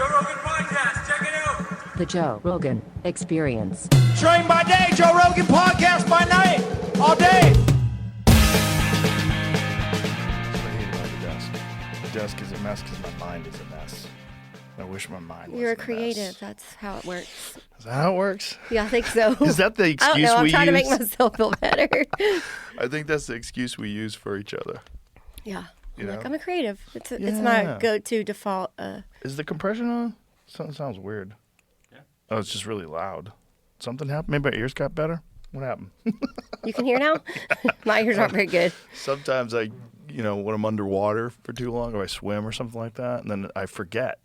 Joe Rogan Podcast. Check it out. The Joe Rogan Experience. Train by day, Joe Rogan Podcast by night, all day. That's what I hate about the desk. The desk is a mess because my mind is a mess. I wish my mind was You're a creative. mess. That's how it works. Is that how it works? Yeah, I think so. Is that the excuse I don't know. I'm we trying to make use? myself feel better. I think that's the excuse we use for each other. Yeah. You know? Like, I'm a creative. It's Yeah. my go-to default. Is the compression on? Something sounds weird. Yeah. Oh, it's just really loud. Something happened? Maybe my ears got better? What happened? You can hear now? My ears aren't very good. Sometimes when I'm underwater for too long or I swim or something like that, and then I forget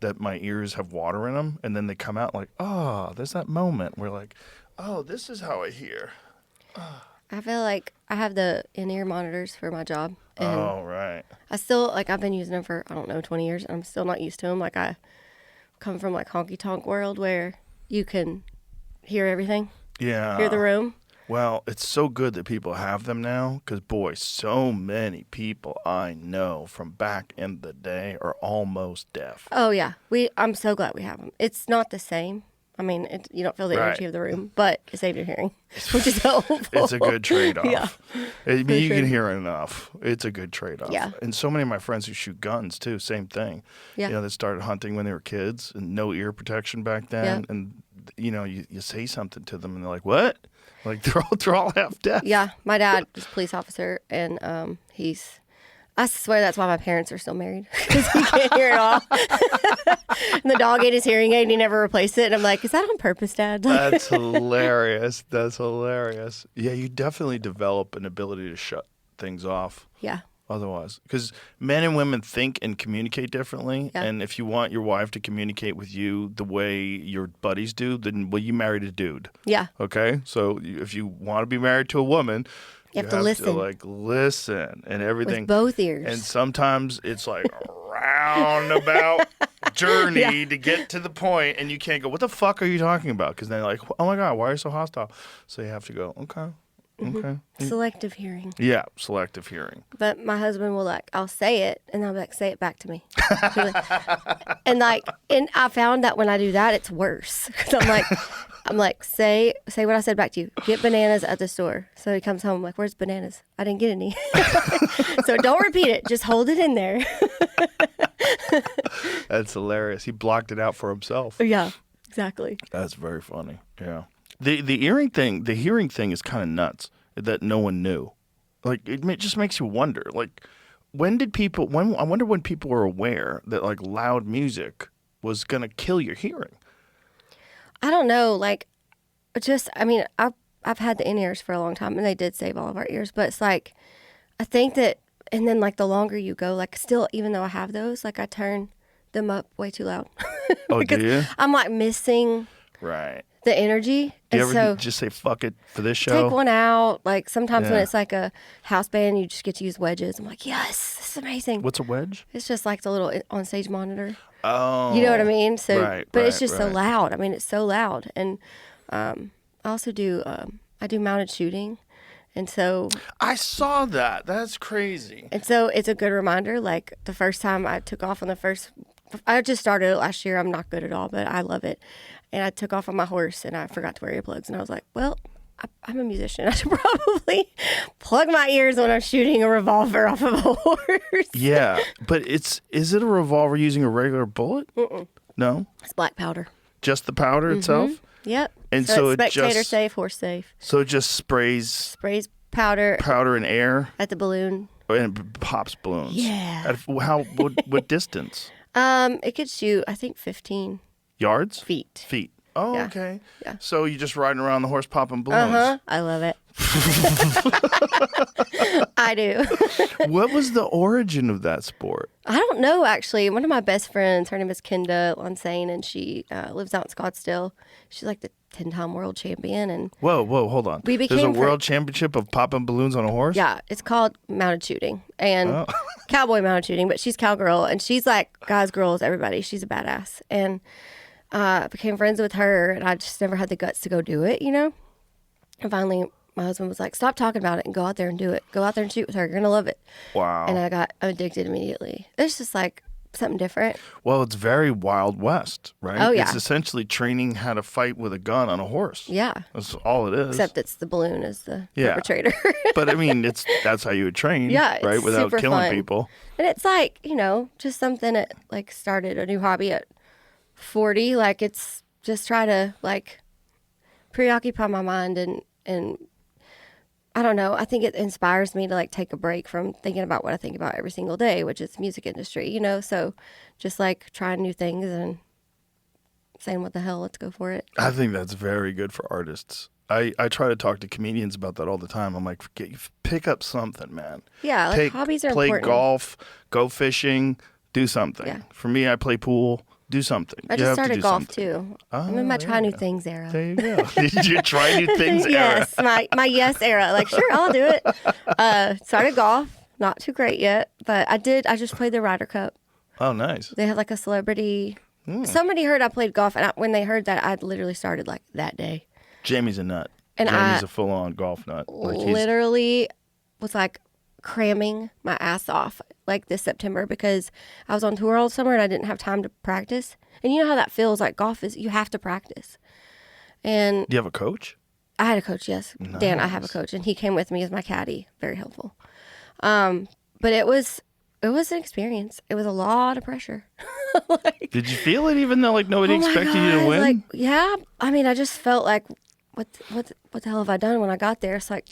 that my ears have water in them, and then they come out like, oh, there's that moment where like, oh, this is how I hear. I feel like I have the in-ear monitors for my job. And Oh, right. I still, I've been using them for, 20 years, and I'm still not used to them. Like, I come from, honky-tonk world where you can hear everything, Yeah. hear the room. Well, it's so good that people have them now because, boy, so many people I know from back in the day are almost deaf. Oh, yeah. I'm so glad we have them. It's not the same. I mean, you don't feel the energy Right. of the room, but it saved your hearing, which is helpful. It's a good trade-off. Yeah. I mean, you sure. can hear enough. It's a good trade-off. Yeah. And so many of my friends who shoot guns, too, same thing. Yeah. They started hunting when they were kids and no ear protection back then. Yeah. And, you say something to them and they're like, what? Like, they're all half deaf. Yeah, my dad was a police officer, and I swear that's why my parents are still married, because he can't hear it all. And the dog ate his hearing aid, and he never replaced it. And I'm like, is that on purpose, Dad? That's hilarious. That's hilarious. Yeah, you definitely develop an ability to shut things off. Yeah. Otherwise, because men and women think and communicate differently, Yeah. and if you want your wife to communicate with you the way your buddies do, then you married a dude. Yeah. Okay, so if you want to be married to a woman, You have to listen. listen and everything With both ears. And sometimes it's like a roundabout journey to get to the point, and you can't go, "What the fuck are you talking about?" Because then they're like, "Oh my god, why are you so hostile?" So you have to go, "Okay." Okay. Selective hearing. Yeah, selective hearing. But my husband will I'll say it, and I'll be like, say it back to me. and I found that when I do that, it's worse. Because I'm like, say what I said back to you. Get bananas at the store. So he comes home like, where's bananas? I didn't get any. So don't repeat it. Just hold it in there. That's hilarious. He blocked it out for himself. Yeah, exactly. That's very funny. Yeah. The hearing thing is kind of nuts that no one knew. Like, it just makes you wonder. Like, I wonder when people were aware that like loud music was gonna kill your hearing. I don't know. I've had the in-ears for a long time, and they did save all of our ears. But it's I think that, and then the longer you go, still, even though I have those, I turn them up way too loud. Oh, do you? I'm missing Right. the energy. Do you And ever so just say fuck it for this show? take one out. Sometimes when Yeah. it's a house band, you just get to use wedges. I'm like, yes, this is amazing. What's a wedge? It's just the little on-stage monitor. Oh. You know what I mean? So, Right, but it's right, just so right. loud. I mean, it's so loud. And I also do I do mounted shooting, and so I saw that. That's crazy. it's a good reminder. The first time I took off on I just started it last year. I'm not good at all, but I love it. And I took off on my horse, and I forgot to wear earplugs, and I was like, well, I'm a musician. I should probably plug my ears when I'm shooting a revolver off of a horse. Yeah, but is it a revolver using a regular bullet? Mm-mm. No, It's black powder. just the powder itself. Yep. And so so it's it spectator just- safe, horse safe. So it just sprays Powder powder and air at the balloon. and it pops balloons. Yeah. What distance? It could shoot, I think, 15 Yards? feet. Feet. Oh, Yeah. okay. Yeah. So you're just riding around the horse popping balloons. I love it. I do. What was the origin of that sport? I don't know, actually. One of my best friends, her name is Kenda Lansane, and she lives out in Scottsdale. She's the 10-time world champion. And Whoa, hold on. We There's a became world championship of popping balloons on a horse? yeah, it's called mounted shooting and cowboy mounted shooting, but she's cowgirl, and she's guys, girls, everybody. She's a badass. And I became friends with her, and I just never had the guts to go do it, And finally, my husband was like, stop talking about it and go out there and do it. Go out there and shoot with her. You're going to love it. Wow. And I got addicted immediately. It's just something different. Well, it's very Wild West, right? Oh, yeah. It's essentially training how to fight with a gun on a horse. Yeah. That's all it is. Except it's the balloon is the Yeah. perpetrator. But I mean, that's how you would train, Yeah, it's right? Without super killing fun. people. And it's like, just something that like started a new hobby at 40. Like it's just try to like preoccupy my mind and I don't know. I think it inspires me to like take a break from thinking about what I think about every single day, which is the music industry, So just like trying new things and saying, what the hell, let's go for it. I think that's very good for artists. I try to talk to comedians about that all the time. I'm like, pick up something, man. Yeah, like hobbies are play important. Play golf, go fishing, do something. Yeah. For me, I play pool, do something. I You just have to started do golf something. too. Oh, I'm in my there try you new go. things era. There you go. Did you try new things era? Yes, my yes era. Like, sure, I'll do it. Started golf, not too great yet, but I just played the Ryder Cup. Oh, nice. They had like a celebrity. Somebody heard I played golf, and when they heard that, I literally started like that day. Jamie's a nut. And Jamie's a full-on golf nut. Like Literally was like cramming my ass off like this September because I was on tour all summer and I didn't have time to practice. And you know how that feels, like golf is, you have to practice. And Do you have a coach? I had a coach, yes. Dan, I have a Nice. coach, and he came with me as my caddy. Very helpful. But it was an experience. It was a lot of pressure. Did you feel it even though like nobody Oh my expected you to God, win? like, yeah. I mean, I just felt like, what the hell have I done when I got there? It's like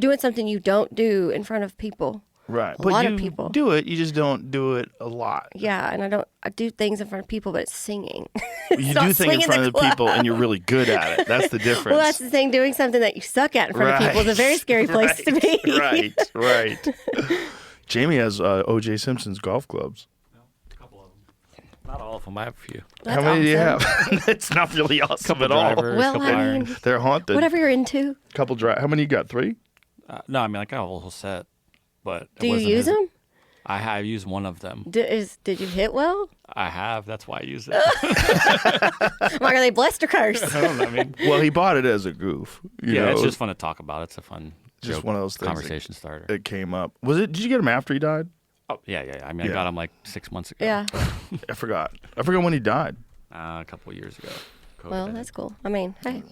doing something you don't do in front of people. Right. A But lot you of people. do it, you just don't do it a lot. Yeah, and I do things in front of people, but it's singing. You do things in front of the people and you're really good at it. That's the difference. Well, that's the thing. Doing something that you suck at in front of people is a very scary place to be. Right. Jamie has O.J. Simpson's golf clubs. A couple of them. Not all of them. I have a few. How many do you awesome. have? It's not really awesome Couple at all. drivers, Well, couple I mean, irons. They're haunted. Whatever you're into. How many you got? 3? No, I mean, like I got a whole set. But it Do you wasn't use his- them? I have used one of them. Did you hit well? I have. That's why I use it. Am I really blessed or cursed? I don't know. I mean, Well, he bought it as a goof. You yeah, know, it's just fun to talk about. It's a fun just joke, one of those things conversation starter. It came up. Did you get him after he died? Oh, yeah. I mean, Yeah. I got him like 6 months ago. Yeah. I forgot when he died. A couple of years ago. COVID Well, hit. that's cool. I mean, hey.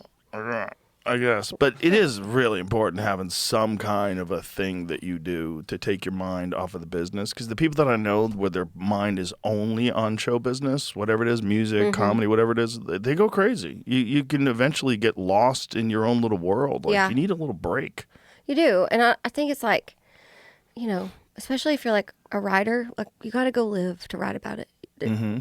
I guess. But it is really important having some kind of a thing that you do to take your mind off of the business. Because the people that I know where their mind is only on show business, whatever it is, music, comedy, whatever it is, they go crazy. You can eventually get lost in your own little world. Like, Yeah. you need a little break. You do. And I think it's like, especially if you're like a writer, like you got to go live to write about it.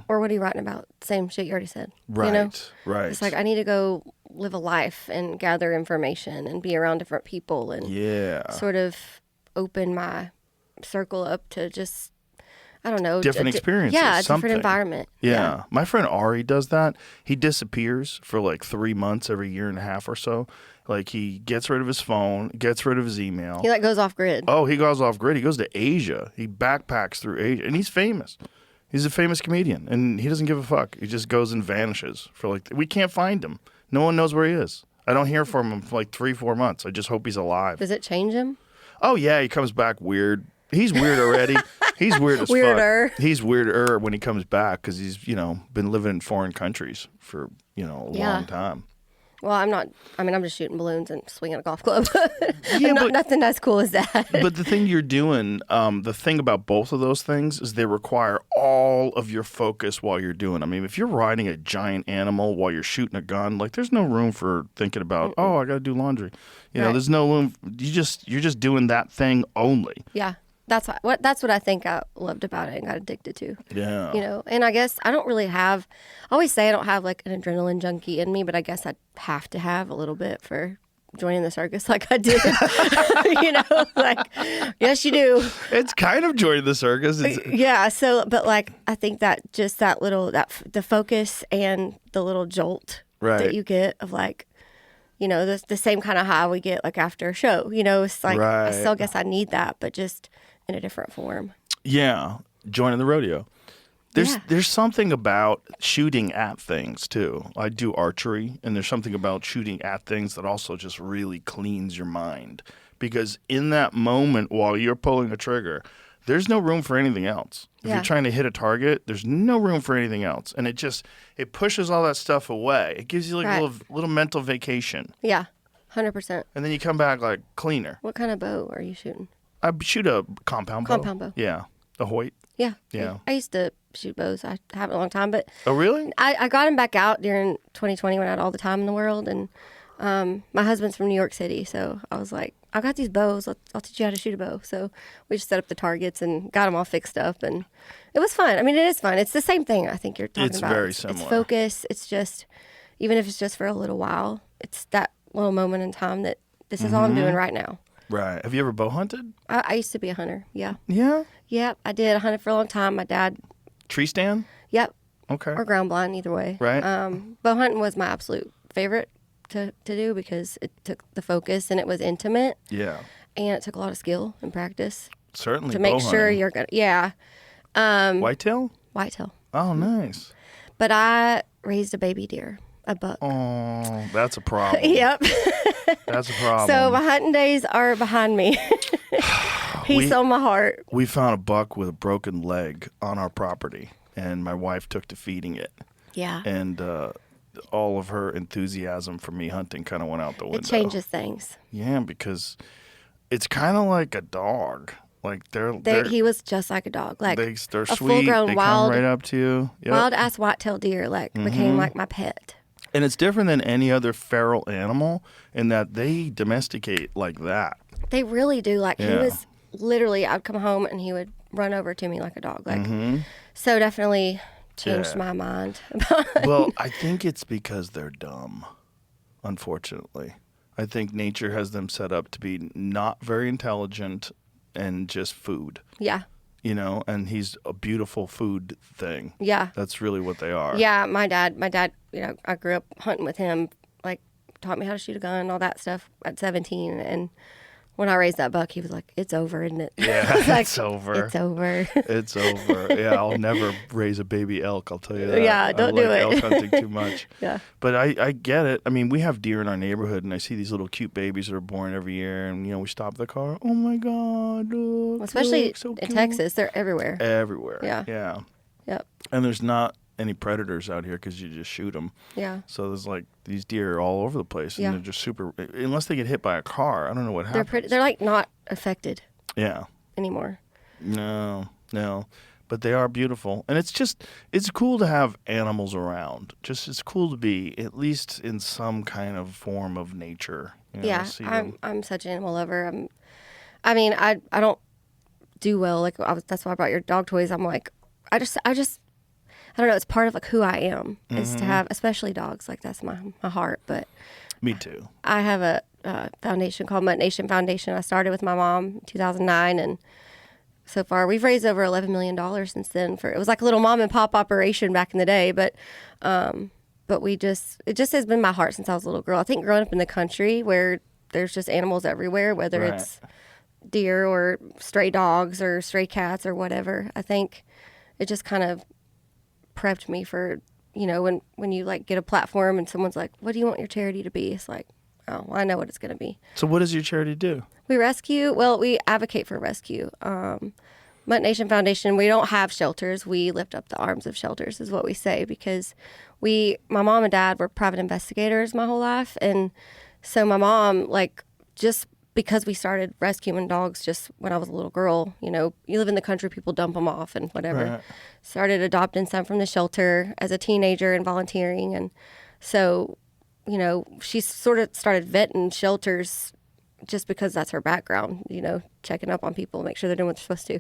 Or what are you writing about? Same shit you already said. Right. Right. It's like I need to go live a life and gather information and be around different people and yeah. sort of open my circle up to just, I don't know. Different experiences, Yeah, a something. different environment. Yeah. My friend Ari does that. He disappears for like 3 months every year and a half or so. Like he gets rid of his phone, gets rid of his email. He like goes off grid. Oh, he goes off grid. He goes to Asia. He backpacks through Asia, and he's famous. He's a famous comedian, and he doesn't give a fuck. He just goes and vanishes for like, we can't find him. No one knows where he is. I don't hear from him for like 3-4 months. I just hope he's alive. Does it change him? Oh yeah, he comes back weird. He's weird already. He's weird as Weirder. fuck. He's weirder when he comes back because he's been living in foreign countries for a long time. Well, I'm not. I mean, I'm just shooting balloons and swinging a golf club. Yeah, but- nothing as cool as that. But the thing you're doing, the thing about both of those things is they require all of your focus while you're doing. I mean, if you're riding a giant animal while you're shooting a gun, like there's no room for thinking about, I got to do laundry. Right. There's no room. You're just doing that thing only. Yeah, that's what I think I loved about it and got addicted to. Yeah. And I guess I don't really have. I always say I don't have like an adrenaline junkie in me, but I guess I have to have a little bit for joining the circus, like I did. Like yes, you do. It's kind of joining the circus. Yeah. So, but like I think that just that little the focus and the little jolt Right. that you get of like. The same kind of high we get like after a show. It's like I Right. still guess I need that, but just in a different form. Yeah, joining the rodeo. There's something about shooting at things too. I do archery, and there's something about shooting at things that also just really cleans your mind. Because in that moment while you're pulling a trigger, there's no room for anything else. If Yeah. you're trying to hit a target, there's no room for anything else. And it pushes all that stuff away. It gives you like Right. a little mental vacation. Yeah, 100%. And then you come back like cleaner. What kind of bow are you shooting? I shoot a compound bow. Compound bow. Yeah. A Hoyt. Yeah. Yeah. I used to shoot bows. I haven't a long time, but Oh, really? I got him back out during 2020 when I had all the time in the world. And my husband's from New York City, so I was like, I got these bows. I'll teach you how to shoot a bow. So we just set up the targets and got them all fixed up, and it was fun. I mean, it is fun. It's the same thing I think you're talking It's about. very It's similar. focus. It's just, even if it's just for a little while, it's that little moment in time that this is all I'm doing right now. Right. Have you ever bow hunted? I used to be a hunter. Yeah. Yeah. Yep. I did. I hunted for a long time. My dad. Tree stand? Yep. Okay. Or ground blind, either way. Right. Bow hunting was my absolute favorite to do because it took the focus and it was intimate Yeah. and it took a lot of skill and practice Certainly. to make bow sure hunting. you're gonna. Yeah. Whitetail? Whitetail. Oh, nice. But I raised a baby deer, a buck. Oh, that's a problem. Yep. That's a problem. So my hunting days are behind me. Peace on my heart. We found a buck with a broken leg on our property, and my wife took to feeding it. Yeah. And all of her enthusiasm for me hunting kind of went out the window. It changes things. Yeah, because it's kind of like a dog. Like He was just like a dog, like they're a sweet. full-grown They wild, come right up to you. Yep. wild ass whitetail deer. Like became like my pet. And it's different than any other feral animal in that they domesticate like that. They really do. Like he Yeah. was literally, I'd come home and he would run over to me like a dog. Like so, definitely changed Yeah. my mind. Well, I think it's because they're dumb, unfortunately. I think nature has them set up to be not very intelligent and just food, Yeah, and he's a beautiful food thing. yeah, That's really what they are. yeah. My dad. I grew up hunting with him. Like taught me how to shoot a gun, all that stuff at 17. And when I raised that buck, he was like, "It's over, isn't it?" Yeah, I was like, it's over. It's over. It's over. Yeah, I'll never raise a baby elk, I'll tell you that. Yeah, don't I do like it. elk hunting too much. Yeah. But I get it. I mean, we have deer in our neighborhood, and I see these little cute babies that are born every year, and, we stop the car. Oh, my God. Look, Especially look, so in cute. Texas, they're everywhere. Everywhere. Yeah. Yeah. Yep. And there's not any predators out here because you just shoot them. Yeah. So there's like these deer are all over the place, and Yeah. they're just super. Unless they get hit by a car, I don't know what happens. They're like not affected Yeah. anymore. No. But they are beautiful. And it's cool to have animals around. It's cool to be at least in some kind of form of nature. Yeah, see them. I'm such an animal lover. I don't do well. Like that's why I brought your dog toys. I'm like, I don't know. It's part of like who I am is to have, especially dogs. Like that's my heart. But Me too. I have a foundation called MuttNation Foundation. I started with my mom in 2009, and so far we've raised over $11 million since then. It was like a little mom and pop operation back in the day, but it just has been my heart since I was a little girl. I think growing up in the country where there's just animals everywhere, whether Right. it's deer or stray dogs or stray cats or whatever, I think it just kind of prepped me for, when you like get a platform and someone's like, what do you want your charity to be? It's like, oh, well, I know what it's going to be. So what does your charity do? We advocate for rescue. MuttNation Foundation, we don't have shelters. We lift up the arms of shelters is what we say because my mom and dad were private investigators my whole life. And so my mom, like, just because we started rescuing dogs just when I was a little girl, you live in the country, people dump them off and whatever. Right. Started adopting some from the shelter as a teenager and volunteering. And so, she sort of started vetting shelters just because that's her background, checking up on people, make sure they're doing what they're supposed to.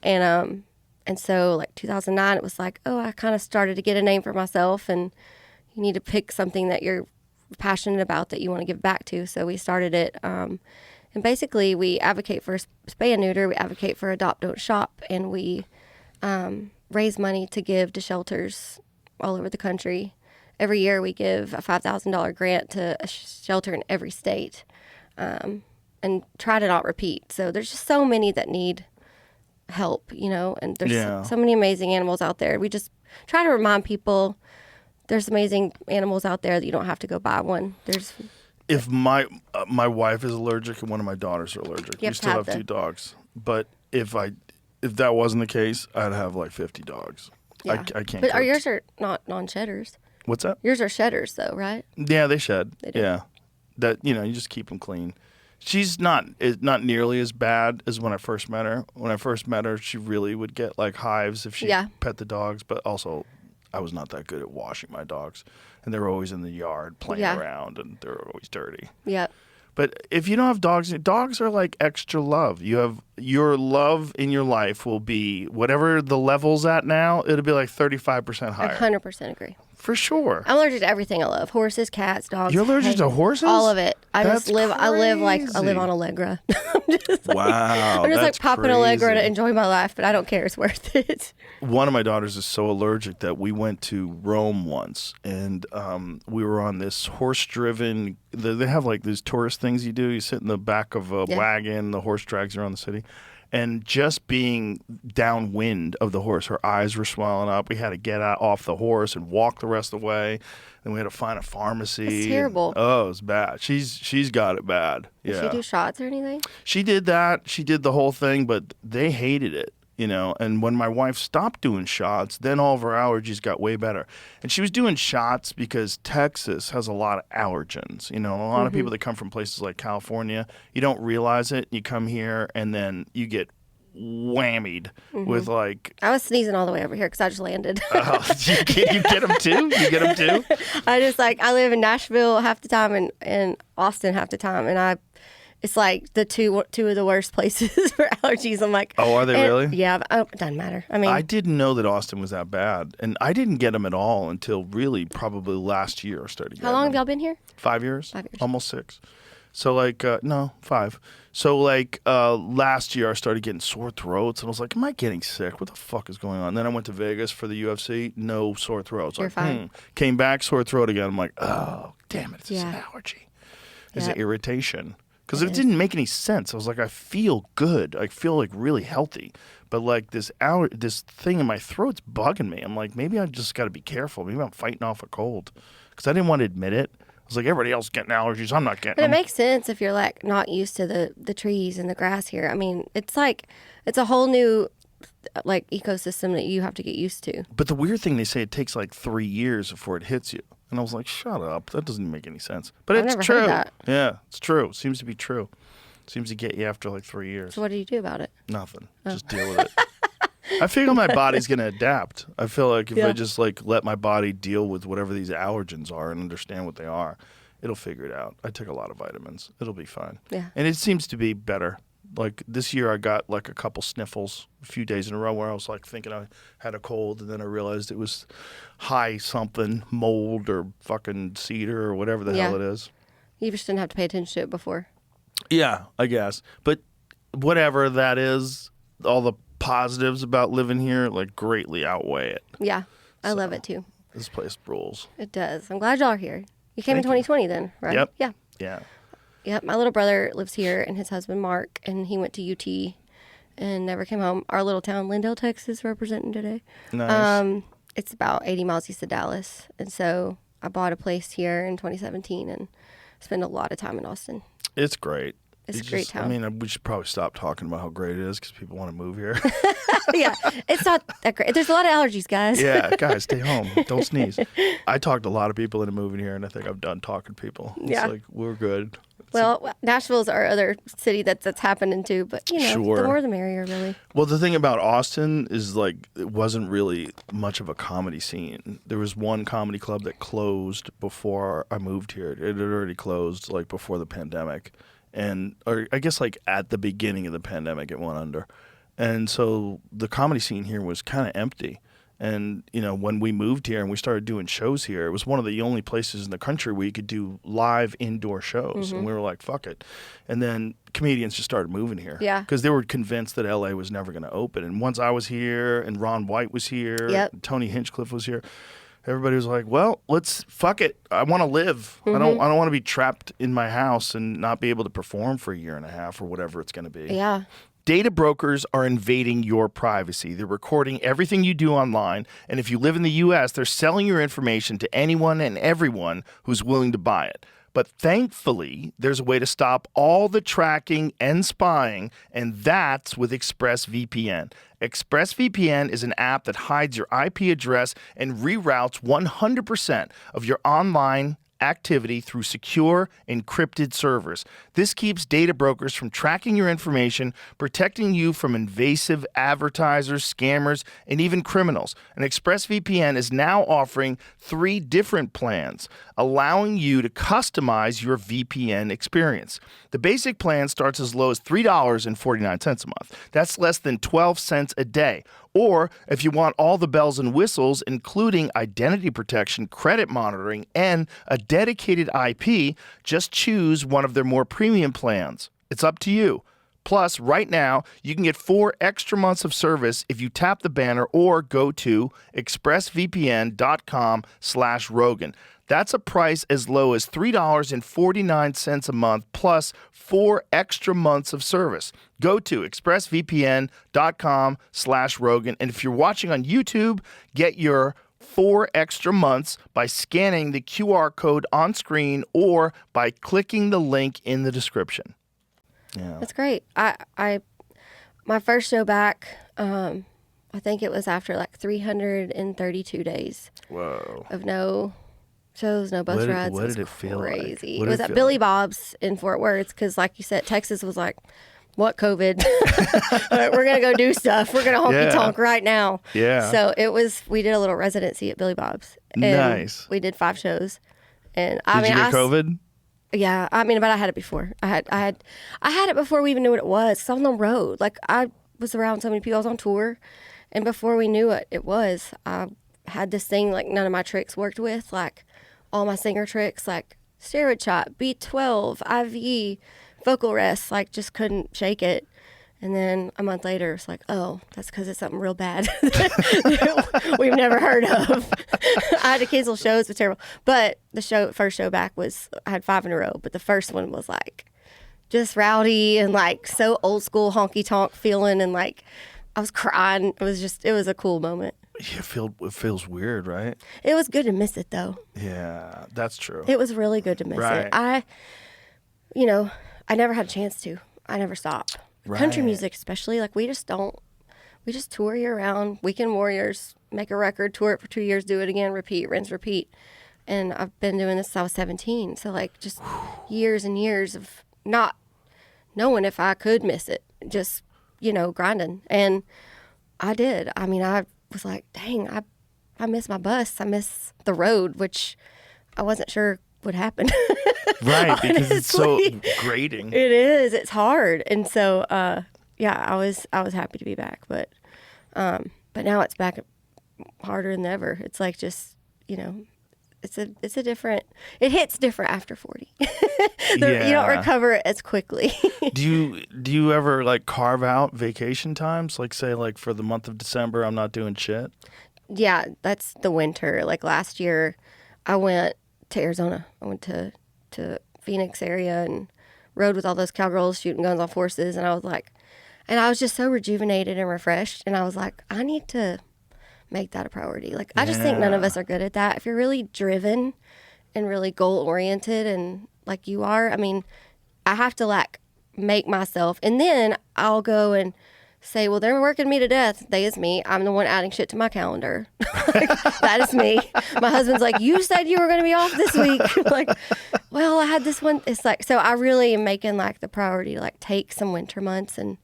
And so like 2009, it was like, oh, I kind of started to get a name for myself, and you need to pick something that you're passionate about that you want to give back to. So we started it. And basically we advocate for spay and neuter, we advocate for adopt, don't shop, and we raise money to give to shelters all over the country. Every year we give a $5,000 grant to a shelter in every state. And try to not repeat. So there's just so many that need help, and there's so many amazing animals out there. We just try to remind people there's amazing animals out there that you don't have to go buy one. If my wife is allergic and one of my daughters are allergic, You we have to still have have two dogs. But if if that wasn't the case, I'd have like 50 dogs. Yeah. I can't. But cook. yours are not non-shedders. What's that? Yours are shedders, though, right? Yeah, they shed. They do. Yeah, that you just keep them clean. She's not nearly as bad as when I first met her. When I first met her, she really would get like hives if she pet the dogs. But also, I was not that good at washing my dogs, and they were always in the yard playing around, and they were always dirty. Yep. But if you don't have dogs, dogs are like extra love. You have your love in your life will be whatever the level's at now. It'll be like 35% higher. I 100% agree. For sure. I'm allergic to everything I love: horses, cats, dogs. You're allergic to horses? All of it. I That's just live. I live crazy. on Allegra. Wow. I'm just that's popping Allegra crazy. to enjoy my life, but I don't care. It's worth it. One of my daughters is so allergic that we went to Rome once, and we were on this horse-driven. They have like these tourist things you do. You sit in the back of a wagon, the horse drags you around the city. And just being downwind of the horse, her eyes were swelling up. We had to get off the horse and walk the rest of the way. Then we had to find a pharmacy. It's terrible. Oh, it was bad. She's got it bad. Yeah. Did she do shots or anything? She did that. She did the whole thing, but they hated it, And when my wife stopped doing shots, then all of her allergies got way better. And she was doing shots because Texas has a lot of allergens. A lot of people that come from places like California, you don't realize it. You come here and then you get whammied with like. I was sneezing all the way over here because I just landed. You get them too? You get them too? I live in Nashville half the time and Austin half the time, and it's like the two of the worst places for allergies. I'm like, oh, are they really? Yeah, it doesn't matter. I mean, I didn't know that Austin was that bad, and I didn't get them at all until really probably last year I started getting how long them. have y'all been here? 5 years? 5 years. Almost 6. So like, no, 5. So like last year I started getting sore throats, and I was like, am I getting sick? What the fuck is going on? Then I went to Vegas for the UFC, no sore throats. You're fine. Came back, sore throat again. I'm like, oh, damn it, it's just an Yeah. allergy. It's Yep. an irritation. Because it didn't make any sense. I was like, I feel good. I feel like really healthy. But like this thing in my throat's bugging me. I'm like, maybe I just got to be careful. Maybe I'm fighting off a cold. Because I didn't want to admit it. I was like, everybody else getting allergies. I'm not getting But it them. makes sense if you're like not used to the trees and the grass here. I mean, it's a whole new like ecosystem that you have to get used to. But the weird thing, they say it takes like 3 years before it hits you. And I was like, shut up. That doesn't make any sense. But I've it's never true. heard that. Yeah, it's true. It seems to be true. Seems to get you after like 3 years. So what do you do about it? Nothing. Just deal with it. I figure my body's going to adapt. I feel like if I just like let my body deal with whatever these allergens are and understand what they are, it'll figure it out. I take a lot of vitamins. It'll be fine. Yeah. And it seems to be better. Like this year I got like a couple sniffles a few days in a row where I was like thinking I had a cold, and then I realized it was high something, mold or fucking cedar or whatever the hell it is. You just didn't have to pay attention to it before. Yeah, I guess. But whatever that is, all the positives about living here like greatly outweigh it. Yeah, I love it too. This place rules. It does. I'm glad y'all are here. You came in Thank you. 2020 then, right? Yep. Yeah. Yeah. Yep. My little brother lives here, and his husband Mark, and he went to UT and never came home. Our little town, Lindale, Texas, representing today. Nice. It's about 80 miles east of Dallas, and so I bought a place here in 2017 and spent a lot of time in Austin. It's great. It's a great town. I mean, we should probably stop talking about how great it is because people want to move here. Yeah, it's not that great. There's a lot of allergies, guys. Yeah, guys, stay home. Don't sneeze. I talked to a lot of people into moving here, and I think I'm done talking to people. Yeah. It's like, we're good. Well, Nashville's our other city that's happening too, but Sure. the more the merrier, really. Well, the thing about Austin is like it wasn't really much of a comedy scene. There was one comedy club that closed before I moved here. It had already closed like before the pandemic. Or I guess like at the beginning of the pandemic it went under. And so the comedy scene here was kind of empty. And, when we moved here and we started doing shows here, it was one of the only places in the country where you could do live indoor shows. Mm-hmm. And we were like, fuck it. And then comedians just started moving here. Yeah. Because they were convinced that LA was never going to open. And once I was here and Ron White was here, Yep. and Tony Hinchcliffe was here, everybody was like, well, fuck it. I want to live. Mm-hmm. I don't want to be trapped in my house and not be able to perform for a year and a half or whatever it's going to be. Yeah. Data brokers are invading your privacy. They're recording everything you do online, and if you live in the U.S., they're selling your information to anyone and everyone who's willing to buy it. But thankfully, there's a way to stop all the tracking and spying, and that's with ExpressVPN. ExpressVPN is an app that hides your IP address and reroutes 100% of your online activity through secure, encrypted servers. This keeps data brokers from tracking your information, protecting you from invasive advertisers, scammers, and even criminals. And ExpressVPN is now offering 3 different plans, allowing you to customize your VPN experience. The basic plan starts as low as $3.49 a month. That's less than 12 cents a day. Or if you want all the bells and whistles, including identity protection, credit monitoring, and a dedicated IP, just choose one of their more premium plans. It's up to you. Plus, right now, you can get 4 extra months of service if you tap the banner or go to expressvpn.com/Rogan. That's a price as low as $3.49 a month plus 4 extra months of service. Go to expressvpn.com/Rogan. And if you're watching on YouTube, get your 4 extra months by scanning the QR code on screen or by clicking the link in the description. Yeah. That's great. My first show back, I think it was after like 332 days. Whoa. Of no shows, no bus rides. What did it feel like? Crazy. What It did was it at feel Billy like? Bob's in Fort Worth because, like you said, Texas was like, what COVID? We're going to go do stuff. We're going to honky tonk right now. Yeah. So we did a little residency at Billy Bob's. And Nice. We did 5 shows. And Did you get COVID? Yeah, I mean, but I had it before. I had it before we even knew what it was. 'Cause I was on the road. Like, I was around so many people. I was on tour, and before we knew what it was, I had this thing like none of my tricks worked with, like all my singer tricks, like steroid shot, B12, IV, vocal rest, like just couldn't shake it. And then a month later, it's like, oh, that's because it's something real bad that we've never heard of. I had to cancel shows. It was terrible. But the first show back I had 5 in a row. But the first one was like just rowdy and like so old school honky tonk feeling. And like I was crying. It was a cool moment. Yeah, it feels weird, right? It was good to miss it though. Yeah, that's true. It was really good to miss Right. it. I never had a chance to. I never stopped. Country Right. music especially, like we just tour year round. Weekend Warriors, make a record, tour it for 2 years, do it again, repeat, rinse, repeat. And I've been doing this since I was 17. So like just years and years of not knowing if I could miss it, just, grinding. And I did. I mean, I was like, dang, I miss my bus. I miss the road, which I wasn't sure would happen. Right, because it's so Honestly. grating. It is. It's hard. And so, I was happy to be back, but now it's back harder than ever. It's like just, it's a different, it hits different after 40. You don't Yeah. recover it as quickly. Do you ever like carve out vacation times? Like say like for the month of December, I'm not doing shit. Yeah, that's the winter. Like last year, I went to Arizona. I went to Phoenix area and rode with all those cowgirls shooting guns off horses. And I was just so rejuvenated and refreshed. And I was like, I need to make that a priority. Like, I just think none of us are good at that. If you're really driven and really goal oriented and like you are, I mean, I have to like make myself, and then I'll go and say, well, they're working me to death. They is me. I'm the one adding shit to my calendar. Like, that is me. My husband's like, you said you were going to be off this week. Like, well, I had this one. It's like, so I really am making like the priority to like take some winter months and,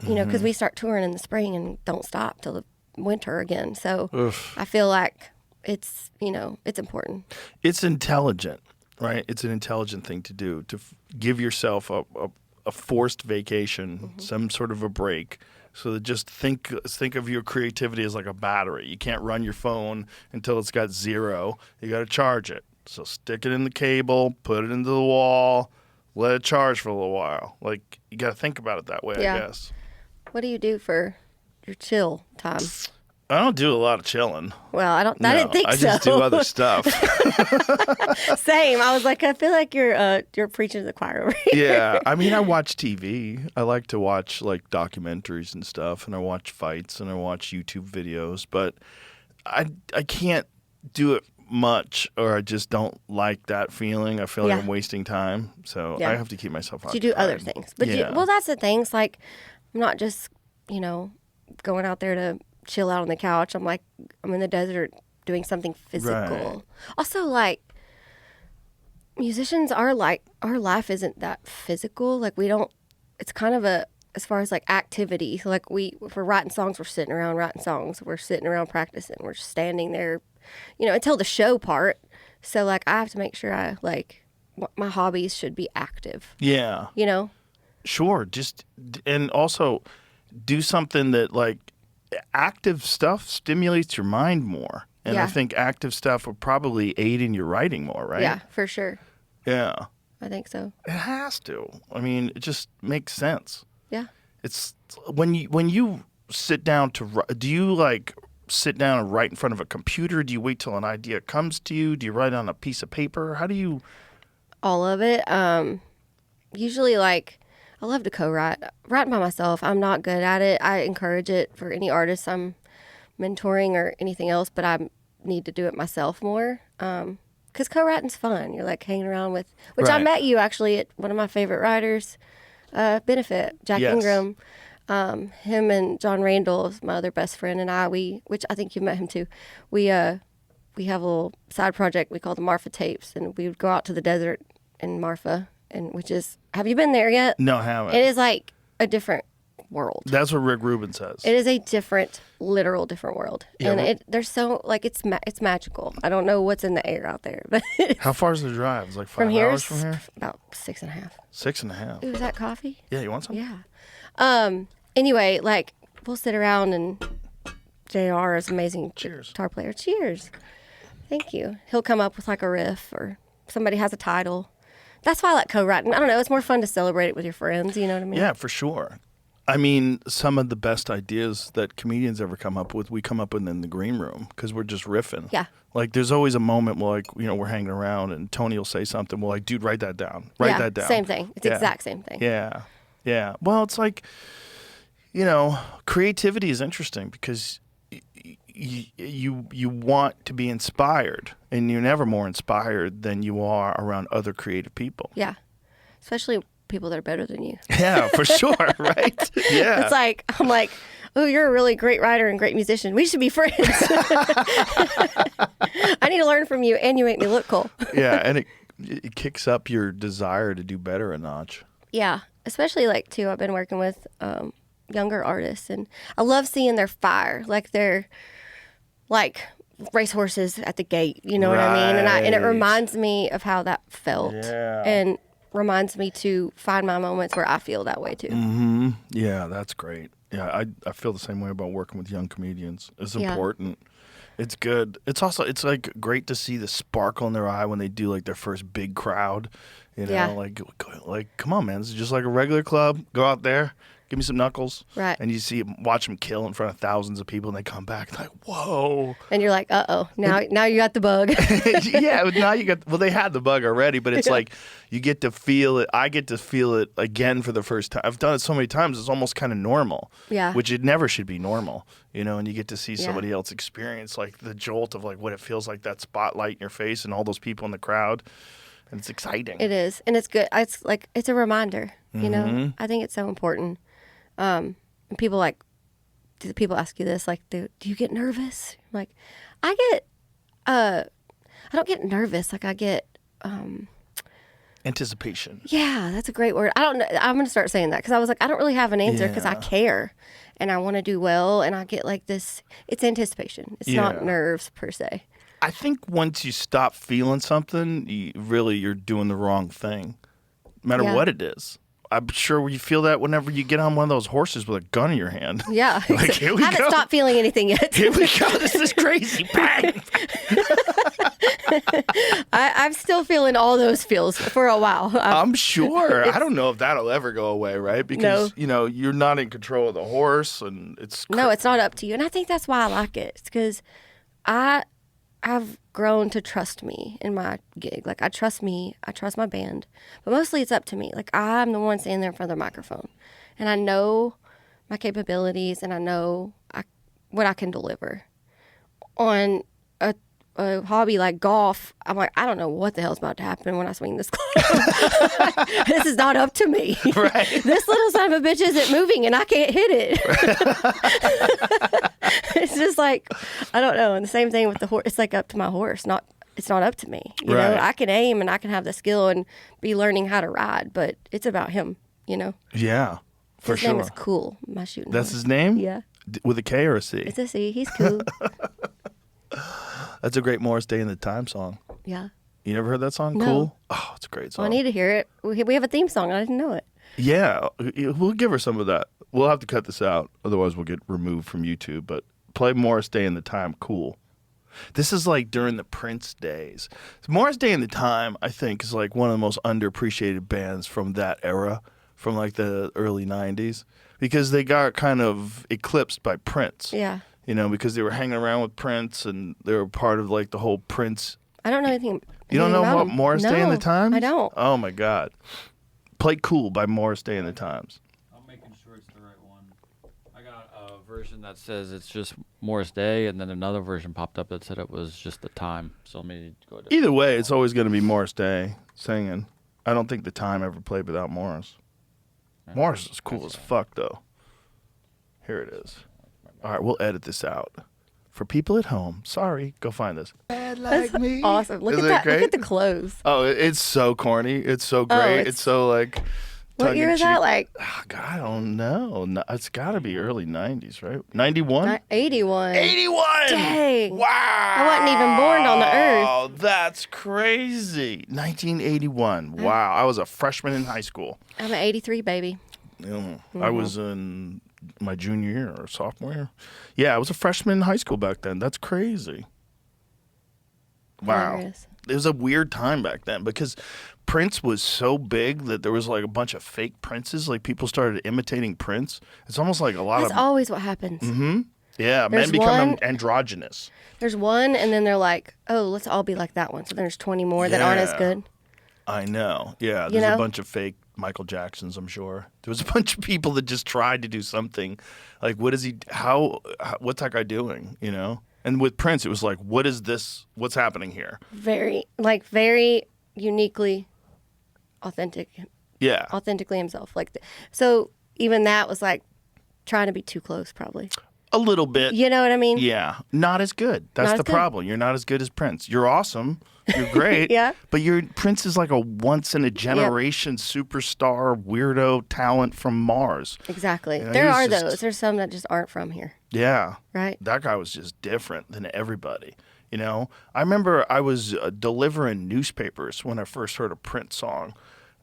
because we start touring in the spring and don't stop till the winter again. So I feel like it's, it's important. It's intelligent, right? It's an intelligent thing to do, to give yourself a forced vacation, some sort of a break, so that just think of your creativity as like a battery. You can't run your phone until it's got 0. You got to charge it. So stick it in the cable, put it into the wall, let it charge for a little while. Like, you got to think about it that way, Yeah. I guess. What do you do for your chill time? I don't do a lot of chilling. Well, I No, didn't think so. I just do other stuff. Same. I was like, I feel like you're preaching to the choir over here. Yeah, I mean, I watch TV. I like to watch like documentaries and stuff, and I watch fights and I watch YouTube videos, but I can't do it much, or I just don't like that feeling. I feel like Yeah. I'm wasting time, so Yeah. I have to keep myself You occupied. do other things. But Yeah. well, that's the thing. It's like, I'm not just, going out there to chill out on the couch. I'm like, I'm in the desert doing something physical. Right. Also, like, musicians are like, our life isn't that physical. Like, we don't, it's kind of as far as like activity. Like, if we're writing songs, we're sitting around writing songs. We're sitting around practicing. We're standing there, until the show part. So, like, I have to make sure my hobbies should be active, Yeah. Sure. And also do something that, like, active stuff stimulates your mind more. And I Yeah. think active stuff would probably aid in your writing more, right? Yeah, for sure. Yeah. I think so. It has to. I mean, it just makes sense. Yeah. It's when you sit down to write, do you like sit down and write in front of a computer? Do you wait till an idea comes to you? Do you write on a piece of paper? How do you? All of it. Usually, like, I love to co-write. Writing by myself, I'm not good at it. I encourage it for any artist I'm mentoring or anything else, but I need to do it myself more. Because co-writing's fun. You're like hanging around with, which I Right. met you actually at one of my favorite writers, Benefit, Jack Yes. Ingram. Him and John Randall, my other best friend, and I, which I think you met him too. We have a little side project we call the Marfa Tapes, and we would go out to the desert in Marfa, have you been there yet? No, I haven't. It is like a different world. That's what Rick Rubin says. It is a literal different world, Yeah, and there's so like it's magical. I don't know what's in the air out there, but How far is the drive? It's like 5 from here, hours from here. about 6.5. 6.5. Ooh, is that coffee? Yeah, you want some? Yeah. Anyway, like, we'll sit around and JR is amazing Cheers. guitar player. Cheers. Thank you. He'll come up with like a riff or somebody has a title. That's why I like co-writing. I don't know. It's more fun to celebrate it with your friends. You know what I mean? Yeah, for sure. I mean, some of the best ideas that comedians ever come up with, we come up with in the green room because we're just riffing. Yeah. Like, there's always a moment where, like, we're hanging around and Tony will say something. We're like, dude, write that down. Write that down. Same thing. It's the Yeah. exact same thing. Yeah. Yeah. Well, it's like, creativity is interesting because you want to be inspired, and you're never more inspired than you are around other creative people. Yeah. Especially people that are better than you. Yeah, for sure, right? Yeah. It's like, I'm like, oh, you're a really great writer and great musician. We should be friends. I need to learn from you, and you make me look cool. Yeah, and it kicks up your desire to do better a notch. Yeah, especially like too. I've been working with younger artists, and I love seeing their fire. Like they're like racehorses at the gate. You know what I mean? And it Right. reminds me of how that felt, Yeah. and reminds me to find my moments where I feel that way too. Mm-hmm. Yeah, that's great. Yeah, I feel the same way about working with young comedians. It's Yeah. important. It's good. It's like great to see the sparkle in their eye when they do like their first big crowd. Yeah. Like come on, man. This is just like a regular club. Go out there, give me some knuckles. Right. And you watch them kill in front of thousands of people, and they come back like, whoa. And you're like, now you got the bug. Yeah, but now they had the bug already, but it's like you get to feel it. I get to feel it again for the first time. I've done it so many times, it's almost kind of normal. Yeah. Which it never should be normal, and you get to see Yeah. somebody else experience like the jolt of like what it feels like, that spotlight in your face and all those people in the crowd. And it's exciting. It is, and it's good. It's like it's a reminder. You know, Mm-hmm. I think it's so important. And people do people ask you this? Like, do you get nervous? I'm like, I don't get nervous. Like I get, Anticipation. yeah, that's a great word. I don't know. I'm gonna start saying that because I was like, I don't really have an answer because I Yeah. care and I want to do well, and I get like this. It's anticipation. It's Yeah. not nerves per se. I think once you stop feeling something, you're doing the wrong thing, no matter Yeah. what it is. I'm sure you feel that whenever you get on one of those horses with a gun in your hand. Yeah, Like, here we I haven't go. stopped feeling anything yet. Here we go. This is crazy. Bang. I'm still feeling all those feels for a while. I'm sure. I don't know if that'll ever go away, right? Because, No. you're not in control of the horse, and it's No, it's not up to you. And I think that's why I like it. It's because I've grown to trust me in my gig. Like, I trust me. I trust my band. But mostly it's up to me. Like, I'm the one standing there in front of the microphone. And I know my capabilities, and I know what I can deliver on a hobby like golf, I'm like, I don't know what the hell's about to happen when I swing this club. This is not up to me. Right. This little son of a bitch isn't moving and I can't hit it. It's just like, I don't know. And the same thing with the horse. It's like up to my horse. It's not up to me. You know, Right. I can aim and I can have the skill and be learning how to ride, but it's about him, you know. Yeah, for His sure. name is Cool, my shooting That's horse. his name? Yeah. With a K or a C? It's a C. He's cool. That's a great Morris Day in the Time song. Yeah. You never heard that song? No. Cool? Oh, it's a great song. Well, I need to hear it. We have a theme song. I didn't know it. Yeah, we'll give her some of that. We'll have to cut this out, otherwise we'll get removed from YouTube. But play Morris Day in the Time, Cool. This is like during the Prince days. Morris Day in the Time, I think, is like one of the most underappreciated bands from that era, from like the early 90s, because they got kind of eclipsed by Prince. Yeah. You know, because they were hanging around with Prince and they were part of like the whole Prince. I don't know anything. You don't know about about him. Morris Day in the No, Times? I don't. Oh my God. Play Cool by Morris Day in the Times. I'm making sure it's the right one. I got a version that says it's just Morris Day, and then another version popped up that said it was just the time. So let me go to Either way, it's always going to be Morris Day singing. I don't think the Time ever played without Morris. Morris is cool as fuck, though. Here it is. All right, we'll edit this out. For people at home, sorry, go find this. That's awesome. Look Isn't at it that. Look great? at the clothes. Oh, it's so corny. It's so great. it's- It's so like. What year is that? Like Oh, God, I don't know. No, it's got to be early 90s, right? 91? 81. 81! Dang. Wow! I wasn't even born on the earth. Oh, that's crazy. 1981. Wow. I was a freshman in high school. I'm an 83 baby. I was in my junior year or sophomore year. Yeah, I was a freshman in high school back then. That's crazy. Wow. Hilarious. It was a weird time back then because Prince was so big that there was like a bunch of fake Princes. Like people started imitating Prince. It's almost like a lot That's of always what happens. yeah, There's men become one- androgynous. There's one, and then they're like, oh, let's all be like that one. So there's 20 more that aren't as Yeah. good. I know. Yeah, You there's a know? bunch of fake Michael Jacksons, I'm sure. There was a bunch of people that just tried to do something. Like, what is he, what's that guy doing, you know? And with Prince, it was like, what is this? What's happening here? Very uniquely authentic, Yeah. authentically himself. So even that was like trying to be too close, probably. A little bit. You know what I mean? Yeah. Not as good. That's Not as the good. problem. You're not as good as Prince. You're awesome. You're great. Yeah. But Prince is like a once in a generation superstar weirdo talent from Mars. Exactly. Yeah, There he was are just- those. There's some that just aren't from here, Yeah. right? That guy was just different than everybody. You know, I remember I was delivering newspapers when I first heard a Prince song,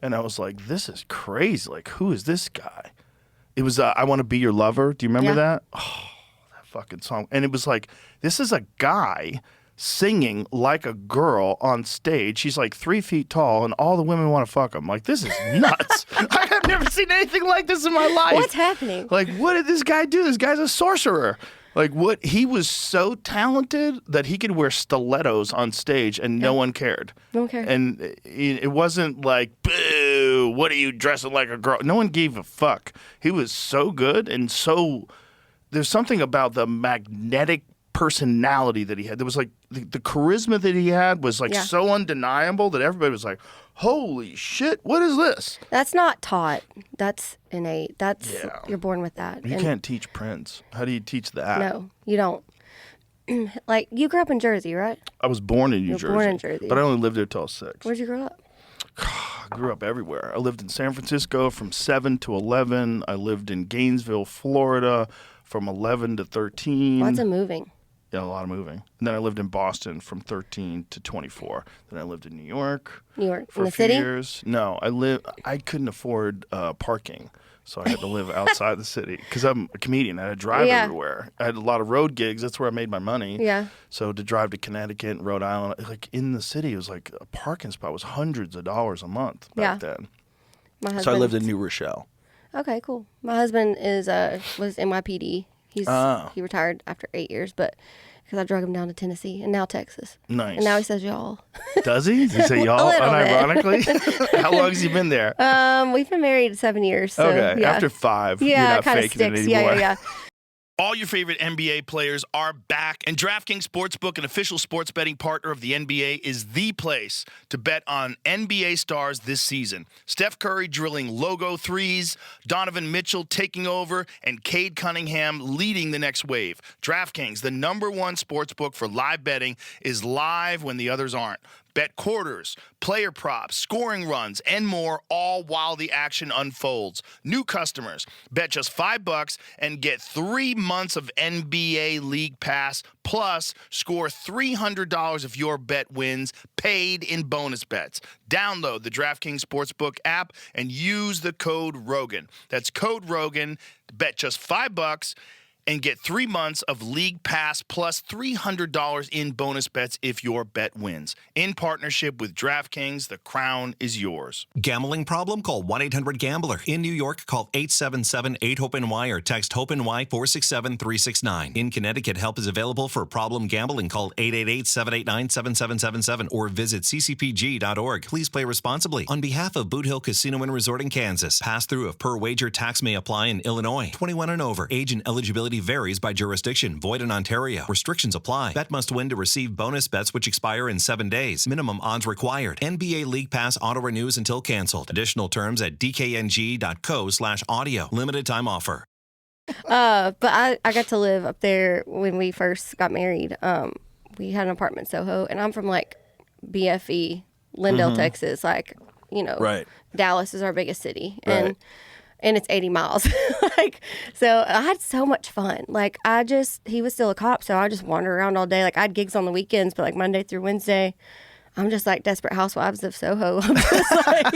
and I was like, "This is crazy! Like, who is this guy?" It was "I Want to Be Your Lover." Do you remember Yeah. that? Oh, that fucking song! And it was like, this is a guy singing like a girl on stage. He's like 3 feet tall, and all the women want to fuck him. Like, this is nuts! I have never seen anything like this in my life. What's happening? Like, what did this guy do? This guy's a sorcerer. Like, what? He was so talented that he could wear stilettos on stage and no one cared. No one cared. And it wasn't like, boo, what are you dressing like a girl? No one gave a fuck. He was so good and so, there's something about the magnetic personality that he had. There was like, the charisma that he had was like Yeah. so undeniable that everybody was like, holy shit, what is this? That's not taught. That's innate. That's Yeah. you're born with that. You And can't teach Prince. How do you teach that? No, you don't. Like you grew up in Jersey, right? I was born in New You were Jersey. born in Jersey. But I only lived there till I was 6. Where'd you grow up? I grew up everywhere. I lived in San Francisco from 7 to 11. I lived in Gainesville, Florida from 11 to 13. Lots of moving. Yeah, a lot of moving. And then I lived in Boston from 13 to 24. Then I lived in New York New York, for in a the few city. years. No, I couldn't afford parking. So I had to live outside the city because I'm a comedian. I had to drive Yeah. everywhere. I had a lot of road gigs. That's where I made my money. Yeah. So to drive to Connecticut and Rhode Island, like in the city, it was like a parking spot was hundreds of dollars a month back Yeah. then. My husband. So I lived in New Rochelle. Okay, cool. My husband was NYPD. He retired after 8 years, but because I drug him down to Tennessee and now Texas. Nice. And now he says y'all. Does he? Does he say y'all little bit. unironically? How long has he been there? We've been married 7 years. So, Okay. yeah. After 5, you're Yeah, not kind of faking it sticks. Yeah, anymore. yeah, yeah. All your favorite NBA players are back, and DraftKings Sportsbook, an official sports betting partner of the NBA, is the place to bet on NBA stars this season. Steph Curry drilling logo threes, Donovan Mitchell taking over, and Cade Cunningham leading the next wave. DraftKings, the #1 sportsbook for live betting, is live when the others aren't. Bet quarters, player props, scoring runs, and more, all while the action unfolds. New customers, bet just $5 and get 3 months of NBA League Pass, plus score $300 if your bet wins, paid in bonus bets. Download the DraftKings Sportsbook app and use the code ROGAN. That's code ROGAN. Bet just $5 and get 3 months of League Pass plus $300 in bonus bets if your bet wins. In partnership with DraftKings, the crown is yours. Gambling problem? Call 1-800-GAMBLER. In New York, call 877-8-HOPE-NY or text HOPE-NY 467-369. In Connecticut, help is available for problem gambling. Call 888-789-7777 or visit ccpg.org. Please play responsibly. On behalf of Boot Hill Casino and Resort in Kansas, pass-through of per wager tax may apply in Illinois. 21 and over. Age and eligibility varies by jurisdiction. Void in Ontario. Restrictions apply. Bet must win to receive bonus bets which expire in 7 days. Minimum odds required. NBA League Pass auto renews until canceled. Additional terms at dkng.co/audio. Limited time offer. But I got to live up there when we first got married. We had an apartment in Soho, and I'm from like BFE, Lindale, Texas. Like, Right. Dallas is our biggest city. Right. And it's 80 miles. So I had so much fun. Like, he was still a cop, so I just wandered around all day. Like, I had gigs on the weekends, but like Monday through Wednesday, I'm just like Desperate Housewives of Soho. I'm just like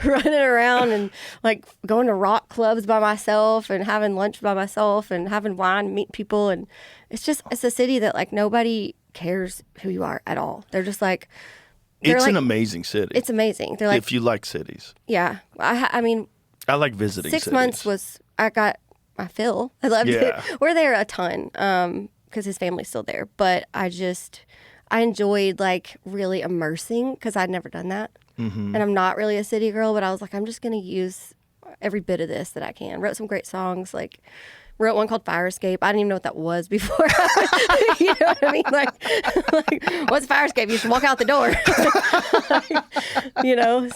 running around and like going to rock clubs by myself and having lunch by myself and having wine, meet people. And it's a city that like nobody cares who you are at all. They're just like, It's an amazing city. It's amazing. They're like, if you like cities. Yeah. I mean, I like visiting 6 cities. months I got my fill. I loved it. Yeah. We're there a ton because his family's still there. But I enjoyed like really immersing because I'd never done that. Mm-hmm. And I'm not really a city girl, but I was like, I'm just going to use every bit of this that I can. Wrote some great songs, like wrote one called Fire Escape. I didn't even know what that was before. You know what I mean? Like what's Fire Escape? You should walk out the door.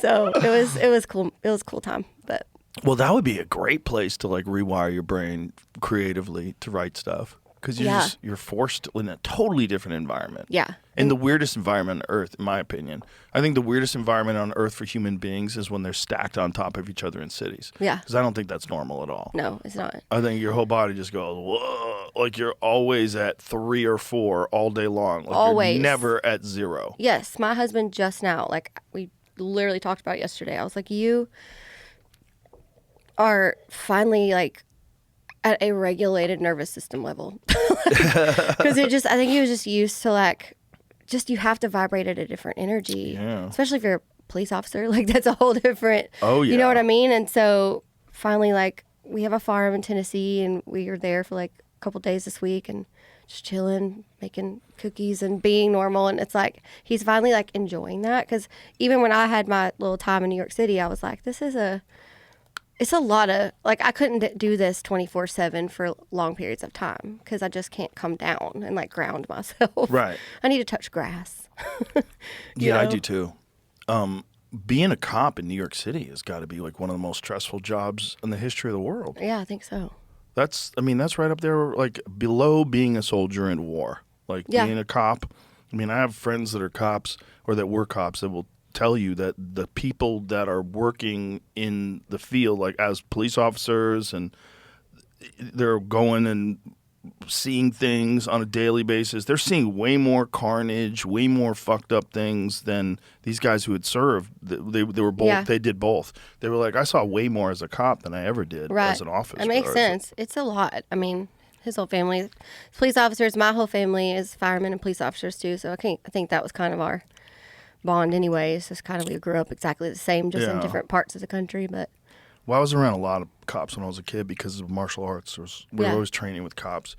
So it was cool. It was a cool time. But Well, that would be a great place to like rewire your brain creatively to write stuff because you're forced in a totally different environment. Yeah. In the weirdest environment on Earth, in my opinion. I think the weirdest environment on Earth for human beings is when they're stacked on top of each other in cities. Yeah. Because I don't think that's normal at all. No, it's not. I think your whole body just goes, whoa, like you're always at 3 or 4 all day long. Like Always. You're never at 0. Yes, my husband just now, like we literally talked about it yesterday. I was like, you are finally like at a regulated nervous system level. Because I think he was just used to like, you have to vibrate at a different energy. Yeah. Especially if you're a police officer. Like that's a whole different, Oh, yeah. You know what I mean? And so finally like we have a farm in Tennessee and we are there for like a couple days this week and just chilling, making cookies and being normal. And it's like, he's finally like enjoying that. Because even when I had my little time in New York City, I was like, it's a lot of, like, I couldn't do this 24/7 for long periods of time because I just can't come down and, like, ground myself. Right. I need to touch grass. Yeah, I do too. Being a cop in New York City has got to be, like, one of the most stressful jobs in the history of the world. Yeah, I think so. That's right up there, like, below being a soldier in war. Like, Yeah. being a cop. I mean, I have friends that are cops or that were cops that will tell you that the people that are working in the field, like as police officers, and they're going and seeing things on a daily basis, they're seeing way more carnage, way more fucked up things than these guys who had served. They were both. Yeah. They did both. They were like, I saw way more as a cop than I ever did Right. as an officer. It makes sense. It's a lot. I mean, his whole family, police officers, my whole family is firemen and police officers too. So I think that was kind of our bond anyways. It's kind of, we grew up exactly the same, just in Yeah. different parts of the country. But Well, I was around a lot of cops when I was a kid because of martial arts. We were Yeah. always training with cops.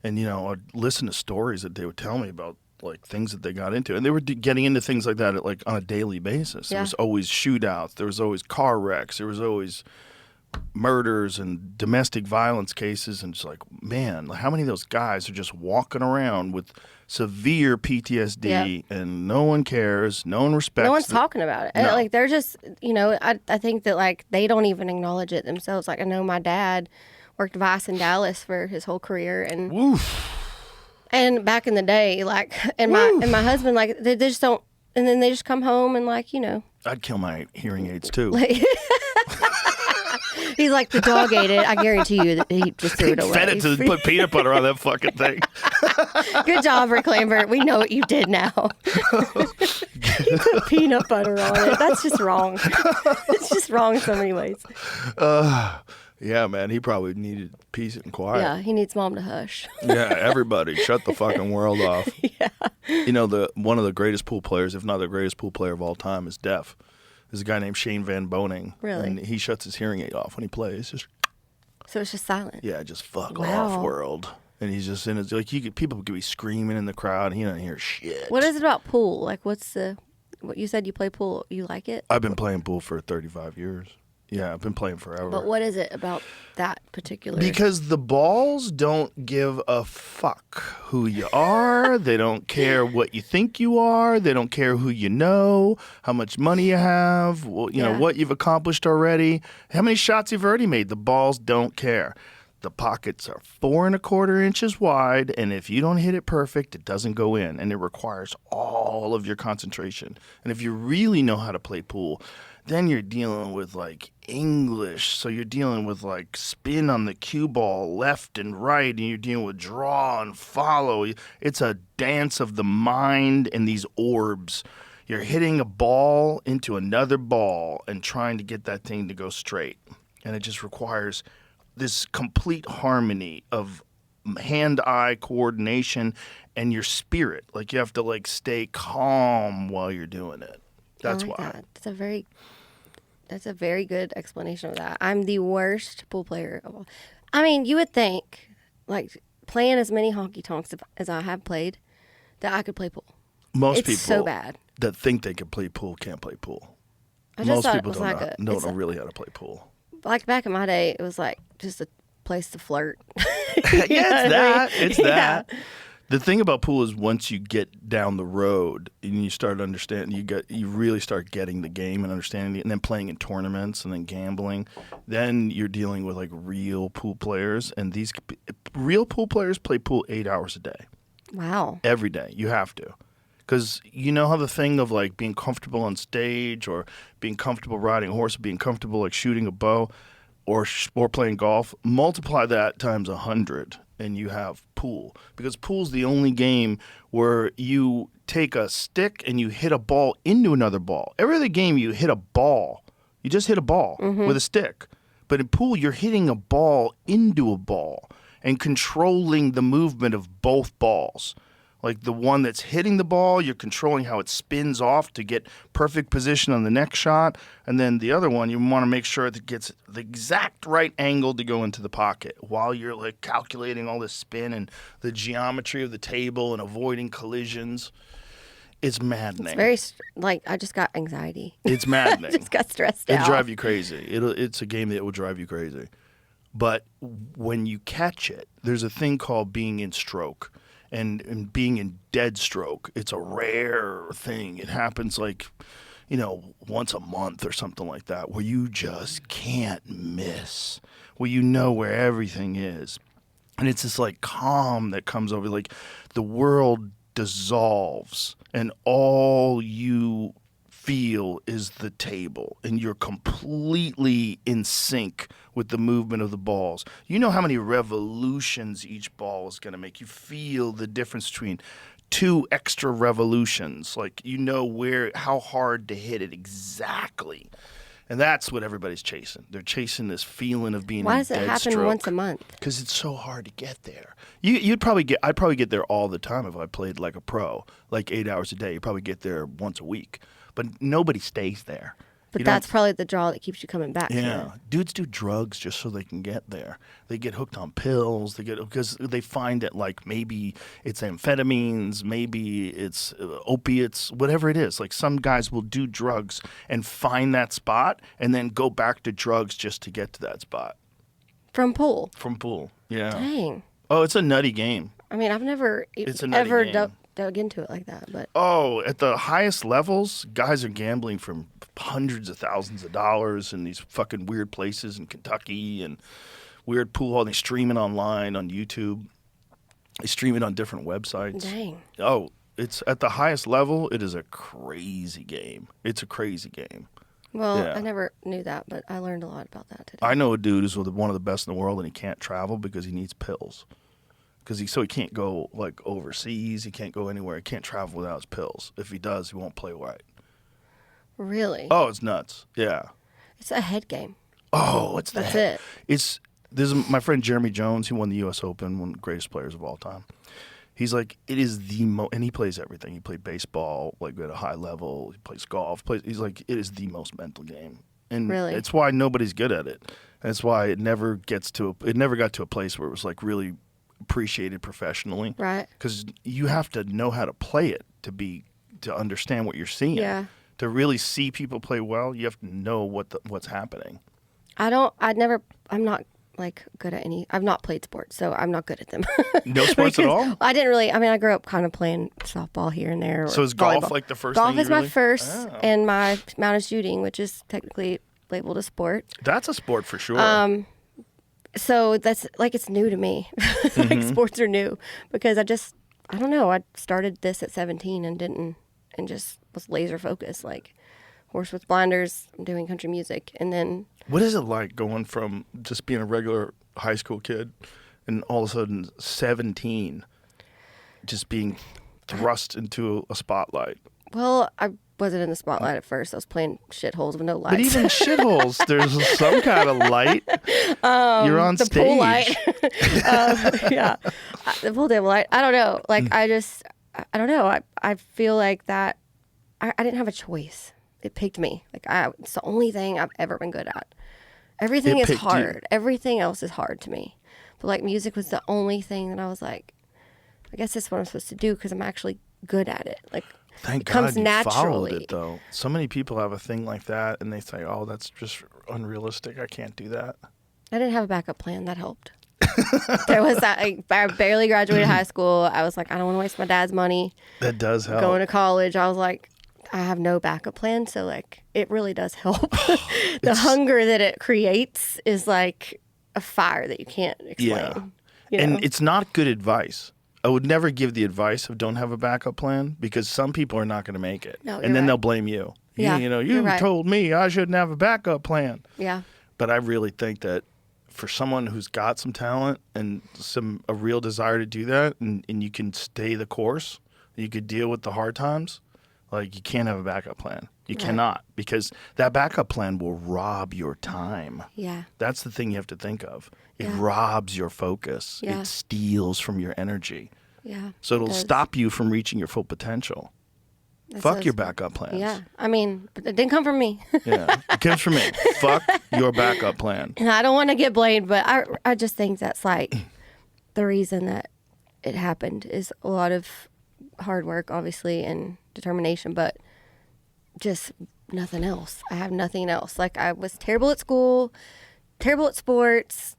And, I'd listen to stories that they would tell me about, like, things that they got into. And they were getting into things like that, like, on a daily basis. There Yeah. was always shootouts. There was always car wrecks. There was always murders and domestic violence cases, and it's like, man, how many of those guys are just walking around with severe PTSD and no one cares, no one respects. No one's talking about it. No. Like they're just, I think that like they don't even acknowledge it themselves. Like I know my dad worked Vice in Dallas for his whole career, and and back in the day, like and my husband, like they just don't, and then they just come home and like I'd kill my hearing aids too. like. He's like, the dog ate it. I guarantee you that he just threw it away. Fed it to put peanut butter on that fucking thing. Good job, Rick Lambert. We know what you did now. You put peanut butter on it. That's just wrong. It's just wrong in so many ways. Yeah, man, he probably needed peace and quiet. Yeah, he needs mom to hush. Yeah, everybody, shut the fucking world off. Yeah. One of the greatest pool players, if not the greatest pool player of all time, is deaf. There's a guy named Shane Van Boning. Really? And he shuts his hearing aid off when he plays. So it's just silent. Yeah, just fuck Wow. off world. And he's just in his, like, people could be screaming in the crowd and he doesn't hear shit. What is it about pool? Like, what you said you play pool? You like it? I've been playing pool for 35 years. Yeah, I've been playing forever. But what is it about that particular? Because the balls don't give a fuck who you are. They don't care what you think you are. They don't care who you know, how much money you have, what you've accomplished already, how many shots you've already made. The balls don't care. The pockets are 4 1/4 inches wide, and if you don't hit it perfect, it doesn't go in, and it requires all of your concentration. And if you really know how to play pool, then you're dealing with like English, so you're dealing with like spin on the cue ball left and right, and you're dealing with draw and follow. It's a dance of the mind and these orbs. You're hitting a ball into another ball and trying to get that thing to go straight, and it just requires this complete harmony of hand-eye coordination and your spirit. Like you have to like stay calm while you're doing it. That's why. That. That's a very good explanation of that. I'm the worst pool player of all. I mean, you would think, like, playing as many honky tonks as I have played, that I could play pool. Most it's people so bad. that think they can play pool can't play pool. I just Most thought people it was don't, like know, don't know really how to play pool. Like back in my day, it was like just a place to flirt. Yeah, it's that. Yeah. The thing about pool is once you get down the road and you start understanding, you really start getting the game and understanding it, and then playing in tournaments and then gambling, then you're dealing with like real pool players, and these real pool players play pool 8 hours a day. Wow. Every day. You have to. Because you know how the thing of like being comfortable on stage or being comfortable riding a horse, being comfortable like shooting a bow or playing golf, multiply that times 100 and you have pool. Because pool's the only game where you take a stick and you hit a ball into another ball. Every other game you hit a ball. You just hit a ball with a stick. But in pool, you're hitting a ball into a ball and controlling the movement of both balls. Like the one that's hitting the ball, you're controlling how it spins off to get perfect position on the next shot. And then the other one, you want to make sure that it gets the exact right angle to go into the pocket while you're like calculating all this spin and the geometry of the table and avoiding collisions. It's maddening. It's very, I just got anxiety. It's maddening. I just got stressed It'll out. drive you crazy. It's a game that will drive you crazy. But when you catch it, there's a thing called being in stroke. And being in dead stroke, it's a rare thing. It happens once a month or something like that, where you just can't miss, where you know where everything is. And it's this like calm that comes over, like the world dissolves and all you feel is the table, and you're completely in sync with the movement of the balls. You know how many revolutions each ball is going to make. You feel the difference between 2 extra revolutions. Like you know how hard to hit it exactly. And that's what everybody's chasing. They're chasing this feeling of being Why in does it dead happen stroke. once a month? Because it's so hard to get there. I'd probably get there all the time if I played like a pro, like 8 hours a day. You'd probably get there once a week. But nobody stays there. But You don't- that's probably the draw that keeps you coming back. to Yeah, it. dudes do drugs just so they can get there. They get hooked on pills. Because they find that like maybe it's amphetamines, maybe it's opiates, whatever it is. Like some guys will do drugs and find that spot and then go back to drugs just to get to that spot From pool. from pool. Yeah. Dang. Oh, it's a nutty game. I mean, I've never It's a nutty ever game. dug into it like that, but Oh, at the highest levels, guys are gambling from hundreds of thousands of dollars in these fucking weird places in Kentucky and weird pool hall. They stream it online on YouTube. They stream it on different websites. dang. Oh, it's at the highest level. It is a crazy game. It's a crazy game. Well, Yeah. I never knew that, but I learned a lot about that today. I know a dude who's one of the best in the world, and he can't travel because he needs pills. Because he can't go like overseas. He can't go anywhere. He can't travel without his pills. If he does, he won't play right. Really? Oh, it's nuts. Yeah. It's a head game. Oh, it's That's that. it. This is my friend Jeremy Jones. He won the U.S. Open, one of the greatest players of all time. He's like, it is the and he plays everything. He played baseball, like at a high level. He plays golf. He's like, it is the most mental game, and Really? it's why nobody's good at it. That's why it never got to a place where it was like really appreciated professionally. Right. Because you have to know how to play it to understand what you're seeing. Yeah. To really see people play well, you have to know what's happening. I'm not like good at any. I've not played sports, so I'm not good at them. No sports at all? I didn't really. I mean, I grew up kind of playing softball here and there. Or So is golf volleyball. like the first Golf thing you is my really- first, Oh. and my mounted shooting, which is technically labeled a sport. That's a sport for sure. So that's like it's new to me. Mm-hmm. Like sports are new because I don't know. I started this at 17 and just was laser focused. Like horse with blinders. I'm doing country music, and then What is it like going from just being a regular high school kid and all of a sudden 17 just being thrust into a spotlight? well, I wasn't in the spotlight at first. I was playing shitholes with no lights. But even shitholes, there's some kind of light. You're on the stage. pool light. Yeah, the pool table light. I don't know. Like I don't know. I feel like that. I didn't have a choice. It picked me. Like it's the only thing I've ever been good at. Everything It is picked you. hard. Everything else is hard to me. But like music was the only thing that I was like, I guess that's what I'm supposed to do because I'm actually good at it. Like Thank it comes God you followed naturally. it, though. So many people have a thing like that, and they say, oh, that's just unrealistic. I can't do that. I didn't have a backup plan. That helped. There was that. I barely graduated high school. I was like, I don't want to waste my dad's money That does help. going to college. I was like, I have no backup plan. So like, it really does help. The hunger that it creates is like a fire that you can't explain. Yeah. You know? And it's not good advice. I would never give the advice of don't have a backup plan because some people are not going to make it. No, and you're then right. they'll blame you. Yeah, You know, you're you right. told me I shouldn't have a backup plan. Yeah. But I really think that for someone who's got some talent and a real desire to do that and you can stay the course, you could deal with the hard times, like you can't have a backup plan. You Right. cannot because that backup plan will rob your time. Yeah. That's the thing you have to think of. It Yeah. robs your focus. Yeah. It steals from your energy. Yeah. So it'll it does. stop you from reaching your full potential. It Fuck does. your backup plans. Yeah. I mean, but it didn't come from me. Yeah. It comes from me. Fuck your backup plan. And I don't want to get blamed, but I just think that's like the reason that it happened is a lot of hard work, obviously, and determination, but just nothing else. I have nothing else. Like I was terrible at school, terrible at sports,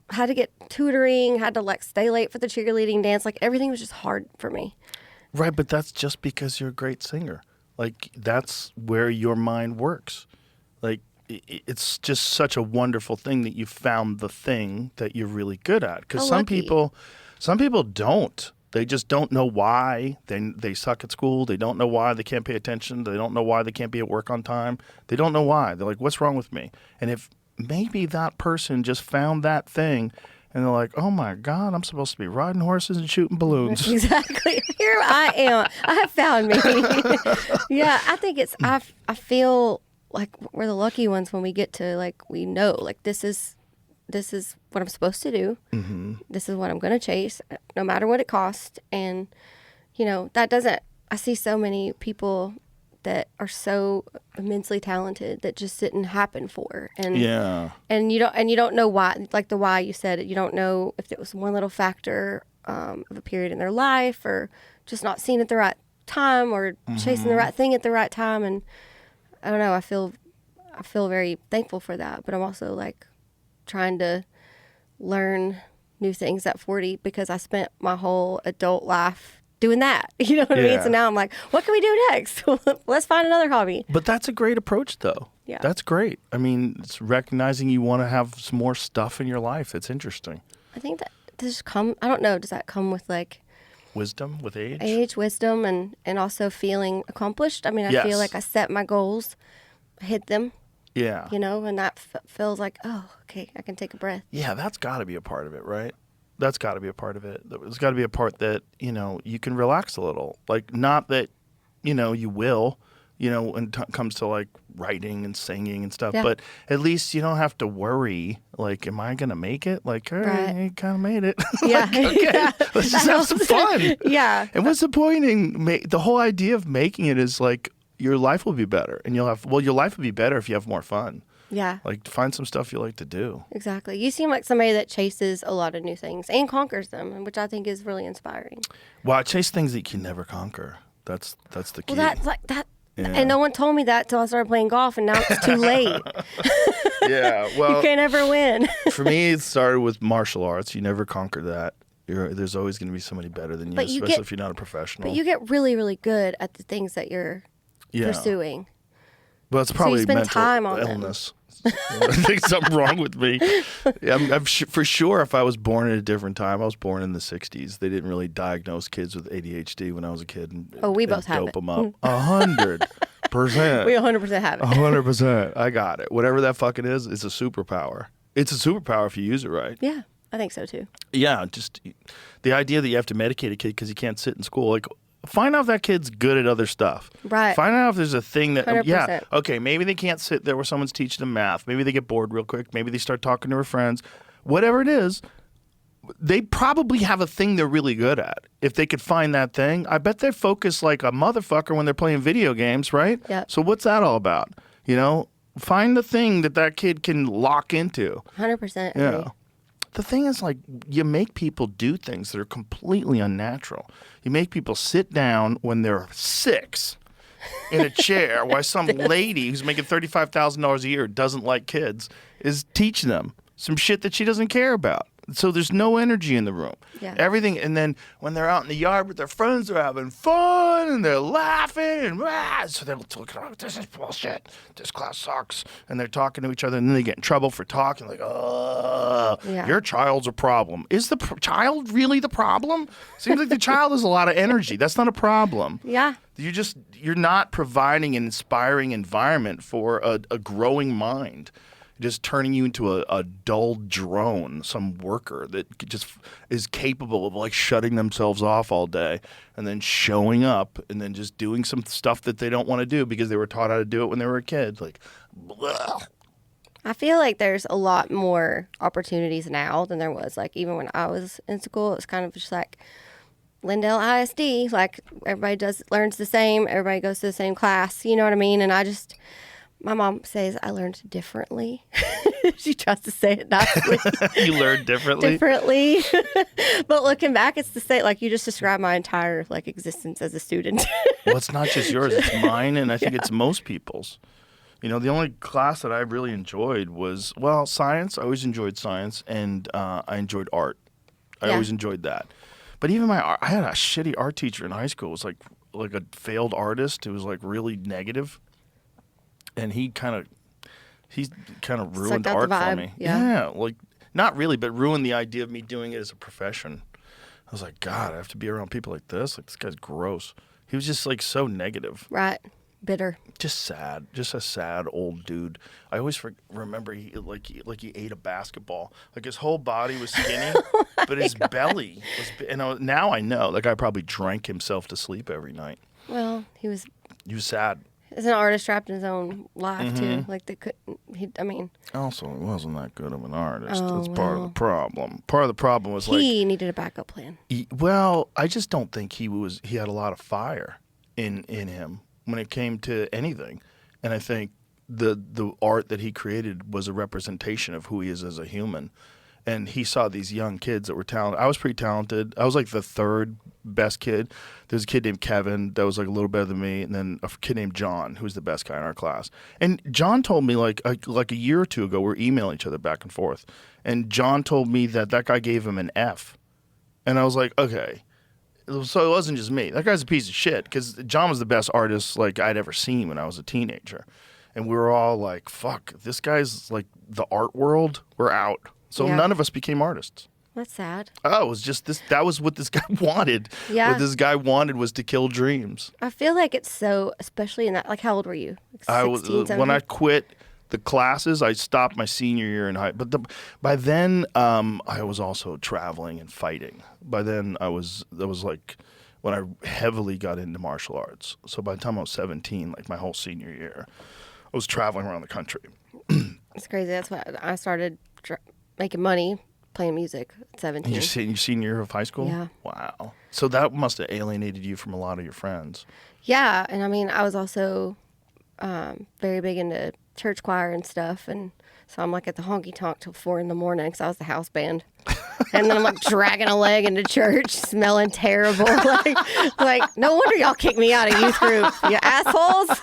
had to get tutoring, had to like stay late for the cheerleading dance. Like everything was just hard for me. Right, but that's just because you're a great singer. Like that's where your mind works. Like it's just such a wonderful thing that you found the thing that you're really good at. Because How some lucky. people don't. They just don't know why they suck at school. They don't know why they can't pay attention. They don't know why they can't be at work on time. They don't know why. They're like, what's wrong with me? And if maybe that person just found that thing and they're like, oh my God, I'm supposed to be riding horses and shooting balloons. Exactly. Here I am. I have found me. Yeah, I think it's, I feel like we're the lucky ones when we get to like, we know like this is what I'm supposed to do. Mm-hmm. This is what I'm going to chase no matter what it costs. And, you know, that doesn't, I see so many people that are so immensely talented that just didn't happen for. And Yeah. and you don't know why, like the why you said it. You don't know if it was one little factor of a period in their life, or just not seeing at the right time, or chasing the right thing at the right time. And I don't know. I feel very thankful for that, but I'm also like trying to learn new things at 40 because I spent my whole adult life doing that. You know what I mean? Yeah. So now I'm like, what can we do next? Let's find another hobby. But that's a great approach, though. Yeah. That's great. I mean, it's recognizing you want to have some more stuff in your life. It's interesting. I think that does come, I don't know, does that come with like Wisdom with age? age, wisdom, and also feeling accomplished? I mean, I Yes. feel like I set my goals, I hit them, Yeah. you know, and that feels like, oh, okay, I can take a breath. Yeah, that's got to be a part of it, right? That's got to be a part of it. There's got to be a part that, you know, you can relax a little. Like, not that, you know, you will, you know, when it comes to like writing and singing and stuff, Yeah. but at least you don't have to worry, like, am I going to make it? Like, all right, Right. you kind of made it. Yeah. Like, okay, Yeah. let's just have some fun. Yeah. And what's the point in the whole idea of making it is like your life will be better, and your life will be better if you have more fun. Yeah. Like, find some stuff you like to do. Exactly. You seem like somebody that chases a lot of new things and conquers them, which I think is really inspiring. Well, I chase things that you can never conquer. That's the key. Well, that's like that. Yeah. And no one told me that till I started playing golf, and now it's too late. Yeah, You well, can't ever win. for me, it started with martial arts. You never conquer that. There's always going to be somebody better than you, But you especially get- if you're not a professional. But you get really, really good at the things that you're Yeah. pursuing. Well, it's probably spend mental time on them. illness. I think something wrong with me. Yeah, I'm for sure, if I was born at a different time, I was born in the 60s. They didn't really diagnose kids with ADHD when I was a kid. We and both have dope it. them up. 100%. We 100% have it. 100%. I got it. Whatever that fucking is, it's a superpower. It's a superpower if you use it right. Yeah, I think so too. Yeah, just the idea that you have to medicate a kid because he can't sit in school. Like, find out if that kid's good at other stuff. Right. Find out if there's a thing that, 100%. okay, maybe they can't sit there where someone's teaching them math. Maybe they get bored real quick. Maybe they start talking to their friends. Whatever it is, they probably have a thing they're really good at. If they could find that thing, I bet they focus like a motherfucker when they're playing video games, right? Yep. So what's that all about? You know, find the thing that kid can lock into. 100% agree. Yeah. The thing is, like, you make people do things that are completely unnatural. You make people sit down when they're 6 in a chair while some lady who's making $35,000 a year doesn't like kids is teaching them some shit that she doesn't care about. So there's no energy in the room. Yeah. Everything, and then when they're out in the yard with their friends, they're having fun and they're laughing and so they're looking, oh, this is bullshit. This class sucks. And they're talking to each other, and then they get in trouble for talking. Like, oh, Yeah. your child's a problem. Is the child really the problem? Seems like the child has a lot of energy. That's not a problem. Yeah. You're not providing an inspiring environment for a growing mind. Just turning you into a dull drone, some worker that just is capable of like shutting themselves off all day and then showing up and then just doing some stuff that they don't want to do because they were taught how to do it when they were a kid. Like, blah. I feel like there's a lot more opportunities now than there was. Like, even when I was in school, it was kind of just like Lindale ISD. Like, everybody learns the same. Everybody goes to the same class. You know what I mean? And my mom says I learned differently. She tries to say it nicely. You learn differently. Differently. But looking back, it's the same. Like, you just described my entire like existence as a student. Well, it's not just yours; it's mine, and I think it's most people's. You know, the only class that I really enjoyed was science. I always enjoyed science, and I enjoyed art. I Yeah. always enjoyed that. But even I had a shitty art teacher in high school. It was like a failed artist. It was like really negative. And he kind of ruined Sucked out art the for vibe, me. yeah. Like, not really, but ruined the idea of me doing it as a profession. I was like, God, I have to be around people like this. Like, this guy's gross. He was just like so negative, Right. Bitter. just sad, just a sad old dude. I always remember he ate a basketball. Like, his whole body was skinny, but his belly was. And now I know, like, I probably drank himself to sleep every night. Well, he was sad. as an artist trapped in his own life too. Mm-hmm. Like, they couldn't. I mean, Also, he wasn't that good of an artist. Oh, That's part of the well. problem. Part of the problem was like, he needed a backup plan. I just don't think he had a lot of fire in him. when it came to anything. And I think the art that he created was a representation of who he is as a human. And he saw these young kids that were talented. I was pretty talented. I was like the third best kid. There's a kid named Kevin that was like a little better than me, and then a kid named John, who's the best guy in our class. And John told me like a year or two ago, we're emailing each other back and forth, and John told me that guy gave him an F. And I was like, okay. So it wasn't just me. That guy's a piece of shit, because John was the best artist like I'd ever seen when I was a teenager. And we were all like, fuck, this guy's like the art world, we're out. So none of us became artists. That's sad. Oh, it was just this. That was what this guy wanted. Yeah. What this guy wanted was to kill dreams. I feel like it's so, especially in that, like, how old were you? Like 16, when I quit the classes, I stopped my senior year in high. But by then, I was also traveling and fighting. By then, that was like when I heavily got into martial arts. So by the time I was 17, like my whole senior year, I was traveling around the country. It's crazy. That's why I started making money playing music at 17. Your senior year of high school? Yeah. Wow. So that must have alienated you from a lot of your friends. Yeah, and I mean, I was also very big into church choir and stuff, and so I'm like at the honky tonk till 4 a.m. because I was the house band. And then I'm like dragging a leg into church, smelling terrible. like no wonder y'all kicked me out of youth group, you assholes.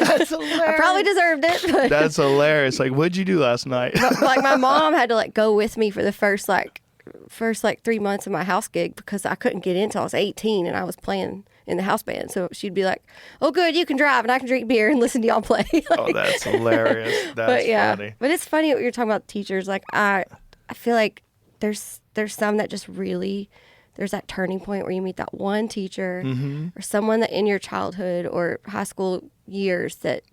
That's hilarious. I probably deserved it. But, That's hilarious. Like, what'd you do last night? but, like my mom had to like go with me for the first 3 months of my house gig because I couldn't get in until I was 18 and I was playing in the house band. So she'd be like, "Oh, good, you can drive and I can drink beer and listen to y'all play." Oh, that's hilarious. That's funny. But it's funny what you're talking about teachers. Like I feel like there's some that just really, there's that turning point where you meet that one teacher or someone that in your childhood or high school years that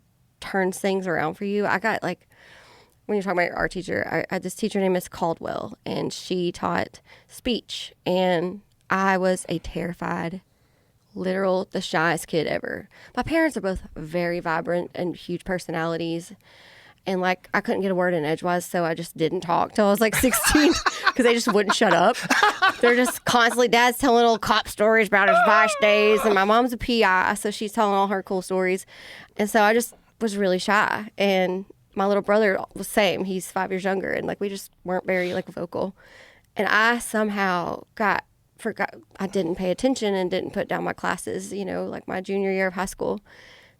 turns things around for you. I got like, when you're talking about your art teacher, I had this teacher named Miss Caldwell, and she taught speech, and I was a terrified, the shyest kid ever. My parents are both very vibrant and huge personalities. And like, I couldn't get a word in edgewise, so I just didn't talk till I was like 16 because they just wouldn't shut up. They're just constantly, Dad's telling little cop stories about his vice days, and my mom's a PI, so she's telling all her cool stories. And so I just was really shy. And my little brother was the same. He's 5 years younger, and like we just weren't very like vocal. And I somehow forgot, I didn't pay attention and didn't put down my classes, like my junior year of high school.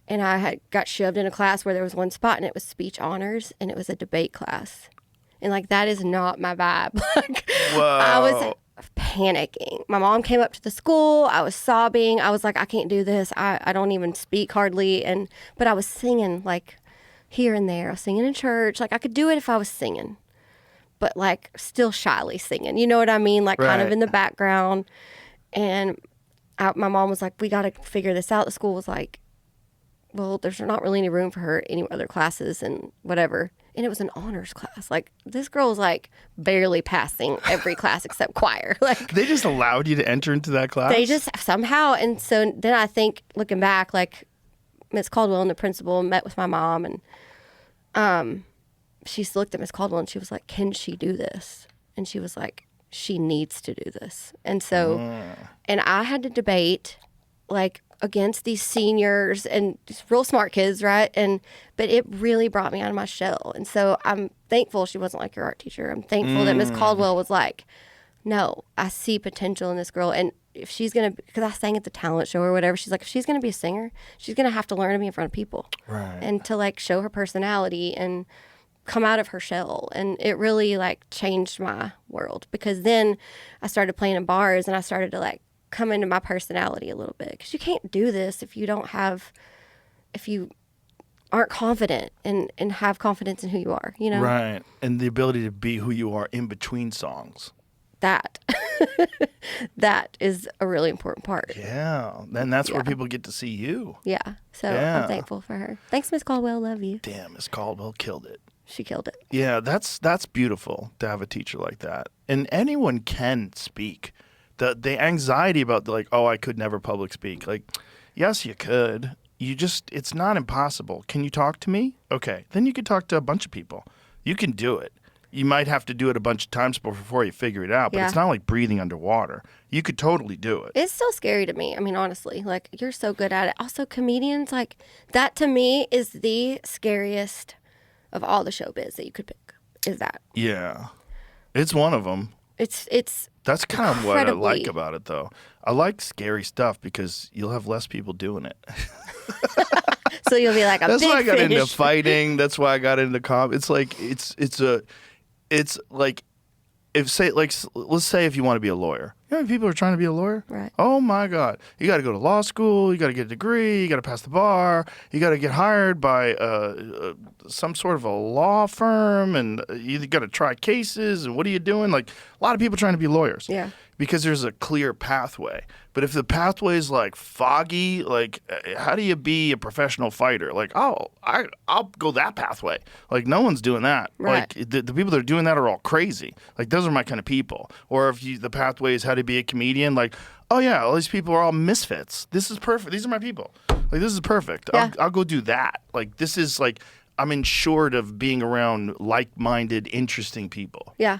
And I got shoved in a class where there was one spot, and it was speech honors, and it was a debate class. And like, that is not my vibe. Whoa. I was panicking. My mom came up to the school. I was sobbing. I was like, I can't do this. I don't even speak hardly. But I was singing like here and there. I was singing in church. Like I could do it if I was singing, but like still shyly singing. You know what I mean? Like kind of in the background. And my mom was like, we got to figure this out. The school was like, well, there's not really any room for her any other classes and whatever. And it was an honors class. Like, this girl was like barely passing every class except choir. Like, they just allowed you to enter into that class? They just somehow. And so then I think, looking back, like Miss Caldwell and the principal met with my mom, and she looked at Miss Caldwell and she was like, can she do this? And she was like, she needs to do this. And so, and I had to debate like against these seniors and these real smart kids, right? But it really brought me out of my shell. And so I'm thankful she wasn't like your art teacher. I'm thankful that Miss Caldwell was like, no, I see potential in this girl. And if she's going to, because I sang at the talent show or whatever, she's like, if she's going to be a singer, she's going to have to learn to be in front of people. Right. And to like show her personality and come out of her shell. And it really like changed my world, because then I started playing in bars and I started to like come into my personality a little bit, because you can't do this if you aren't confident and have confidence in who you are, Right. And the ability to be who you are in between songs. That is a really important part. Yeah. And that's where people get to see you. Yeah. So I'm thankful for her. Thanks, Miss Caldwell. Love you. Damn, Miss Caldwell killed it. She killed it. Yeah, that's beautiful to have a teacher like that. And anyone can speak. The anxiety about like, oh, I could never public speak. Like, yes, you could. It's not impossible. Can you talk to me? Okay. Then you could talk to a bunch of people. You can do it. You might have to do it a bunch of times before you figure it out, but it's not like breathing underwater. You could totally do it. It's still scary to me. I mean, honestly, like, you're so good at it. Also, comedians, like, that to me is the scariest of all the showbiz that you could pick, is that. Yeah. It's one of them. It's That's kind of what I incredibly- like about it, though. I like scary stuff because you'll have less people doing it. So you'll be like a That's big why I got fish. into fighting. That's why I got into It's like it's like let's say if you want to be a lawyer. You know how many people are trying to be a lawyer? Right. Oh my God. You got to go to law school, you got to get a degree, you got to pass the bar, you got to get hired by some sort of a law firm, and you got to try cases, and what are you doing? Like, a lot of people trying to be lawyers. Yeah. Because there's a clear pathway. But if the pathway is like foggy, like, how do you be a professional fighter? Like, I'll go that pathway. Like, no one's doing that. Right. Like, the people that are doing that are all crazy. Like, those are my kind of people. Or if the pathway is how to be a comedian, like, oh yeah, all these people are all misfits. This is perfect. These are my people. Like, this is perfect. Yeah. I'll go do that. Like, this is like, I'm insured of being around like-minded, interesting people. Yeah.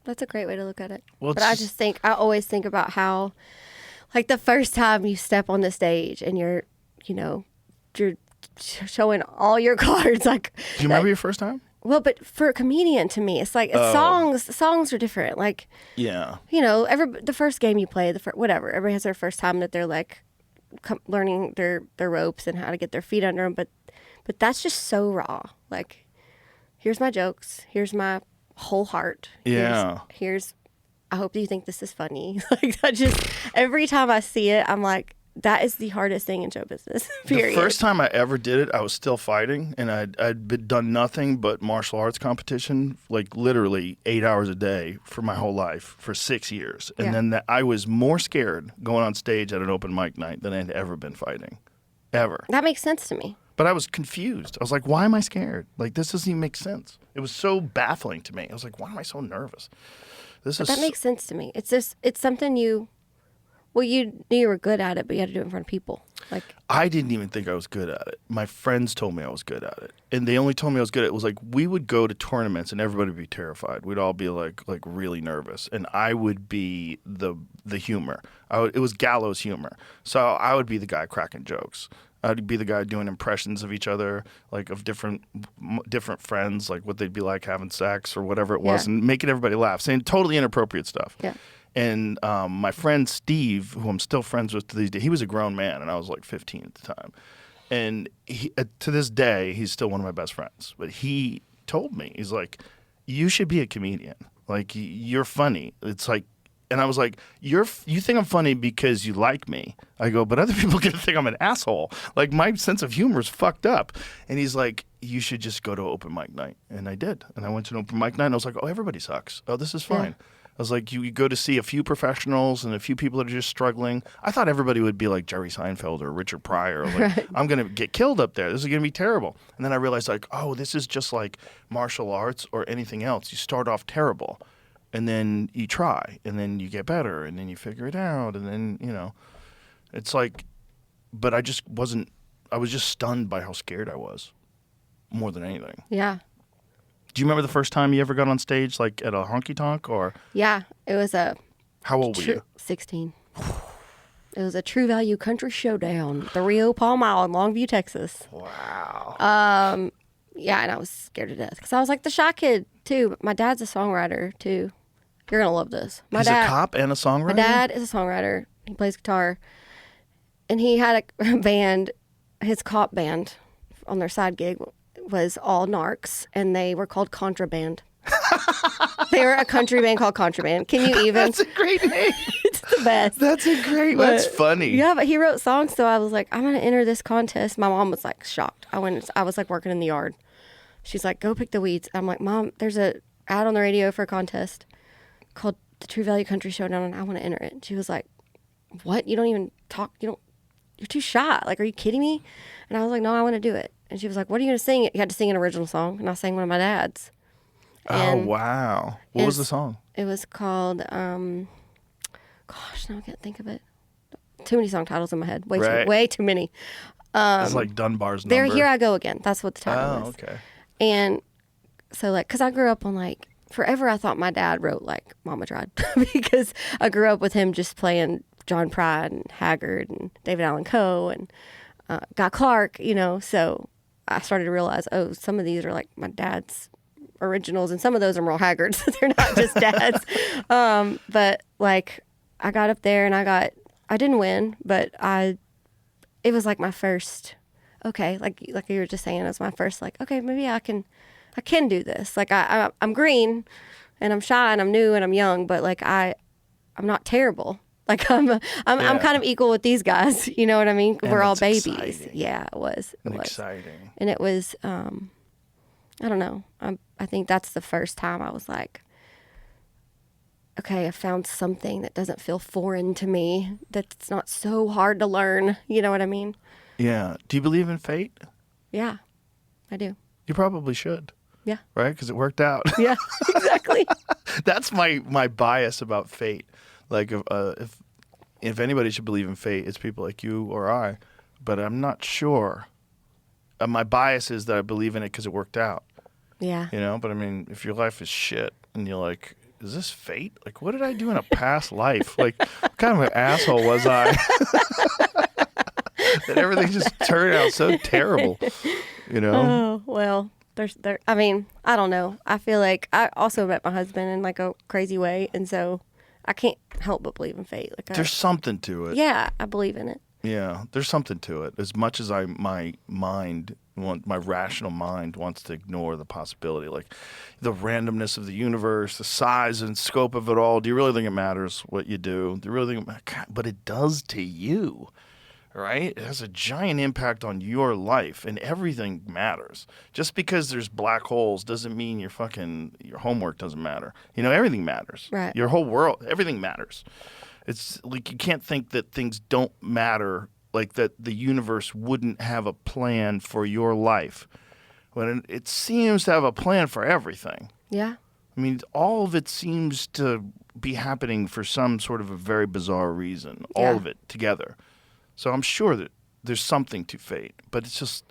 That's a great way to look at it. Well, but it's I always think about how, like, the first time you step on the stage and you're showing all your cards. Like, Do you remember your first time? well, but for a comedian, to me, it's like songs are different. Like, Yeah. the first game you play, whatever, everybody has their first time that they're like learning their ropes and how to get their feet under them. But that's just so raw. Like, here's my jokes. Here's my whole heart. Yeah. Here's I hope you think this is funny. Like, that just, every time I see it, I'm like, that is the hardest thing in show business, period. The first time I ever did it, I was still fighting, and I'd done nothing but martial arts competition, like literally 8 hours a day for my whole life for 6 years. And then I was more scared going on stage at an open mic night than I'd ever been fighting, ever. That makes sense to me. But I was confused. I was like, why am I scared? Like, this doesn't even make sense. It was so baffling to me. I was like, why am I so nervous? That makes sense to me. It's just, it's something you knew you were good at it, but you had to do it in front of people. Like, I didn't even think I was good at it. My friends told me I was good at it. And they only told me I was good at it. It was like, we would go to tournaments and everybody would be terrified. We'd all be like really nervous. And I would be the humor. It was gallows humor. So I would be the guy cracking jokes. I'd be the guy doing impressions of each other, like of different friends, like what they'd be like having sex or whatever it was, and making everybody laugh, saying totally inappropriate stuff. Yeah. And my friend Steve, who I'm still friends with to this day, he was a grown man, and I was like 15 at the time. And to this day, he's still one of my best friends. But he told me, he's like, you should be a comedian. Like, you're funny. It's like, and I was like, you think I'm funny because you like me. I go, but other people can think I'm an asshole. Like, my sense of humor is fucked up. And he's like, you should just go to open mic night. And I did. And I went to an open mic night, and I was like, oh, everybody sucks. Oh, this is fine. Yeah. I was like, you go to see a few professionals and a few people that are just struggling. I thought everybody would be like Jerry Seinfeld or Richard Pryor. Like, right. I'm going to get killed up there. This is going to be terrible. And then I realized, like, oh, this is just like martial arts or anything else. You start off terrible, and then you try, and then you get better, and then you figure it out, and then, it's like, but I was just stunned by how scared I was more than anything. Yeah. Do you remember the first time you ever got on stage, like at a honky tonk, or? Yeah, it was a. How old were you? 16. It was a True Value Country Showdown at the Rio Palm Mile in Longview, Texas. Wow. Yeah, and I was scared to death because I was like the shy kid too. But my dad's a songwriter too. You're gonna love this. He's a cop and a songwriter. My dad is a songwriter. He plays guitar, and he had a band. His cop band on their side gig was all narcs, and they were called Contraband. They were a country band called Contraband. Can you even? That's a great name. It's the best. That's funny. Yeah, but he wrote songs, so I was like, I'm going to enter this contest. My mom was like shocked. I was like working in the yard. She's like, go pick the weeds. I'm like, Mom, there's a ad on the radio for a contest called the True Value Country Showdown, and I want to enter it. And she was like, what? You don't even talk? You're too shy. Like, are you kidding me? And I was like, no, I want to do it. And she was like, what are you going to sing? You had to sing an original song. And I sang one of my dad's. And wow. What was the song? It was called, gosh, now I can't think of it. Too many song titles in my head. Way too many. It's like Dunbar's number. Here I Go Again. That's what the title was. Oh, okay. And so, like, because I grew up on, like, forever I thought my dad wrote like Mama Tried because I grew up with him just playing John Prine and Haggard and David Allan Coe and Guy Clark, you know. So I started to realize, oh, some of these are like my dad's originals, and some of those are Merle Haggard's. They're not just dad's. But like I got up there and I didn't win, but it was like my first. Okay, like you were just saying, it was my first like, okay, maybe I can do this. Like I'm green, and I'm shy, and I'm new, and I'm young, but like I'm not terrible. Like I'm kind of equal with these guys. You know what I mean? And we're all it's babies. exciting. Yeah, it was. Exciting. And it was. I don't know. I think that's the first time I was like, okay, I found something that doesn't feel foreign to me. That's not so hard to learn. You know what I mean? Yeah. Do you believe in fate? Yeah, I do. You probably should. Yeah. Right? Because it worked out. Yeah, exactly. That's my bias about fate. Like if anybody should believe in fate, it's people like you or I. But I'm not sure. My bias is that I believe in it because it worked out. Yeah. You know? But I mean, if your life is shit and you're like, is this fate? Like, what did I do in a past life? Like, what kind of an asshole was I? That everything just turned out so terrible, you know? Oh, well, I mean, I don't know. I feel like I also met my husband in like a crazy way. And so I can't help but believe in fate. Like There's something to it. Yeah, I believe in it. Yeah, there's something to it. As much as my rational mind wants to ignore the possibility, like the randomness of the universe, the size and scope of it all. Do you really think it matters what you do? Do you really think but it does to you, right? It has a giant impact on your life, and everything matters. Just because there's black holes doesn't mean your homework doesn't matter. You know, everything matters. Right. Your whole world, everything matters. It's like you can't think that things don't matter, like that the universe wouldn't have a plan for your life. When it seems to have a plan for everything. Yeah. I mean, all of it seems to be happening for some sort of a very bizarre reason. All Yeah. of it together. So I'm sure that there's something to fate. But it's just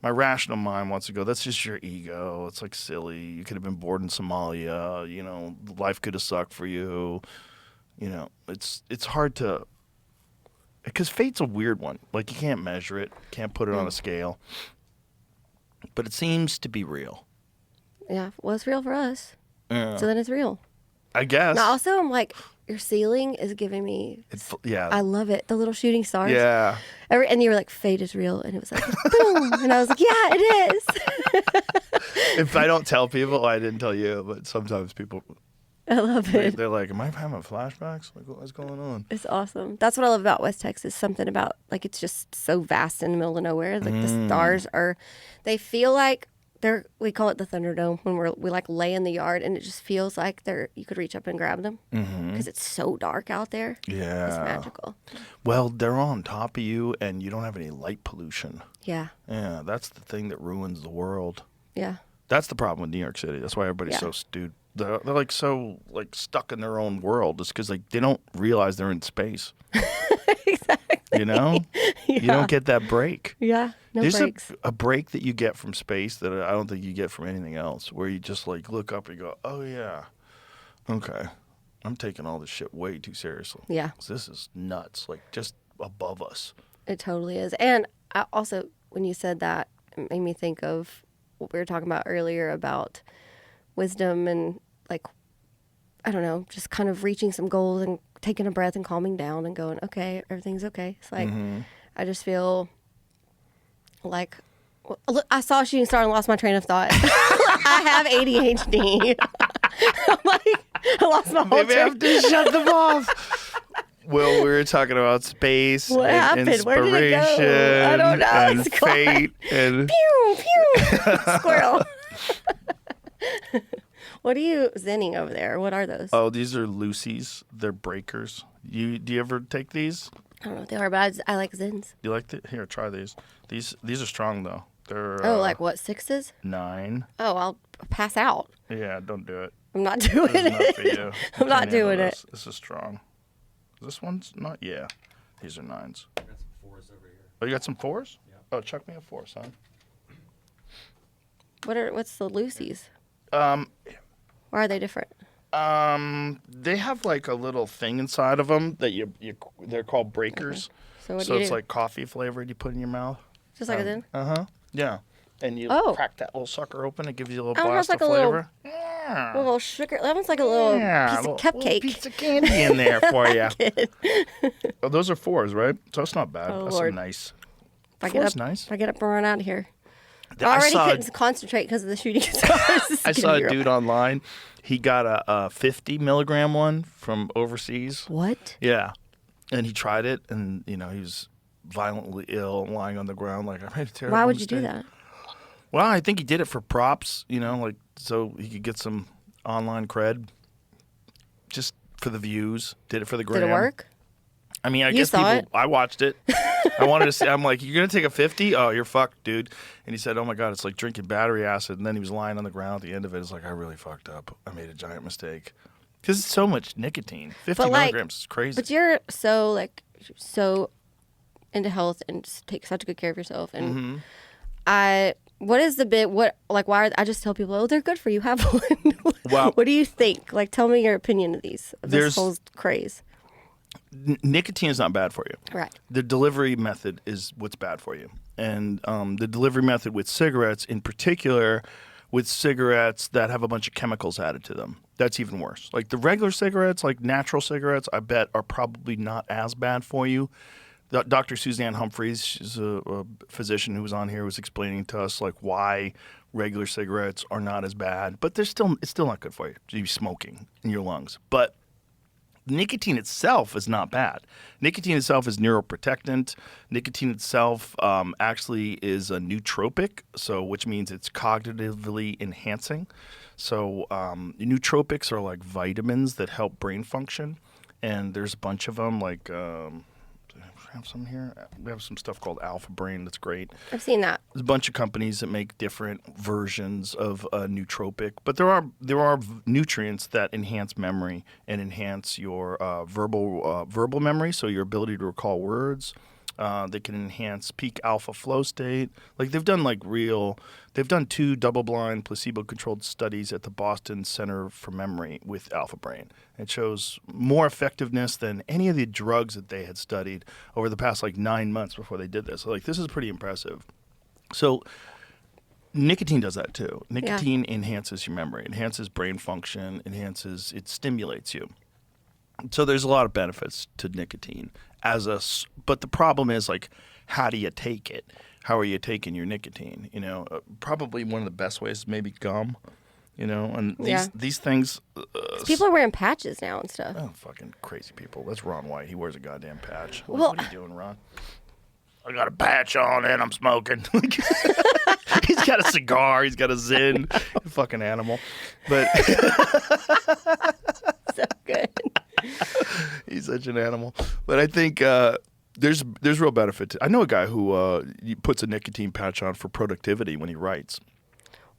my rational mind wants to go, that's just your ego. It's like silly. You could have been born in Somalia. You know, life could have sucked for you. You know, it's hard to, because fate's a weird one. Like you can't measure it, can't put it on a scale, but it seems to be real. Yeah. Well, it's real for us. Yeah. So then it's real. I guess. Now, also, I'm like, your ceiling is giving me. Yeah. I love it. The little shooting stars. Yeah. And you were like, fate is real. And it was like, boom. And I was like, yeah, it is. If I don't tell people, I didn't tell you, but sometimes people, I love it. they're like, am I having flashbacks? Like, what's going on? It's awesome. That's what I love about West Texas. Something about, like, it's just so vast in the middle of nowhere. Like, the stars they feel like we call it the Thunderdome when we like lay in the yard, and it just feels like you could reach up and grab them because it's so dark out there. Yeah. It's magical. Well, they're on top of you, and you don't have any light pollution. Yeah. Yeah, that's the thing that ruins the world. Yeah. That's the problem with New York City. That's why everybody's so stupid. They're like so like stuck in their own world, just because like they don't realize they're in space. Exactly. You know, you don't get that break. Yeah. No There's breaks. a break that you get from space that I don't think you get from anything else, where you just like look up and go, oh yeah, okay, I'm taking all this shit way too seriously. Yeah. This is nuts, like just above us. It totally is. And I also, when you said that, it made me think of what we were talking about earlier about wisdom and, like, I don't know, just kind of reaching some goals and taking a breath and calming down and going, okay, everything's okay. It's like, I just feel like, look, I saw a shooting star and lost my train of thought. I have ADHD. I'm like, I lost my whole Maybe I train. have to shut them off. Well, we were talking about space What and happened? Where inspiration did it go? I don't know. and It's gone. fate and Pew, pew. Squirrel. What are you zenning over there? What are those? oh, these are Lucy's. They're breakers. Do you ever take these? I don't know what they are, but I like zens. You like it? Here, try these. These are strong though. They're Like what, 6s? 9. Oh, I'll pass out. Yeah, don't do it. I'm not doing This is not it. for you. I'm not Can't handle doing this. it. This is strong. This one's not. Yeah, these are 9s. I got some 4s over here. Oh, you got some 4s? Yeah. Oh, chuck me a 4, son. What's the Lucy's? Why are they different? They have like a little thing inside of them that they're called breakers. Okay. So what do So you it's do? like coffee flavored you put in your mouth. Just like it did? Yeah. And you Oh. crack that little sucker open. It gives you a little Oh, blast that's like of a little- flavor. A little sugar. That one's like a little piece of little cupcake. piece of candy in there for you. Oh, those are 4s, right? So it's not bad. Oh, That's Lord. nice. If I get 4's up, nice. If I get up and run out of here. I I already saw, couldn't concentrate because of the shooting stars. I saw a dude online. He got a 50 milligram one from overseas. What? Yeah. And he tried it, and, he was violently ill, lying on the ground like, I made a terrible Why would you do mistake. that? Well, I think he did it for props, like so he could get some online cred. Just for the views. Did it for the gram. Did it work? I mean, I You guess saw people. it? I watched it. I wanted to say, I'm like, you're gonna take a 50? Oh, you're fucked, dude. And he said, oh my god, it's like drinking battery acid. And then he was lying on the ground at the end of it. It's like, I really fucked up. I made a giant mistake because it's so much nicotine. 50 But, like, milligrams is crazy. But you're so into health and just take such good care of yourself. And what is the bit? I just tell people, oh, they're good for you. Have one. Well- what do you think? Like, tell me your opinion of these. Of There's- this whole craze. Nicotine is not bad for you. Right. The delivery method is what's bad for you. And the delivery method with cigarettes, in particular, with cigarettes that have a bunch of chemicals added to them, that's even worse. Like the regular cigarettes, like natural cigarettes, I bet are probably not as bad for you. Dr. Suzanne Humphreys, she's a physician who was on here, was explaining to us like why regular cigarettes are not as bad, but it's still not good for you to be smoking in your lungs. But nicotine itself is not bad. Nicotine itself is neuroprotectant. Nicotine itself actually is a nootropic, so which means it's cognitively enhancing. So nootropics are like vitamins that help brain function, and there's a bunch of them. Like I have some here. We have some stuff called Alpha Brain that's great. I've seen that. There's a bunch of companies that make different versions of a nootropic, but there are nutrients that enhance memory and enhance your verbal memory, so your ability to recall words. They can enhance peak alpha flow state. Like they've done 2 double-blind placebo-controlled studies at the Boston Center for Memory with Alpha Brain. It shows more effectiveness than any of the drugs that they had studied over the past 9 months before they did this. So this is pretty impressive. So nicotine does that too. Nicotine enhances your memory, enhances brain function, it stimulates you. So there's a lot of benefits to nicotine but the problem is how do you take it? How are you taking your nicotine? Probably one of the best ways is maybe gum. And these things. 'Cause people are wearing patches now and stuff. Oh, fucking crazy people! That's Ron White. He wears a goddamn patch. Well- What are you doing, Ron? I got a patch on and I'm smoking. He's got a cigar. He's got a Zyn. Fucking animal. But So good. he's such an animal. But I think there's real benefit to. I know a guy who he puts a nicotine patch on for productivity when he writes.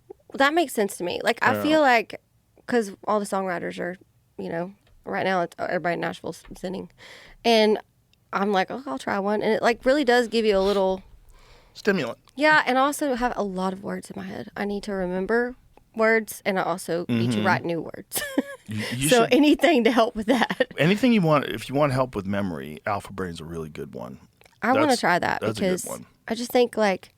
Well, that makes sense to me. I feel like, because all the songwriters are, right now everybody in Nashville's singing, and I'm like, oh, I'll try one, and it really does give you a little Stimulant. Yeah, and I also have a lot of words in my head. I need to remember words, and I also need to write new words. You So should- anything to help with that. anything you want. If you want help with memory, Alpha Brain's a really good one. I want to That's- try that that's a good because one. I just think at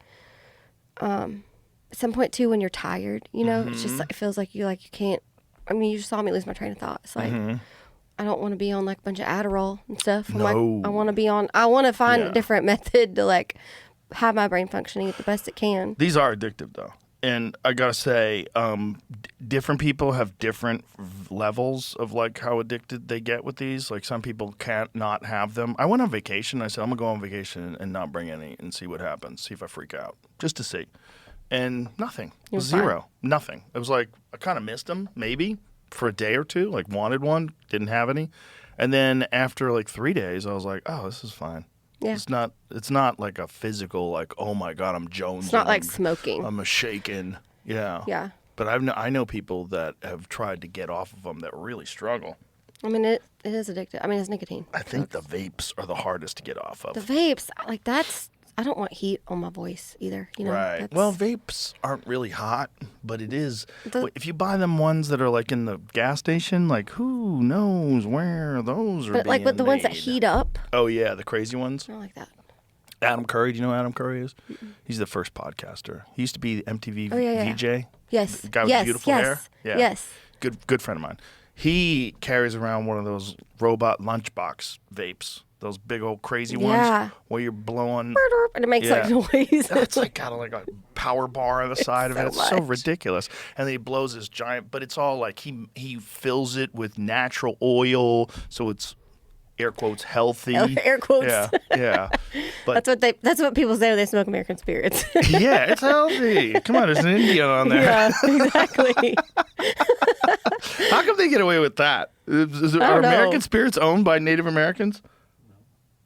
some point too when you're tired, it's just it feels like you can't. I mean, you just saw me lose my train of thought. It's I don't want to be on a bunch of Adderall and stuff. I'm No. I want to be on. I want to find Yeah. a different method to have my brain functioning at the best it can. These are addictive, though. And I gotta say, different people have different levels of how addicted they get with these. Some people can't not have them. I went on vacation. I said I'm gonna go on vacation and not bring any and see what happens. See if I freak out, just to see. And nothing. It was Zero. Nothing. It was I kind of missed them maybe for a day or two. wanted one, didn't have any, and then after 3 days, I was like, oh, this is fine. Yeah. It's not like a physical oh my god, I'm jonesing. It's not like smoking. I'm a shaken. Yeah. Yeah. But I know people that have tried to get off of them that really struggle. I mean, it is addictive. I mean, it's nicotine. I think the vapes are the hardest to get off of. The vapes, that's I don't want heat on my voice either. You know. Right. That's- Well, vapes aren't really hot, but it is. The- If you buy them ones that are like in the gas station, like who knows where those are but like, being but the ones that made. heat up, Oh yeah, the crazy ones. I don't like that. Adam Curry. Do you know who Adam Curry is? He's the first podcaster. He used to be the MTV Oh, yeah. VJ. Yes. The guy with yes. the beautiful yes. hair. Yeah. Yes. Good friend of mine. He carries around one of those robot lunchbox vapes. Those big old crazy Yeah. ones where you're blowing. And it makes like Yeah. noise. It's like got like a power bar on the side of it. so It's so much. ridiculous. And then he blows this giant, but it's all like he fills it with natural oil, so it's air quotes healthy. Air quotes. Yeah, yeah. But That's what people say when they smoke American spirits. yeah, it's healthy. Come on, there's an Indian on there. yeah, exactly. How come they get away with that? Are don't know. American spirits owned by Native Americans?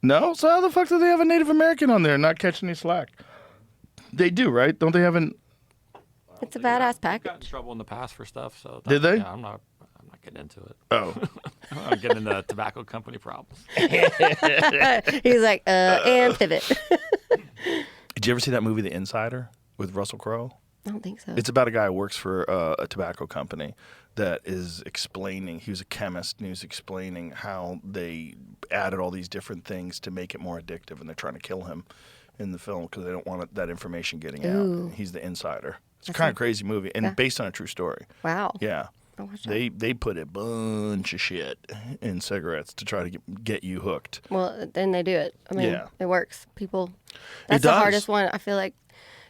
No? So how the fuck do they have a Native American on there and not catch any slack? They do, right? Don't they have an... It's a badass Got in package. trouble in the past for stuff. So Did they? Yeah, I'm not getting into it. Oh. I'm getting into tobacco company problems. He's like, and pivot. Did you ever see that movie, The Insider, with Russell Crowe? I don't think so. It's about a guy who works for a tobacco company that is explaining, he was a chemist, and he was explaining how they added all these different things to make it more addictive, and they're trying to kill him in the film because they don't want that information getting Ooh. out. He's the insider. It's a kind of crazy movie, and based on a true story. Wow. Yeah. I'll watch that. They put a bunch of shit in cigarettes to try to get you hooked. Well, then they do it. I mean, Yeah. it works. People, that's the does. hardest one. I feel like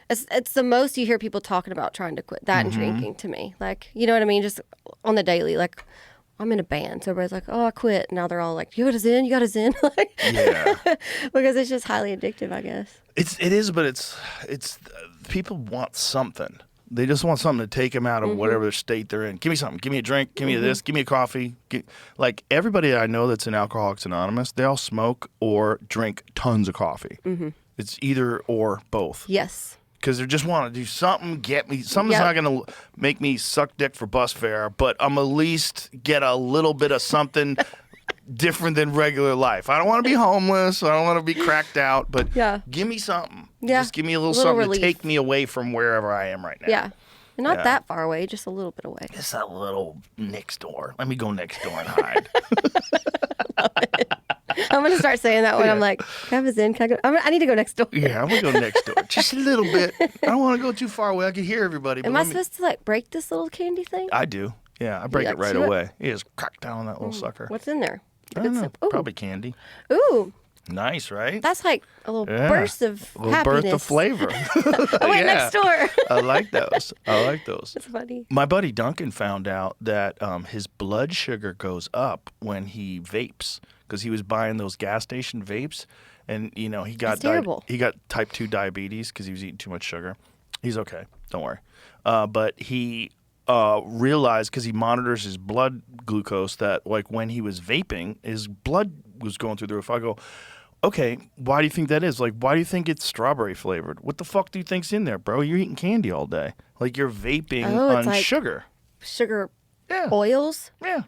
it's the most you hear people talking about trying to quit. That Mm-hmm. and drinking to me. Like, you know what I mean? Just on the daily. Like, I'm in a band, so everybody's like, "Oh, I quit." Now they're all like, "You got a Zen? You got a Zen?" Like, Yeah. because it's just highly addictive, I guess. It is, but it's people want something. They just want something to take them out of whatever state they're in. Give me something. Give me a drink. Give me this. Give me a coffee. Like everybody I know that's in Alcoholics Anonymous, they all smoke or drink tons of coffee. It's either or both. Yes. Because they just want to do something, something's Yep. not going to make me suck dick for bus fare, but I'm at least get a little bit of something different than regular life. I don't want to be homeless. I don't want to be cracked out, but Yeah. give me something. Yeah. Just give me a little Little something relief. to take me away from wherever I am right now. Yeah. And not Yeah. that far away, just a little bit away. Just a little next door. Let me go next door and hide. I'm going to start saying that when I'm like, can I have a Zen? Can I go? I need to go next door. Yeah, I'm going to go next door. Just a little bit. I don't want to go too far away. I can hear everybody. Am but I let me- supposed to like break this little candy thing? I do. Yeah, I break Yeah, it right chew it. away. You just crack down on that little sucker. What's in there? I don't know. Ooh. Probably candy. Ooh, Nice, right? that's like a little Yeah. burst of A little happiness. burst of flavor. I went next door. I like those. That's funny. My buddy Duncan found out that his blood sugar goes up when he vapes because he was buying those gas station vapes, and he got That's terrible. he got type 2 diabetes because he was eating too much sugar. He's okay, don't worry. But he realized because he monitors his blood glucose that like when he was vaping, his blood was going through the roof. I go, okay, why do you think that is? Like, why do you think it's strawberry flavored? What the fuck do you think's in there, bro? You're eating candy all day. Like you're vaping Oh, it's on like- sugar. Sugar Yeah. oils. Yeah.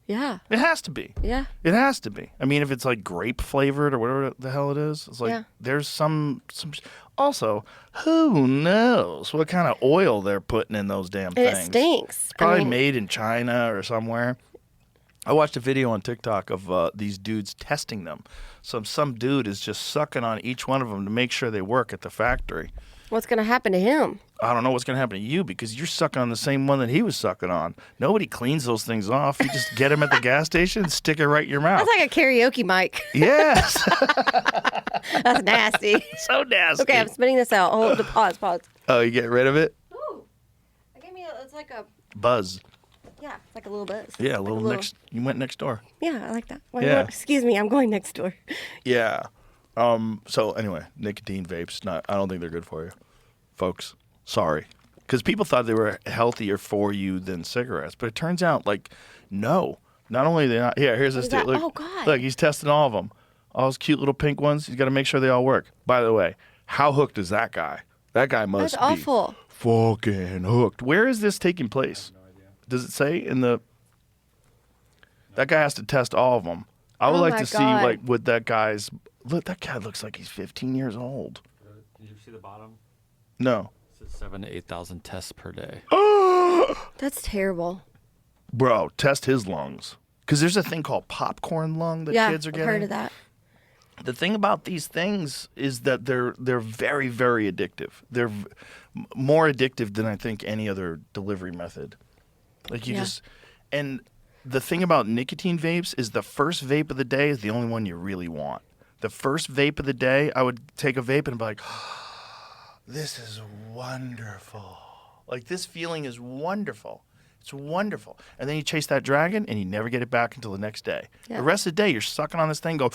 Yeah. It has to be. Yeah. It has to be. I mean, if it's like grape flavored or whatever the hell it is, it's like Yeah. there's some. Also, who knows what kind of oil they're putting in those damn And things? it stinks. It's probably I mean, made in China or somewhere. I watched a video on TikTok of these dudes testing them. Some dude is just sucking on each one of them to make sure they work at the factory. what's going to happen to him? I don't know what's going to happen to you because you're sucking on the same one that he was sucking on. Nobody cleans those things off. You just get them at the gas station and stick it right in your mouth. That's like a karaoke mic. Yes. That's nasty. So nasty. Okay, I'm spitting this out. Hold the pause. Oh, you get rid of it? Ooh. It's like a, Buzz. yeah, it's like a little buzz. Yeah, a Like little next. You went next door. Yeah, I like that. Why Yeah. not? Excuse me, I'm going next door. Yeah. So anyway, nicotine vapes. I don't think they're good for you, folks. Sorry, because people thought they were healthier for you than cigarettes, but it turns out like no. Not only are they not. Here, here's this is that? dude. Look, Oh, God. Look, he's testing all of them. All those cute little pink ones. He's got to make sure they all work. By the way, how hooked is that guy? That guy must That's be awful. fucking hooked. Where is this taking place? Does it say in the? That guy has to test all of them. I would Oh like my to see God. like what that guy's. Look, that guy looks like he's 15 years old. Did you see the bottom? No. It says 7,000 to 8,000 tests per day. That's terrible. Bro, test his lungs. Because there's a thing called popcorn lung that kids are I've getting. heard of that. The thing about these things is that they're very, very addictive. They're more addictive than I think any other delivery method. Like you just, and the thing about nicotine vapes is the first vape of the day is the only one you really want. The first vape of the day, I would take a vape and be like, this is wonderful. Like this feeling is wonderful. It's wonderful. And then you chase that dragon and you never get it back until the next day. Yeah. The rest of the day, you're sucking on this thing, go,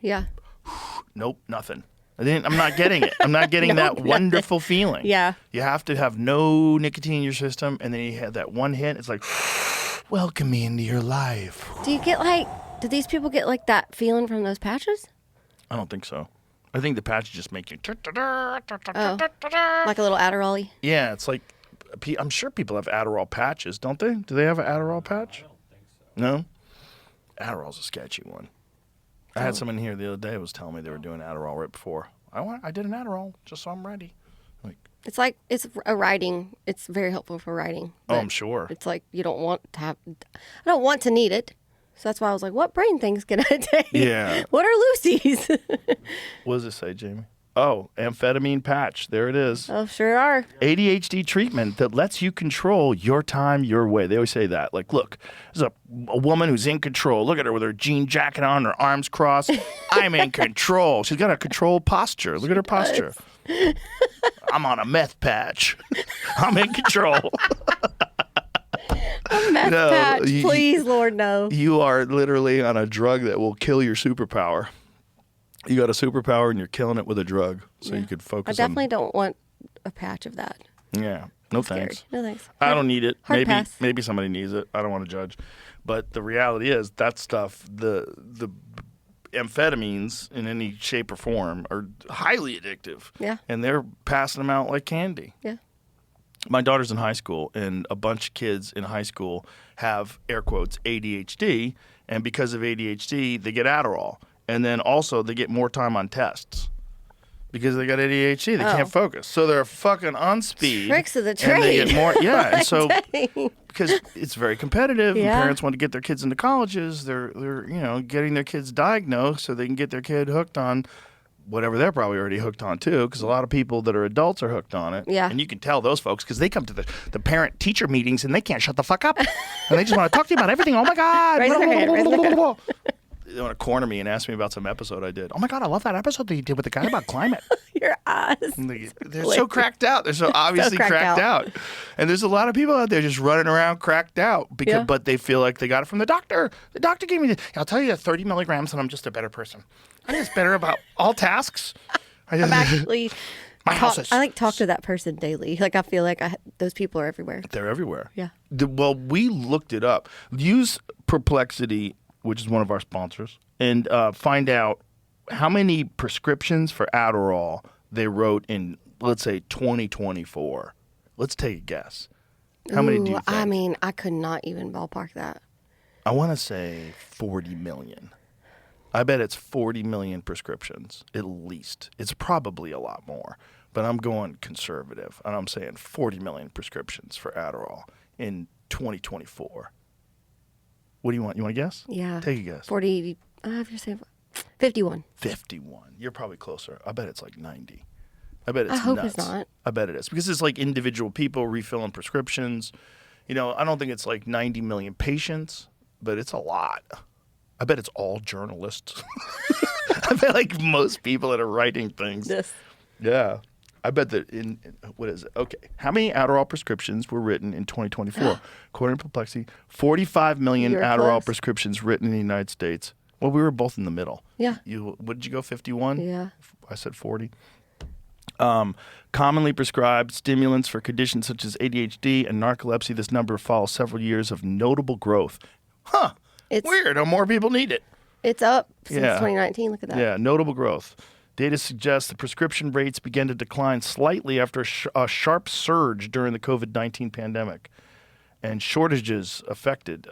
Yeah. nope, nothing. I'm not getting it. I'm not getting that wonderful feeling. Yeah. You have to have no nicotine in your system, and then you have that one hit. It's like, welcome me into your life. Do these people get like that feeling from those patches? I don't think so. I think the patches just make you. Like a little Adderall-y? Yeah, it's like, I'm sure people have Adderall patches, don't they? Do they have an Adderall patch? I don't think so. No? Adderall's a sketchy one. I had someone here the other day who was telling me they were doing Adderall right before. I did an Adderall just so I'm ready. Like, It's a writing. It's very helpful for writing. oh, I'm sure. It's like you don't want to have. I don't want to need it. So that's why I was like, what brain things can I take? Yeah. What are Lucy's? What does it say, Jamie? Oh, amphetamine patch. There it is. Oh, sure are. ADHD treatment that lets you control your time your way. They always say that. Like, look, there's a woman who's in control. Look at her with her jean jacket on, her arms crossed. I'm in control. She's got a controlled posture. Look at her posture. I'm on a meth patch. I'm in control. A meth patch. Please, Lord, no. You are literally on a drug that will kill your superpower. You got a superpower and you're killing it with a drug, so you could I focus definitely don't want a patch of that. Yeah, no Scary. thanks. No thanks. I don't need it. Hard pass. Maybe somebody needs it. I don't want to judge, but the reality is that stuff, the amphetamines in any shape or form are highly addictive. Yeah. And they're passing them out like candy. Yeah. My daughter's in high school, and a bunch of kids in high school have, air quotes, ADHD, and because of ADHD, they get Adderall. And then also they get more time on tests because they got ADHD. They can't focus. So they're fucking on speed. Tricks of the trade. And they get more, yeah. And so Dang. because it's very competitive, Yeah. and parents want to get their kids into colleges, they're getting their kids diagnosed so they can get their kid hooked on whatever they're probably already hooked on too, because a lot of people that are adults are hooked on it. Yeah. And you can tell those folks because they come to the parent-teacher meetings and they can't shut the fuck up. And they just want to talk to you about everything. Oh, my God. Raise their hand, raise their hand. They want to corner me and ask me about some episode I did. Oh, my God, I love that episode that you did with the guy about climate. Your eyes. They're so cracked out. They're so obviously cracked out. And there's a lot of people out there just running around cracked out, but they feel like they got it from the doctor. The doctor gave me this. I'll tell you 30 milligrams and I'm just a better person. I'm just better about all tasks. I'm actually. My house is. I talk to that person daily. Like I feel like those people are everywhere. They're everywhere. Yeah. Well, we looked it up. Use Perplexity, which is one of our sponsors, and find out how many prescriptions for Adderall they wrote in, let's say, 2024. Let's take a guess. How many do you think? I mean, I could not even ballpark that. I want to say 40 million. I bet it's 40 million prescriptions, at least. It's probably a lot more, but I'm going conservative, and I'm saying 40 million prescriptions for Adderall in 2024. What do you want? You want to guess? Yeah. Take a guess. 40. If you're saying 51. 51. You're probably closer. I bet it's like 90. I bet it's I hope nuts. it's not. I bet it is. Because it's like individual people refilling prescriptions. I don't think it's like 90 million patients, but it's a lot. I bet it's all journalists. I bet like most people that are writing things. Yes. Yeah. I bet that what is it? Okay. How many Adderall prescriptions were written in 2024? According to Perplexity, 45 million You were Adderall close. prescriptions written in the United States. Well, we were both in the middle. Yeah. What did you go, 51? Yeah. I said 40. Commonly prescribed stimulants for conditions such as ADHD and narcolepsy. This number follows several years of notable growth. Huh. It's Weird. More people need it. It's up since Yeah. 2019. Look at that. Yeah, notable growth. Data suggests the prescription rates began to decline slightly after a sharp surge during the COVID-19 pandemic. And shortages affected.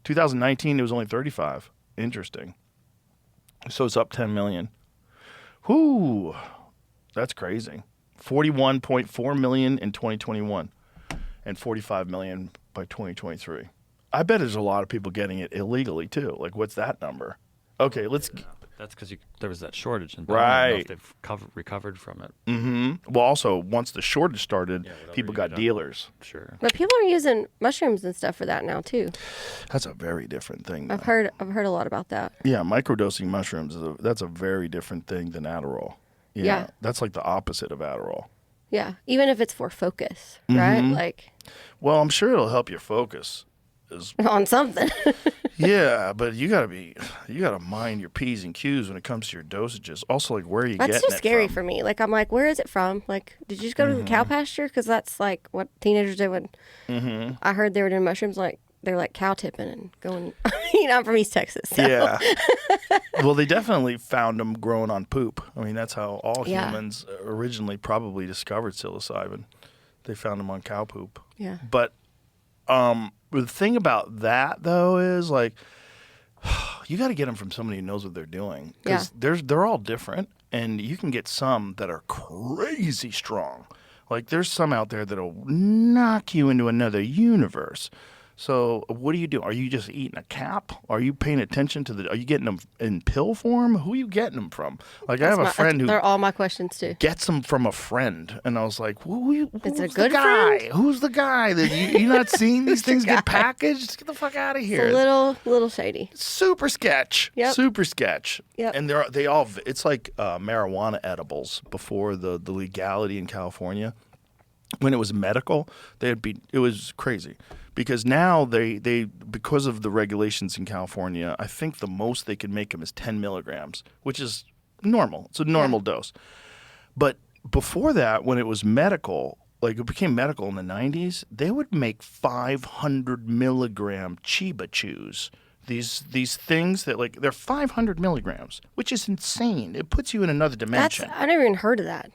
2019, it was only 35. Interesting. So it's up 10 million. Whoo, that's crazy. 41.4 million in 2021 and 45 million by 2023. I bet there's a lot of people getting it illegally too. Like, what's that number? Okay, let's. That's because there was that shortage, and Right. I don't know if they've recovered from it. Mm-hmm. Well, also, once the shortage started, whatever people you got done. dealers. Sure. But people are using mushrooms and stuff for that now too. That's a very different thing. I've though. heard a lot about that. Yeah, microdosing mushrooms that's a very different thing than Adderall. Yeah. That's like the opposite of Adderall. Yeah, even if it's for focus, right? Mm-hmm. Like Well, I'm sure it'll help your focus. on something. Yeah, but you gotta mind your P's and Q's when it comes to your dosages. Also, like, where are you That's getting too it scary from? for me. Like I'm like, where is it from? Like, did you just go to the cow pasture? Because that's like what teenagers do. When I heard they were doing mushrooms, like they're like cow tipping and going. I'm from East Texas. So. Yeah. Well, they definitely found them growing on poop. I mean, that's how all Yeah. humans originally probably discovered psilocybin. They found them on cow poop. Yeah. But the thing about that, though, is like you got to get them from somebody who knows what they're doing. Because they're all different, and you can get some that are crazy strong. Like, there's some out there that'll knock you into another universe. So what do you do? Are you just eating a cap? Are you paying attention to are you getting them in pill form? Who are you getting them from? Like, I have a friend who They're all my questions too. gets them from a friend, and I was like, who's Is it a the good guy? friend? Who's the guy that you're not seeing these things get packaged? Get the fuck out of It's here. a little shady. Super sketch. Yep. Super sketch. Yep. And it's like marijuana edibles before the legality in California. When it was medical, it was crazy. Because now they because of the regulations in California, I think the most they can make them is 10 milligrams, which is normal. It's a normal dose. But before that, when it was medical, like it became medical in the 90s, they would make 500 milligram Chiba Chews. These things that, like, they're 500 milligrams, which is insane. It puts you in another dimension. I never even heard of that.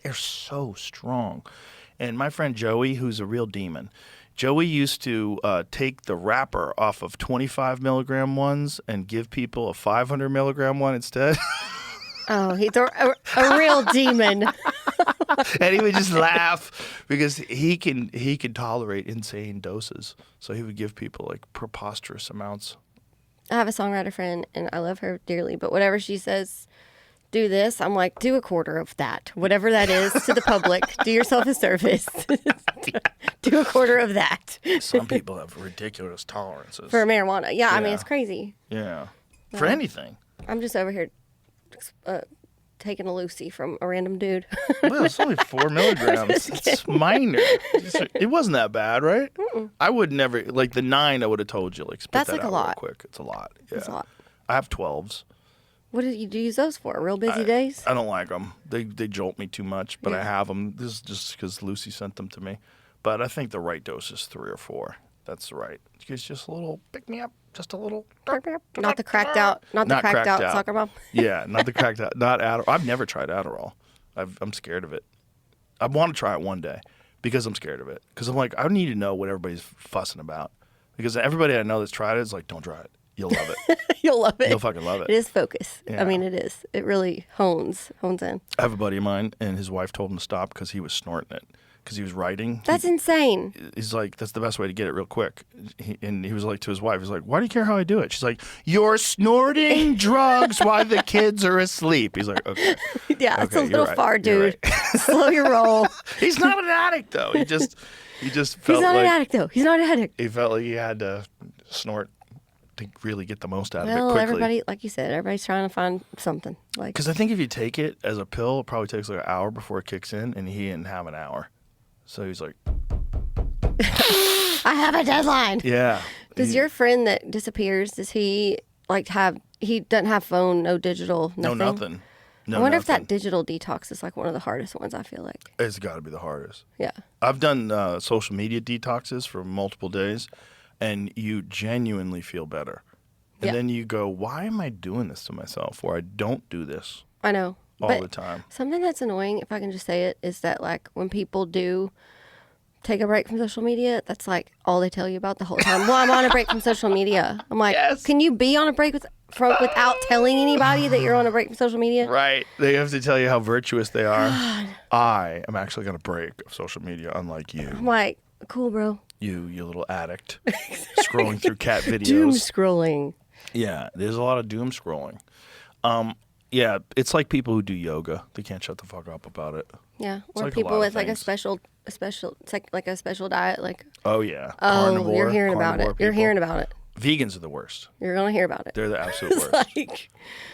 They're so strong. And my friend Joey, who's a real demon, Joey used to take the wrapper off of 25 milligram ones and give people a 500 milligram one instead. Oh, he's a real demon. And he would just laugh because he can tolerate insane doses. So he would give people like preposterous amounts. I have a songwriter friend, and I love her dearly. But whatever she says, do this, I'm like, do a quarter of that. Whatever that is to the public, do yourself a service. Do a quarter of that. Some people have ridiculous tolerances. For marijuana. Yeah, I mean, Yeah. it's crazy. Yeah. For anything. I'm just over here taking a Lucy from a random dude. Well, it's only 4 milligrams. It's minor. It wasn't that bad, right? I would never, like the 9, I would have told you, like, spit That's that like a out lot. real quick. It's a lot. Yeah. It's a lot. I have 12s. What do you use those for? Real busy days? I don't like them. They jolt me too much, but I Yeah. have them. This is just because Lucy sent them to me. But I think the right dose is 3 or 4. That's right. It's just a little pick me up, just a little. Not the cracked out soccer mom. Yeah, not the cracked out. Not Adderall. I've never tried Adderall. I'm scared of it. I want to try it one day because I'm scared of it. Because I'm like, I need to know what everybody's fussing about. Because everybody I know that's tried it is like, don't try it. You'll love it. You'll love it. You'll fucking love it. It is focus. Yeah. I mean, it is. It really hones in. I have a buddy of mine, and his wife told him to stop because he was snorting it. Because he was writing. That's insane. He's like, that's the best way to get it real quick. And he was like to his wife, he's like, why do you care how I do it? She's like, you're snorting drugs while the kids are asleep. He's like, okay. Yeah, it's a Okay, you're little right. far, You're dude. Slow your roll. He's not an addict, though. He just He's felt not like an addict, though. He's not an addict. he felt like he had to snort to really get the most out of it Well, quickly. everybody, like you said, everybody's trying to find something. Like, Because I think if you take it as a pill, it probably takes like an hour before it kicks in, and he didn't have an hour. So he's like, I have a deadline. yeah. Does your friend that disappears, does he he doesn't have phone, no digital, No, nothing? nothing. No, I wonder if nothing. that digital detox is like one of the hardest ones, I feel like. It's got to be the hardest. Yeah. I've done social media detoxes for multiple days, and you genuinely feel better. And Yeah. then you go, why am I doing this to myself? Or I don't do this I know. all but the time. something that's annoying, if I can just say it, is that like when people do take a break from social media, that's like all they tell you about the whole time. Well, I'm on a break from social media. I'm like, can you be on a break without telling anybody that you're on a break from social media? Right. They have to tell you how virtuous they are. I am actually going to break of social media, unlike you. I'm like, cool, bro. You little addict. Scrolling through cat videos. Doom scrolling. Yeah, there's a lot of doom scrolling. Yeah, it's like people who do yoga. They can't shut the fuck up about it. Yeah, It's or like a people lot of with like a things. special, it's like a special diet. Like, Oh, yeah. oh, you're hearing about it. carnivore You're people. hearing about it. Vegans are the worst. You're gonna hear about it. They're the absolute It's worst.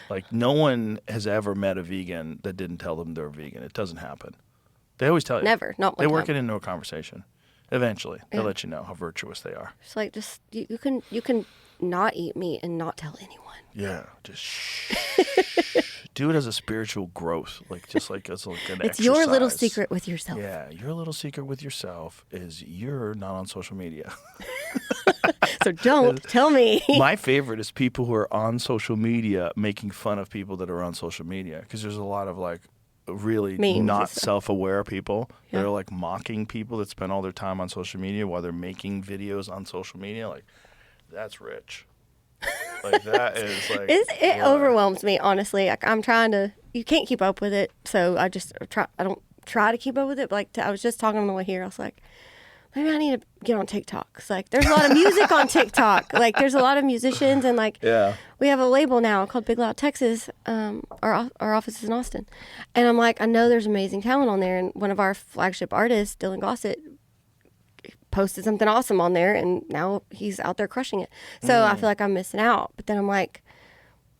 Like, no one has ever met a vegan that didn't tell them they're vegan. It doesn't happen. They always tell you. Never, not one They work time. it into a conversation. Eventually, they'll Yeah. let you know how virtuous they are. It's like just you can not eat meat and not tell anyone. Yeah, just shh. Do it as a spiritual growth, just like as like an It's your little exercise. secret with yourself. Yeah, your little secret with yourself is you're not on social media. So don't tell me. My favorite is people who are on social media making fun of people that are on social media, because there's a lot of like really Memes and not stuff. self-aware people that Yeah. are like mocking people that spend all their time on social media while they're making videos on social media. Like, that's rich. Like, that is like It wow. overwhelms me, honestly. Like, I'm trying to. You can't keep up with it, so I just try. I don't try to keep up with it. But I was just talking on the way here. I was like, maybe I need to get on TikTok. It's like there's a lot of music on TikTok. Like, there's a lot of musicians, and like Yeah. we have a label now called Big Loud Texas. Our office is in Austin, and I'm like, I know there's amazing talent on there, and one of our flagship artists, Dylan Gossett, posted something awesome on there, and now he's out there crushing it. So I feel like I'm missing out. But then I'm like,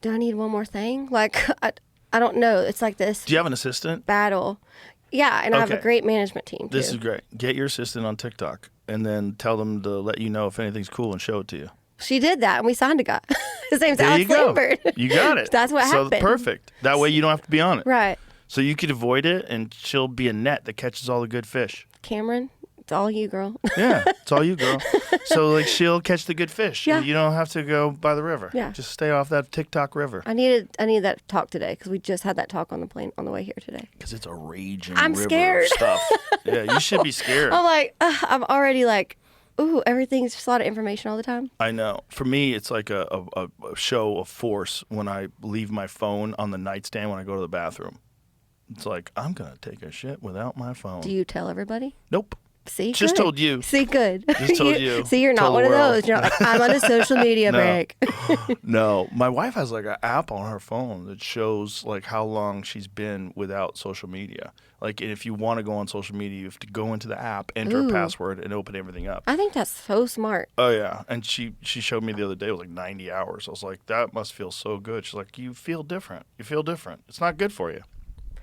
do I need one more thing? Like, I don't know. It's like this Do you have an assistant? battle. Yeah, and I have a Okay. great management team too. This is great. Get your assistant on TikTok and then tell them to let you know if anything's cool and show it to you. She did that, and we signed a guy. His name's There Alex you go. Lambert. You got it. That's what so happened. Perfect. That way you don't have to be on it. Right. So you could avoid it, and she'll be a net that catches all the good fish. Cameron, it's all you, girl. Yeah, it's all you, girl. So like she'll catch the good fish. Yeah. You don't have to go by the river. Yeah. Just stay off that TikTok river. I needed that talk today because we just had that talk on the plane on the way here today. Because it's a raging I'm river scared. of stuff. Yeah, you should be scared. I'm like, I'm already like, ooh, everything's just a lot of information all the time. I know. For me, it's like a show of force when I leave my phone on the nightstand when I go to the bathroom. It's like, I'm going to take a shit without my phone. Do you tell everybody? Nope. See, Just good. told you. See, good. Just told you. See, you're not Told one the of world. those. You're not like, I'm on a social media No. break. No. My wife has like an app on her phone that shows like how long she's been without social media. Like, and if you want to go on social media, you have to go into the app, enter a Ooh. password, and open everything up. I think that's so smart. Oh, yeah. And she showed me the other day, it was like 90 hours. I was like, that must feel so good. She's like, you feel different. You feel different. It's not good for you.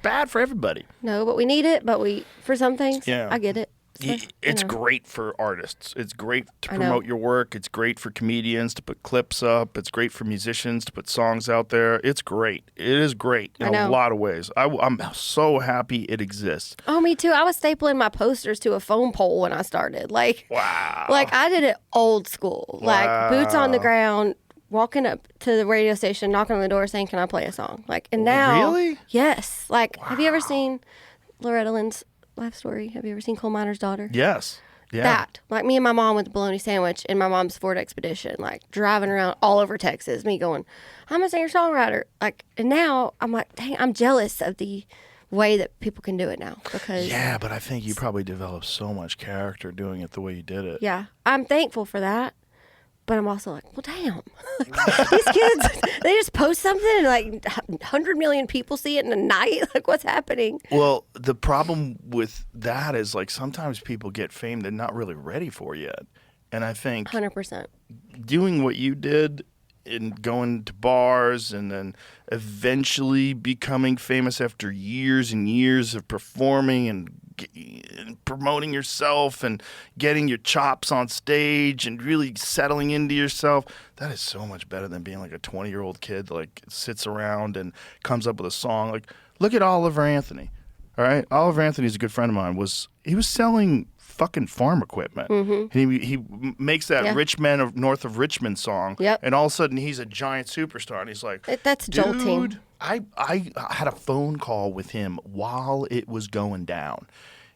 Bad for everybody. No, but we need it. But for some things, Yeah. I get it. So, It's you know. great for artists. It's great to I know. promote your work. It's great for comedians to put clips up. It's great for musicians to put songs out there. It's great. It is great in I a know. lot of ways. I'm so happy it exists. Oh, me too. I was stapling my posters to a phone pole when I started. Like, Wow. like I did it old school. Like boots on the Wow. ground, walking up to the radio station, knocking on the door, saying, "Can I play a song?" Like, and now, Really? yes. Like, have you ever seen Loretta Lynn's life story? Have you ever seen Coal Miner's Daughter? Yes. Yeah. That, like me and my mom with the bologna sandwich in my mom's Ford Expedition, like driving around all over Texas, me going, I'm a singer-songwriter. Like, and now I'm like, dang, I'm jealous of the way that people can do it now because, Yeah, but I think you probably developed so much character doing it the way you did it. yeah, I'm thankful for that. But I'm also like, well, damn. These kids, they just post something and like 100 million people see it in a night. Like, what's happening? Well, the problem with that is like sometimes people get fame they're not really ready for yet. And I think 100%. doing what you did and going to bars and then eventually becoming famous after years and years of performing and promoting yourself and getting your chops on stage and really settling into yourself, that is so much better than being like a 20-year-old kid that like sits around and comes up with a song. Like, look at Oliver Anthony. All right, Oliver Anthony's a good friend of mine. He was selling fucking farm equipment. He makes that Yeah. Rich Men North of Richmond song, Yep. and all of a sudden he's a giant superstar. And he's like, That's jolting. Dude, I had a phone call with him while it was going down.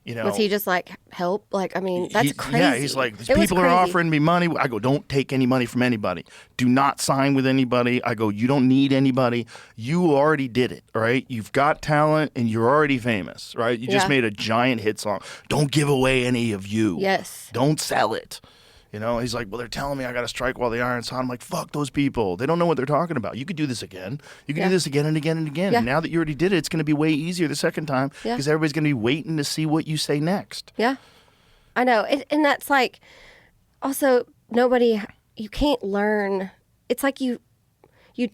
You know, Was he just like help? Like, I mean, that's crazy. Yeah, he's like, these It was people are crazy. offering me money. I go, don't take any money from anybody. Do not sign with anybody. I go, you don't need anybody. You already did it, right? You've got talent and you're already famous, right? You just Yeah. made a giant hit song. Don't give away any of you. Yes. Don't sell it. You know, he's like, well, they're telling me I got to strike while the iron's hot. I'm like, fuck those people. They don't know what they're talking about. You could do this again. You can Yeah. do this again and again and again. Yeah. And now that you already did it, it's going to be way easier the second time Yeah. because everybody's going to be waiting to see what you say next. Yeah, I know. And that's like, also, you can't learn. It's like you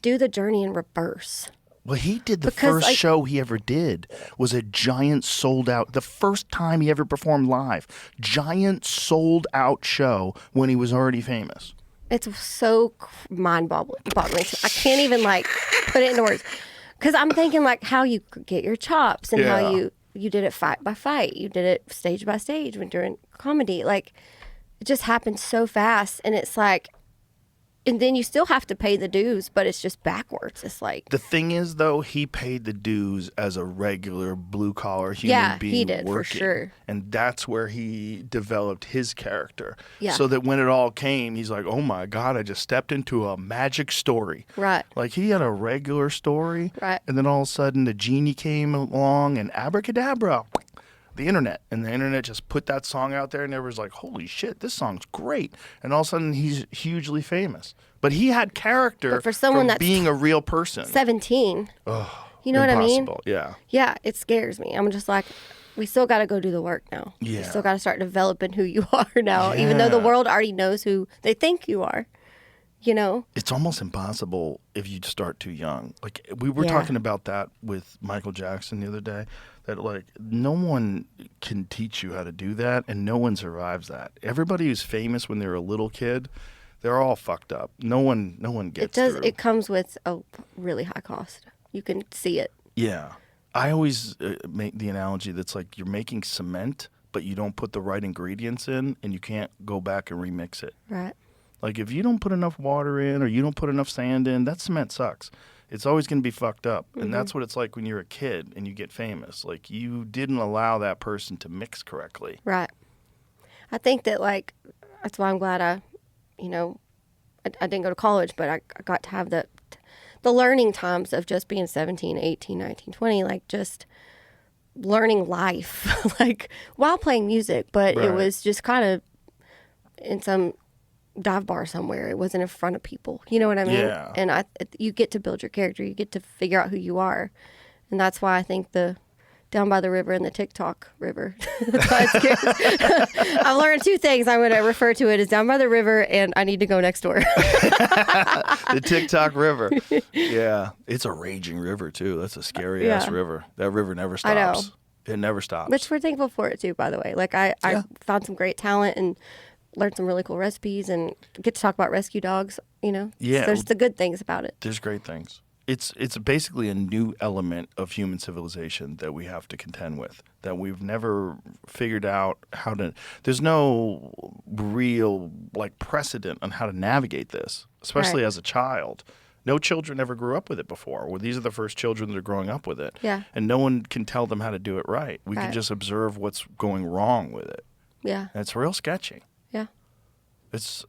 do the journey in reverse. Well, he did the Because, first like- show he ever did was a giant sold out. The first time he ever performed live, giant sold out show when he was already famous. It's so mind-boggling. I can't even like put it into words. Because I'm thinking like how you get your chops and how Yeah. you did it fight by fight. You did it stage by stage when during comedy. Like, it just happened so fast. And it's like, and then you still have to pay the dues, but it's just backwards. It's like, The thing is, though, he paid the dues as a regular blue collar human Yeah, being he did, for working. sure. And that's where he developed his character. Yeah. So that when it all came, he's like, oh my God, I just stepped into a magic story. right. Like he had a regular story. Right. And then all of a sudden the genie came along and abracadabra, the internet. And the internet just put that song out there and everyone's like, holy shit, this song's great. And all of a sudden he's hugely famous. But he had character But for someone from that's being a real person. 17. You know what I mean? Impossible, yeah. Yeah, it scares me. I'm just like, we still got to go do the work now. We Yeah. still got to start developing who you are now, even though the Yeah. world already knows who they think you are. You know? It's almost impossible if you start too young. Like we were Yeah. talking about that with Michael Jackson the other day, that like no one can teach you how to do that and no one survives that. Everybody who's famous when they're a little kid, they're all fucked up. No one It gets does. through. It comes with a really high cost. You can see it. Yeah. I always make the analogy that's like you're making cement, but you don't put the right ingredients in and you can't go back and remix it. Right. Like if you don't put enough water in or you don't put enough sand in, that cement sucks. It's always going to be fucked up. And that's what it's like when you're a kid and you get famous. Like you didn't allow that person to mix correctly. Right. I think that, like, that's why I'm glad I didn't go to college, but I got to have the learning times of just being 17, 18, 19, 20, like just learning life, like while playing music. But it Right. was just kind of in some dive bar somewhere. It wasn't in front of people. You know what I mean? Yeah. And you get to build your character. You get to figure out who you are. And that's why I think the down by the river and the TikTok river. That's why it's good. I've learned two things. I'm going to refer to it as down by the river and I need to go next door. The TikTok river. Yeah. It's a raging river too. That's a scary ass Yeah. river. That river never I know. stops. It never stops. Which we're thankful for it too, by the way. Like I found some great talent and learned some really cool recipes and get to talk about rescue dogs, you know? Yeah. So there's the good things about it. There's great things. It's basically a new element of human civilization that we have to contend with, that we've never figured out how to. There's no real like precedent on how to navigate this, especially Right. as a child. No children ever grew up with it before. Well, these are the first children that are growing up with it. Yeah. And no one can tell them how to do it right. We can Right. just observe what's going wrong with it. Yeah. And it's real sketchy. Yeah. It's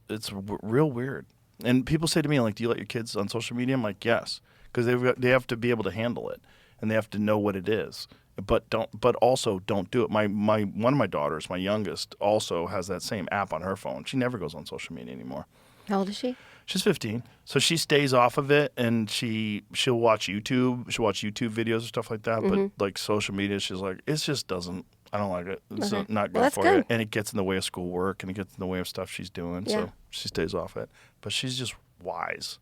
real weird. And people say to me, like, do you let your kids on social media? I'm like, yes, because they have to be able to handle it and they have to know what it is. But also don't do it. My one of my daughters, my youngest, also has that same app on her phone. She never goes on social media anymore. How old is she? She's 15, so she stays off of it, and she'll watch YouTube. She'll watch YouTube videos and stuff like that. But like social media, she's like, it just doesn't. I don't like it. It's Okay. not good Well, that's for good. you, and it gets in the way of schoolwork, and it gets in the way of stuff she's doing. Yeah. So she stays off it. But she's just wise.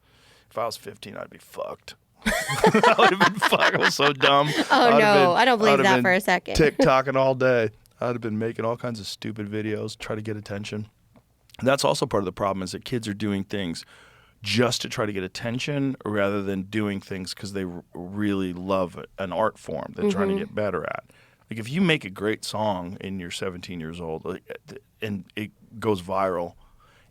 If I was 15, I'd be fucked. I would have been fucked. I was so dumb. Oh, no. I don't believe that for a second. TikToking all day. I'd have been making all kinds of stupid videos, try to get attention. And that's also part of the problem, is that kids are doing things just to try to get attention rather than doing things because they really love an art form they're trying to get better at. Like if you make a great song and you're 17 years old and it goes viral,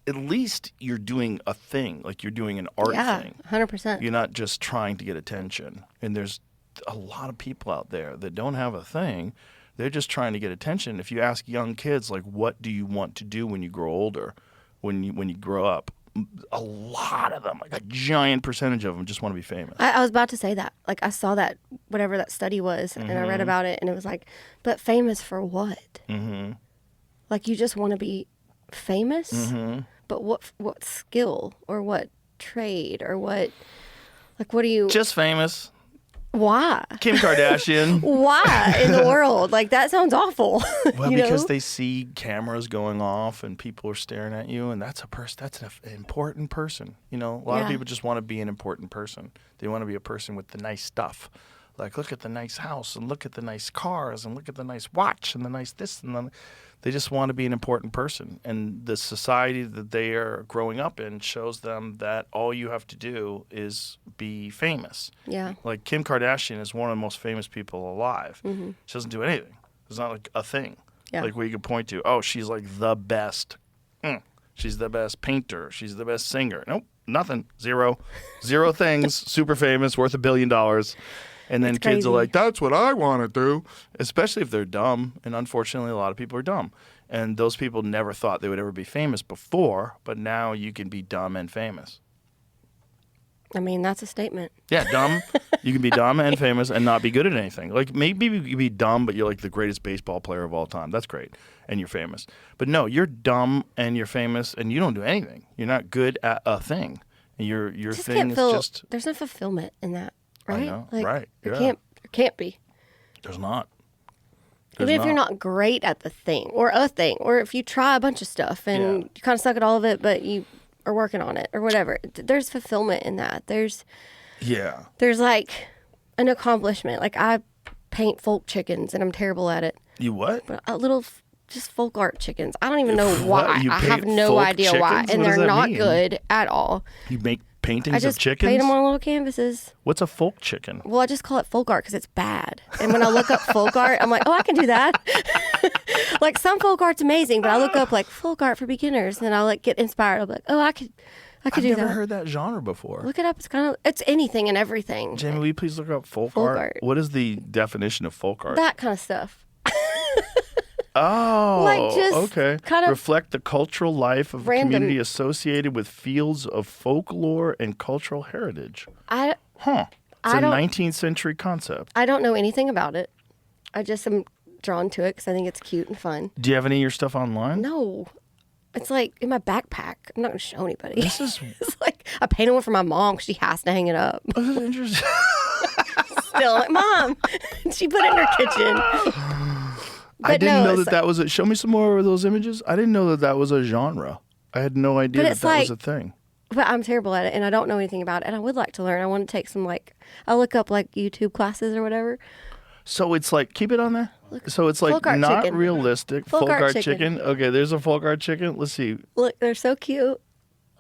at least you're doing a thing, like you're doing an art thing. 100%. You're not just trying to get attention. And there's a lot of people out there that don't have a thing. They're just trying to get attention. If you ask young kids, like, what do you want to do when you grow older, when you grow up, a lot of them, like a giant percentage of them, just want to be famous. I was about to say that. Like, I saw that, whatever that study was, and I read about it, and it was like, but famous for what? Mm-hmm. Like, you just want to be famous? Mm-hmm. But what skill or what trade or what do you... Just famous. Why? Kim Kardashian. Why in the world? Like, that sounds awful. Well, you because know? they see cameras going off and people are staring at you, and that's an important person. You know, a lot of people just want to be an important person. They want to be a person with the nice stuff. Like, look at the nice house, and look at the nice cars, and look at the nice watch, and the nice this, and the... They just want to be an important person. And the society that they are growing up in shows them that all you have to do is be famous. Yeah. Like, Kim Kardashian is one of the most famous people alive. Mm-hmm. She doesn't do anything. It's not like a thing. Yeah. Like, where you could point to, oh, she's like the best. She's the best painter. She's the best singer. Nope, nothing. Zero things. Super famous, worth $1 billion. And then kids are like, that's what I want to do, especially if they're dumb. And unfortunately, a lot of people are dumb. And those people never thought they would ever be famous before, but now you can be dumb and famous. I mean, that's a statement. Yeah, dumb. You can be dumb and famous and not be good at anything. Like, maybe you can be dumb, but you're like the greatest baseball player of all time. That's great. And you're famous. But no, you're dumb and you're famous and you don't do anything. You're not good at a thing. And your thing is just... There's no fulfillment in that. Right? I know, like, right? There Yeah. can't be. There's not. Even if you're not great at the thing, or a thing, or if you try a bunch of stuff and you kind of suck at all of it, but you are working on it, or whatever. There's fulfillment in that. There's like an accomplishment. Like, I paint folk chickens, and I'm terrible at it. You what? But just folk art chickens. I don't even know why. You I have paint no folk idea why, chickens? and What does they're that not mean? good at all. You make paintings I of just chickens? paint them on little canvases. What's a folk chicken? Well, I just call it folk art because it's bad. And when I look up folk art, I'm like, oh, I can do that. Like, some folk art's amazing, but I look up like folk art for beginners, and then I'll like get inspired. I'll be like, oh, I could I've do that. never heard that genre before. Look it up. It's anything and everything. Jamie, will you please look up folk Folk art? art. What is the definition of folk art? That kind of stuff. Oh, Like, just okay. kind of reflect the cultural life of a random. community associated with fields of folklore and cultural heritage. It's a 19th century concept. I don't know anything about it. I just am drawn to it because I think it's cute and fun. Do you have any of your stuff online? No. It's like in my backpack. I'm not going to show anybody. This is It's like I painted one for my mom because she has to hang it up. interesting. Still, like, Mom, she put it in her kitchen. I didn't no, know it's that was a... Show me some more of those images. I didn't know that was a genre. I had no idea But that it's was a like- thing. But I'm terrible at it, and I don't know anything about it, and I would like to learn. I want to take some, like, I look up, like, YouTube classes or whatever. So it's like, keep it on there. So it's like folk art not chicken. realistic. Folk art art chicken. chicken. Okay, there's a folk art chicken. Let's see. Look, they're so cute.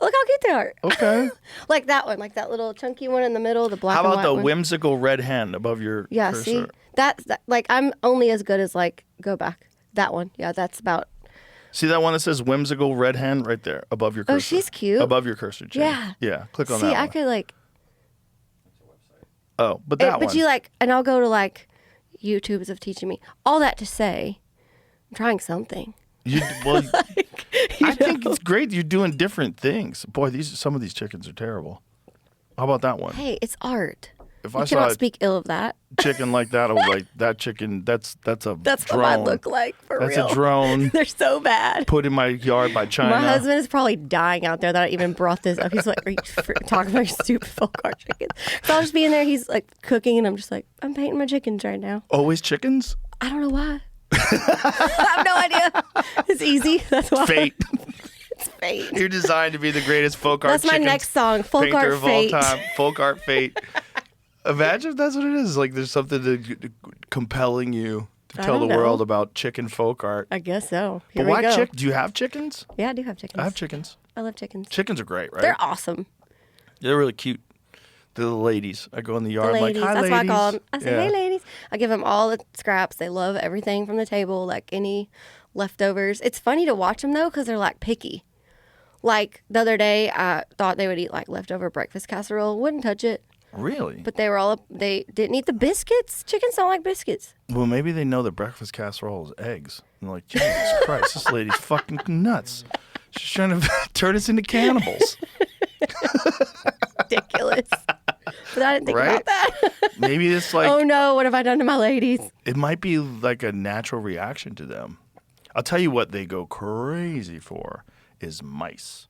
Look how cute they are. Okay. Like that one, like that little chunky one in the middle, the black How and about white the one. whimsical red hen above your Yeah, cursor? see? That's, like, I'm only as good as, like, go back. That one. Yeah, that's about... See that one that says whimsical red hen right there above your cursor? Oh, she's cute. Above your cursor, Jane. Yeah. Yeah, click on See, that I one. could, like... Oh, but that but one. you, like... And I'll go to, like, YouTubes of teaching me. All that to say, I'm trying something. Well, I think it's great you're doing different things. Boy, some of these chickens are terrible. How about that one? Hey, it's art. If You I saw cannot a speak ill of that. chicken like that, I was like, that chicken, that's a That's drone. what I look like, for That's real. a drone They're so bad. put in my yard by China. My husband is probably dying out there that I even brought this up. He's like, are you talking about your stupid folk art chickens? So I'll just be in there. He's like cooking, and I'm just like, I'm painting my chickens right now. Always chickens? I don't know why. I have no idea. It's easy. That's why. Fate. It's fate. You're designed to be the greatest folk art That's my chickens next song, Folk painter Art of Fate. all time. Folk art fate. Imagine if that's what it is. Like there's something compelling you to I tell the don't know. world about chicken folk art. I guess so. Here But we why go. Do you have chickens? Yeah, I do have chickens. I have chickens. I love chickens. Chickens are great, right? They're awesome. They're really cute. They're the ladies. I go in the The yard ladies. like, hi, That's ladies. what I call them. I say, Yeah. hey, ladies. I give them all the scraps. They love everything from the table, like any leftovers. It's funny to watch them, though, because they're, like, picky. Like, the other day, I thought they would eat, like, leftover breakfast casserole. Wouldn't touch it. Really? But they didn't eat the biscuits. Chickens don't like biscuits. Well, maybe they know the breakfast casserole is eggs. And they're like, Jesus Christ, this lady's fucking nuts. She's trying to turn us into cannibals. Ridiculous. But I didn't think Right? about that. Maybe it's like, Oh no, what have I done to my ladies? it might be like a natural reaction to them. I'll tell you what they go crazy for is mice.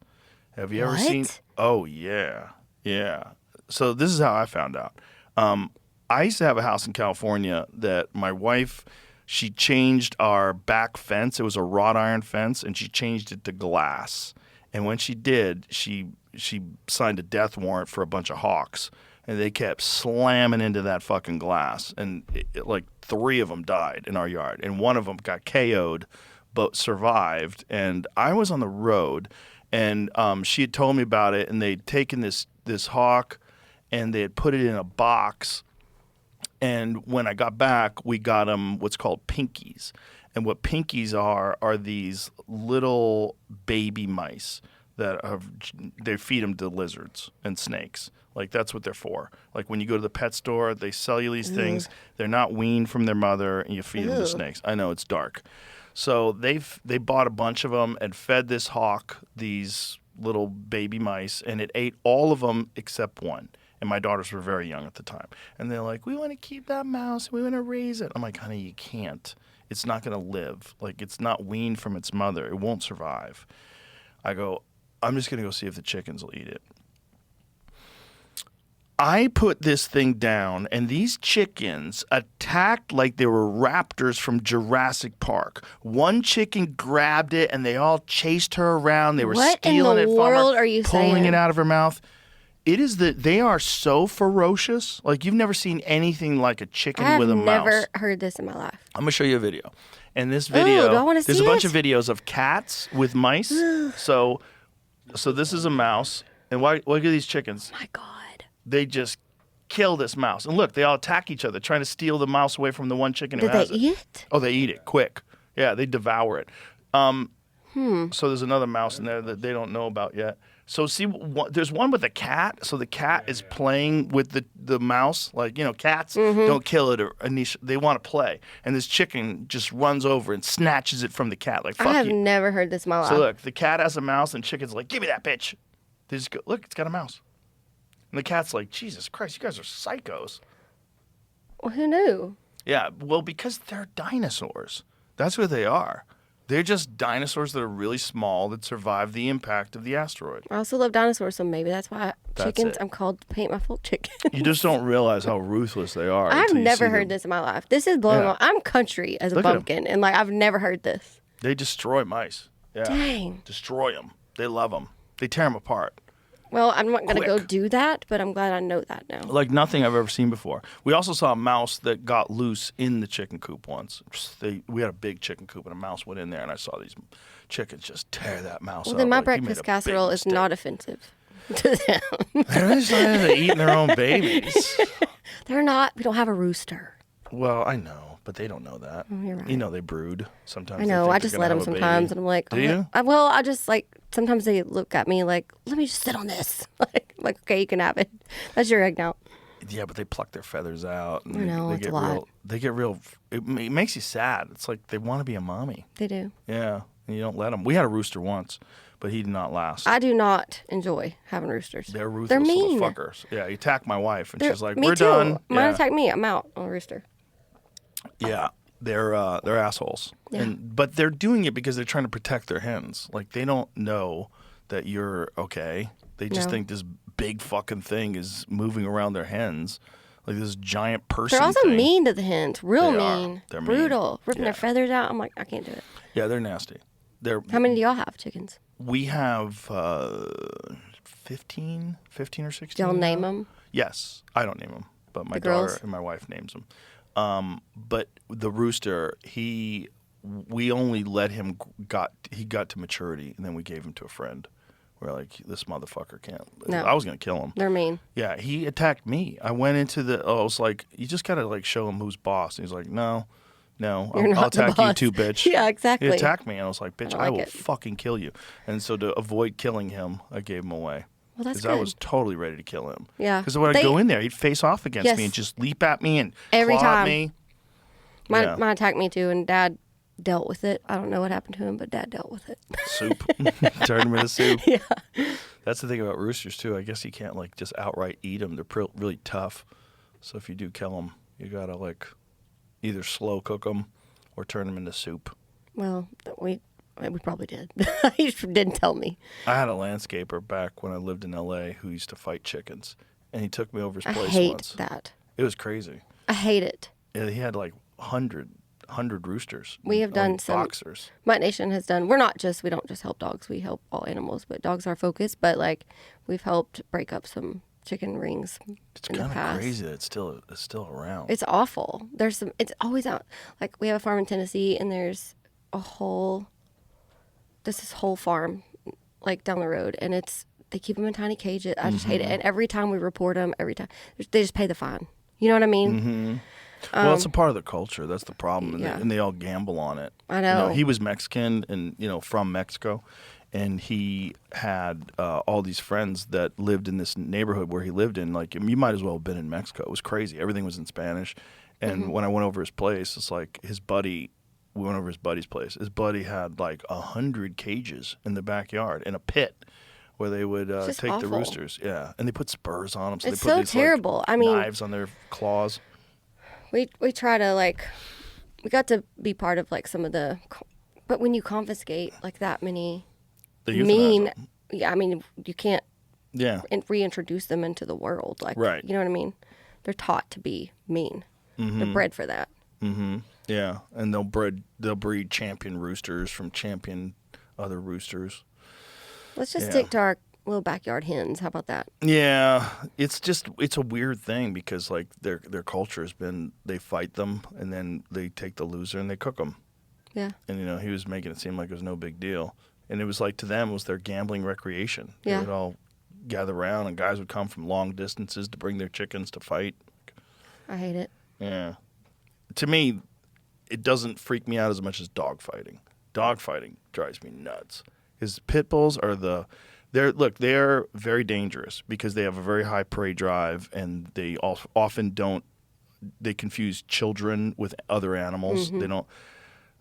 Have you ever seen? What? Oh, yeah. Yeah. So this is how I found out. I used to have a house in California that my wife, she changed our back fence. It was a wrought iron fence, and she changed it to glass. And when she did, she signed a death warrant for a bunch of hawks. And they kept slamming into that fucking glass. And like 3 of them died in our yard. And one of them got KO'd but survived. And I was on the road, and she had told me about it. And they'd taken this hawk, and they had put it in a box. And when I got back, we got them what's called pinkies. And what pinkies are these little baby mice that they feed them to lizards and snakes. Like, that's what they're for. Like, when you go to the pet store, they sell you these things. They're not weaned from their mother, and you feed them to snakes. I know, it's dark. So they bought a bunch of them and fed this hawk these little baby mice, and it ate all of them except one. And my daughters were very young at the time. And they're like, we want to keep that mouse. We want to raise it. I'm like, honey, you can't. It's not going to live. Like, it's not weaned from its mother. It won't survive. I go, I'm just going to go see if the chickens will eat it. I put this thing down, and these chickens attacked like they were raptors from Jurassic Park. One chicken grabbed it, and they all chased her around. They were stealing it from her, world are you pulling saying? it out of her mouth. It is they are so ferocious. Like, you've never seen anything like a chicken with a mouse. I've never heard this in my life. I'm gonna show you a video. And this video, do I wanna there's see a bunch it? of videos of cats with mice. so this is a mouse, and look at these chickens. My God. They just kill this mouse. And look, they all attack each other, trying to steal the mouse away from the one chicken who Did they has it. eat it? Oh, they eat it quick. Yeah, they devour it. So there's another mouse in there that they don't know about yet. So see, there's one with a cat. So the cat is playing with the mouse. Like, cats don't kill it, or they want to play. And this chicken just runs over and snatches it from the cat. Like, fuck I have you. never heard this in my life. So look, the cat has a mouse, and chicken's like, give me that bitch. They just go, look, it's got a mouse. And the cat's like, Jesus Christ, you guys are psychos. Well, who knew? Yeah, well, because they're dinosaurs. That's what they are. They're just dinosaurs that are really small that survived the impact of the asteroid. I also love dinosaurs, so maybe that's why chickens. it. I'm called Paint My Full Chicken. You just don't realize how ruthless they are. I've until you never see heard them. this in my life. This is blowing Yeah. my. I'm country as a Look at 'em. bumpkin, and like I've never heard this. They destroy mice. Yeah. Dang. Destroy them. They love them. They tear them apart. Well, I'm not gonna go Quick. do that, but I'm glad I know that now. Like nothing I've ever seen before. We also saw a mouse that got loose in the chicken coop once. We had a big chicken coop, and a mouse went in there, and I saw these chickens just tear that mouse Well, up. then my Like, you made breakfast a big casserole is mistake. not offensive to them. They're just they're eating their own babies. They're not. We don't have a rooster. Well, I know, but they don't know that. you're right. You know, they brood sometimes. I they know. think I they're just gonna let them have a sometimes, baby. and I'm like, Do you? I just like sometimes they look at me like, let me just sit on this. like okay, you can have it. That's your egg now. Yeah, but they pluck their feathers out. And I know, they it's get a lot. real. They get real. It makes you sad. It's like they want to be a mommy. They do. Yeah, and you don't let them. We had a rooster once, but he did not last. I do not enjoy having roosters. They're ruthless They're mean. little fuckers. Yeah, he attacked my wife, and They're- she's like, me "We're too. done." Mine Yeah. attacked me. I'm out on a rooster. Yeah, they're assholes. Yeah. But they're doing it because they're trying to protect their hens. Like, they don't know that you're okay. They just No. think this big fucking thing is moving around their hens, like this giant person. They're also thing. mean to the hens. Real They are. mean. They're mean. Brutal. Ripping Yeah. their feathers out. I'm like, I can't do it. Yeah, they're nasty. How many do y'all have, chickens? We have 15 or 16. Do y'all name now. them? Yes, I don't name them, but my The daughter girls? and my wife names them. But the rooster, we only let him got to maturity, and then we gave him to a friend. We're like, this motherfucker can't. No. I was gonna kill him. They're mean. Yeah, he attacked me. I went into I was like, you just gotta like show him who's boss. And he's like, no, You're I'll not the attack you boss. too, bitch. Yeah, exactly. He attacked me, and I was like, bitch, I I like will it. fucking kill you. And so to avoid killing him, I gave him away. Well, that's because I good. was totally ready to kill him. Yeah. Because when I'd go in there, he'd face off against Yes. me and just leap at me and Every claw at time. me. Mine attacked me too, and Dad dealt with it. I don't know what happened to him, but Dad dealt with it. Soup. Turn him into soup. Yeah. That's the thing about roosters too. I guess you can't like just outright eat them. They're really tough. So if you do kill them, you gotta like either slow cook them or turn them into soup. Well, we probably did. He didn't tell me. I had a landscaper back when I lived in L.A. who used to fight chickens, and he took me over his I place hate once. that. It was crazy. I hate it. Yeah, he had like 100 roosters. We have done some boxers. MuttNation has done. We don't just help dogs. We help all animals, but dogs are our focus. But like, we've helped break up some chicken rings. It's in the kind of past. crazy that it's still around. It's awful. It's always out. Like, we have a farm in Tennessee, and there's this whole farm, like, down the road, and they keep them in tiny cages. I just hate it. And every time we report them, they just pay the fine. You know what I mean? Mm-hmm. Well, it's a part of the culture. That's the problem, and they all gamble on it. I know. He was Mexican and from Mexico, and he had all these friends that lived in this neighborhood where he lived in. Like, you might as well have been in Mexico. It was crazy. Everything was in Spanish. And when I went over his place, it's like we went over his buddy's place. His buddy had like 100 cages in the backyard in a pit where they would take the awful. roosters. Yeah, and they put spurs on them. So It's they put so these, terrible. Like, I mean, knives on their claws. We try to, like, we got to be part of, like, some of the, but when you confiscate like that many They euthanize mean, them. yeah, I mean, you can't Yeah. reintroduce them into the world. Like, Right. You know what I mean? They're taught to be mean. They're bred for that. Mm-hmm. Yeah, and they'll breed champion roosters from champion other roosters. Let's just Yeah. stick to our little backyard hens. How about that? Yeah, it's a weird thing because like their culture has been they fight them and then they take the loser and they cook them. Yeah. And he was making it seem like it was no big deal, and it was like to them it was their gambling recreation. Yeah. They would all gather around and guys would come from long distances to bring their chickens to fight. I hate it. Yeah. To me, it doesn't freak me out as much as dog fighting. Dog fighting drives me nuts. Because pit bulls are they're very dangerous because they have a very high prey drive and they often they confuse children with other animals. They don't.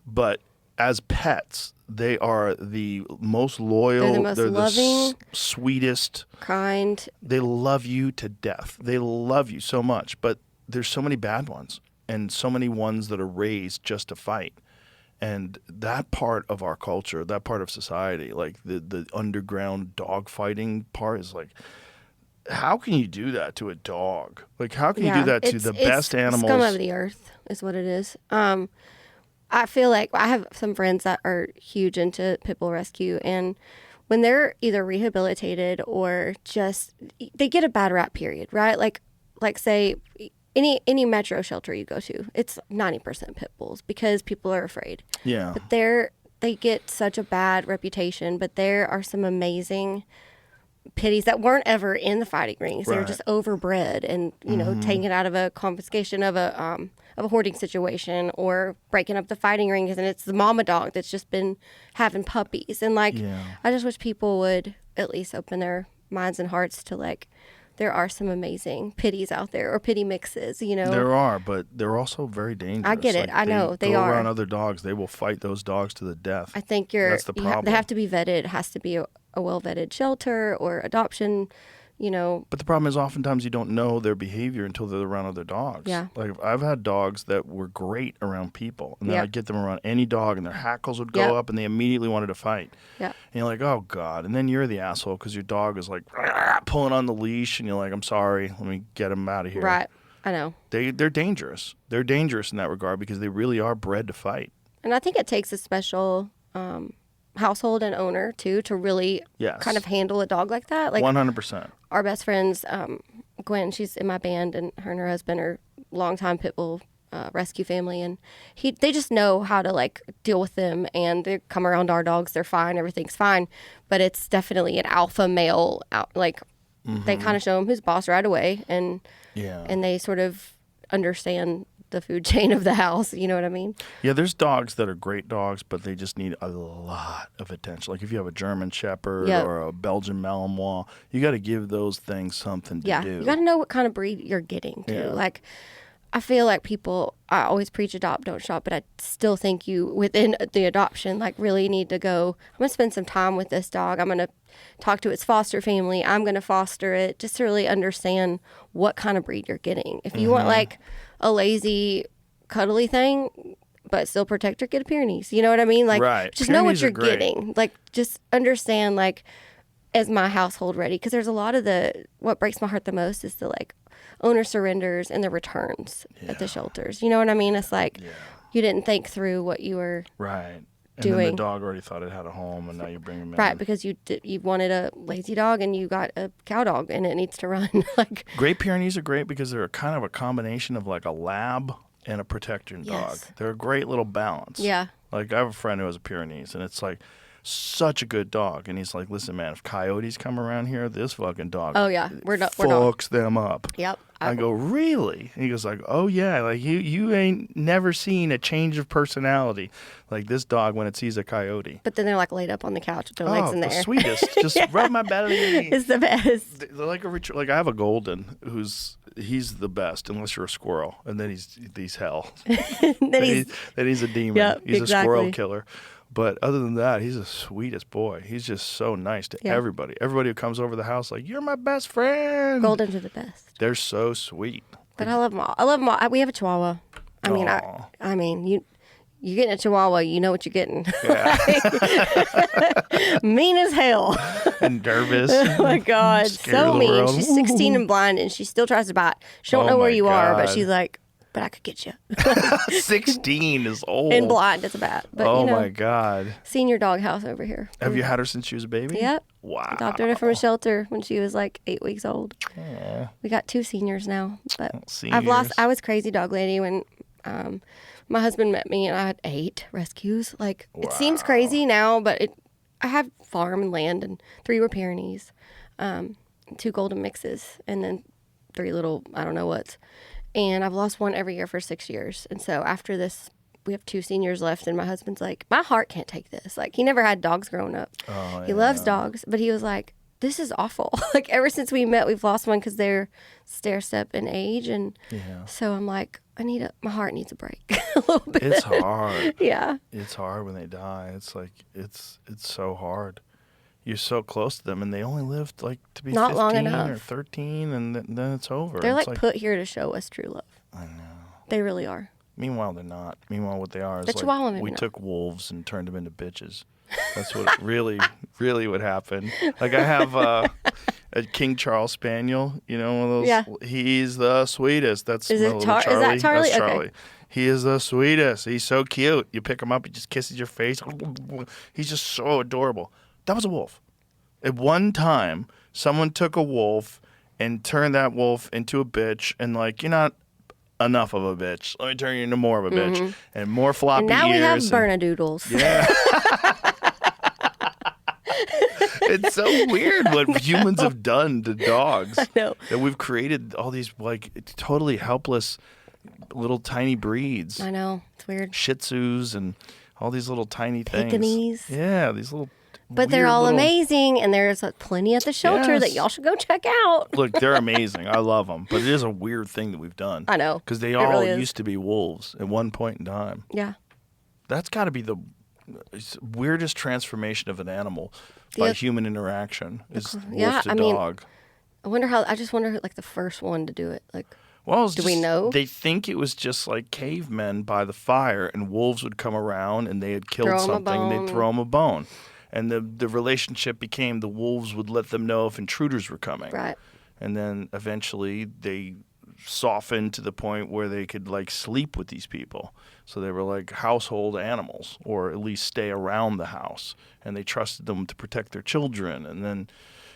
But as pets, they are the most loyal. They're the most loving, sweetest. kind. They love you to death. They love you so much, but there's so many bad ones and so many ones that are raised just to fight. And that part of our culture, that part of society, like the underground dog fighting part is like, how can you do that to a dog? Like, how can you do that to the best animals? Scum of the earth is what it is. I feel like I have some friends that are huge into pit bull rescue, and when they're either rehabilitated or just they get a bad rap period, right? Like say any metro shelter you go to, it's 90% pit bulls because people are afraid. Yeah. But they get such a bad reputation, but there are some amazing pitties that weren't ever in the fighting rings. They were Right. just overbred and, taken out of a confiscation of a hoarding situation or breaking up the fighting rings, and it's the mama dog that's just been having puppies. And I just wish people would at least open their minds and hearts to there are some amazing pitties out there or pitty mixes, There are, but they're also very dangerous. I get it. I know. They go are. around other dogs. They will fight those dogs to the death. I think That's the problem. they have to be vetted. It has to be a well-vetted shelter or adoption, But the problem is oftentimes you don't know their behavior until they're around other dogs. Yeah. Like I've had dogs that were great around people, and then Yep. I'd get them around any dog, and their hackles would go Yep. up, and they immediately wanted to fight. Yeah. And you're like, oh God. And then you're the asshole because your dog is like pulling on the leash, and you're like, I'm sorry, let me get him out of here. Right. I know. They're dangerous. They're dangerous in that regard because they really are bred to fight. And I think it takes a special household and owner too to really Yes. kind of handle a dog like that. 100%. Our best friends, Gwen, she's in my band, and her and her husband are longtime pit bull rescue family, and they just know how to deal with them, and they come around our dogs, they're fine, everything's fine, but it's definitely an alpha male they kind of show him who's boss right away, and Yeah. and they sort of understand the food chain of the house. You know what I mean? Yeah, there's dogs that are great dogs, but they just need a lot of attention. Like if you have a German Shepherd Yep. or a Belgian Malinois, you got to give those things something to Yeah, do. you got to know what kind of breed you're getting too. Yeah. Like, I feel like I always preach adopt, don't shop, but I still think you, within the adoption, like really need to go, I'm going to spend some time with this dog. I'm going to talk to its foster family. I'm going to foster it just to really understand what kind of breed you're getting. If you want like a lazy, cuddly thing, but still protect her, get a Pyrenees. You know what I mean? Like, Right. just know what Pyrenees are you're great. getting. Like, just understand, like, is my household ready? Because there's a lot of what breaks my heart the most is the like owner surrenders and the returns at the shelters. You know what I mean? It's like you didn't think through what you were Right. And then doing. the dog already thought it had a home, and now you bring him in. right, because you wanted a lazy dog and you got a cow dog and it needs to run. Like, Great Pyrenees are great because they're kind of a combination of like a lab and a protecting dog. Yes. They're a great little balance. yeah, Like I have a friend who has a Pyrenees, and it's like such a good dog. And he's like, "Listen, man, if coyotes come around here, this fucking dog, Oh, yeah. We're not- fucks them up." Yep. I go, "Really?" And he goes like, "Oh yeah, like you ain't never seen a change of personality like this dog when it sees a coyote." But then they're like laid up on the couch with their legs in the air. Sweetest. Just rub my belly. It's the best. They're like like I have a golden he's the best unless you're a squirrel, and then he's hell. Then He's a demon. Yep, He's a squirrel exactly. killer. But other than that, he's the sweetest boy. He's just so nice to Yeah. everybody. Everybody who comes over the house, like, "You're my best friend." Goldens are the best. They're so sweet. But I love them all. I love them all. We have a Chihuahua. Aw. I mean, you getting a Chihuahua, you know what you're getting. Mean as hell. And nervous. Oh my God, Scared of so the mean. world. She's 16 and blind, and she still tries to bite. She don't Oh know where my you are, but God. she's like, but I could get you. 16 is old. And blind as a bat. But Oh you know, my God. senior dog house over here. Have you had her since she was a baby? Yep. Wow. Adopted her from a shelter when she was like 8 weeks old. We got 2 seniors now, but Seniors. I was crazy dog lady when my husband met me, and I had 8 rescues. Like, it seems crazy now, but I have farm and land, and 3 were Pyrenees, 2 golden mixes, and then 3 little I don't know what's. And I've lost one every year for 6 years. And so after this, we have 2 seniors left, and my husband's like, my heart can't take this. Like, he never had dogs growing up. He loves dogs, but he was like, this is awful. Like, ever since we met, we've lost one because they're stair-step in age. And so I'm like, my heart needs a break a little bit. It's hard. Yeah. It's hard when they die. It's like, it's so hard. You're so close to them, and they only lived like to be Not 15 long or enough. 13, and then it's over. They're It's like put here to show us true love. I know. They really are. Meanwhile, they're not. Meanwhile, what they are is The Chihuahua like maybe we not. took wolves and turned them into bitches. That's what really would happen. Like I have a King Charles Spaniel. You know, one of those. Yeah. He's the sweetest. That's Is my it little Is that Charlie? That's Okay. Charlie. He is the sweetest. He's so cute. You pick him up, he just kisses your face. He's just so adorable. That was a wolf. At one time, someone took a wolf and turned that wolf into a bitch, and like, you're not enough of a bitch. Let me turn you into more of a bitch, and more floppy And now we have ears. Bernedoodles. Yeah. It's so weird what humans have done to dogs. I know. That we've created all these like totally helpless little tiny breeds. I know. It's weird. Shih Tzus and all these little tiny things. Pekingese. Yeah, these little. But they're weird all little- amazing, and there's plenty at the shelter that Yes. y'all should go check out. Look, they're amazing. I love them, but it is a weird thing that we've done. I know. Because they It all really is. used to be wolves at one point in time. Yeah. That's got to be the weirdest transformation of an animal by Yeah. human interaction is wolf yeah, to I mean, dog. I just wonder like the first one to do it. Like, Well, it's do we just- know? They think it was just like cavemen by the fire, and wolves would come around and they had killed Throw 'em a something, and bone. they'd throw them a bone. And the relationship became the wolves would let them know if intruders were coming. right. And then eventually they softened to the point where they could like sleep with these people. So they were like household animals, or at least stay around the house. And they trusted them to protect their children. And then,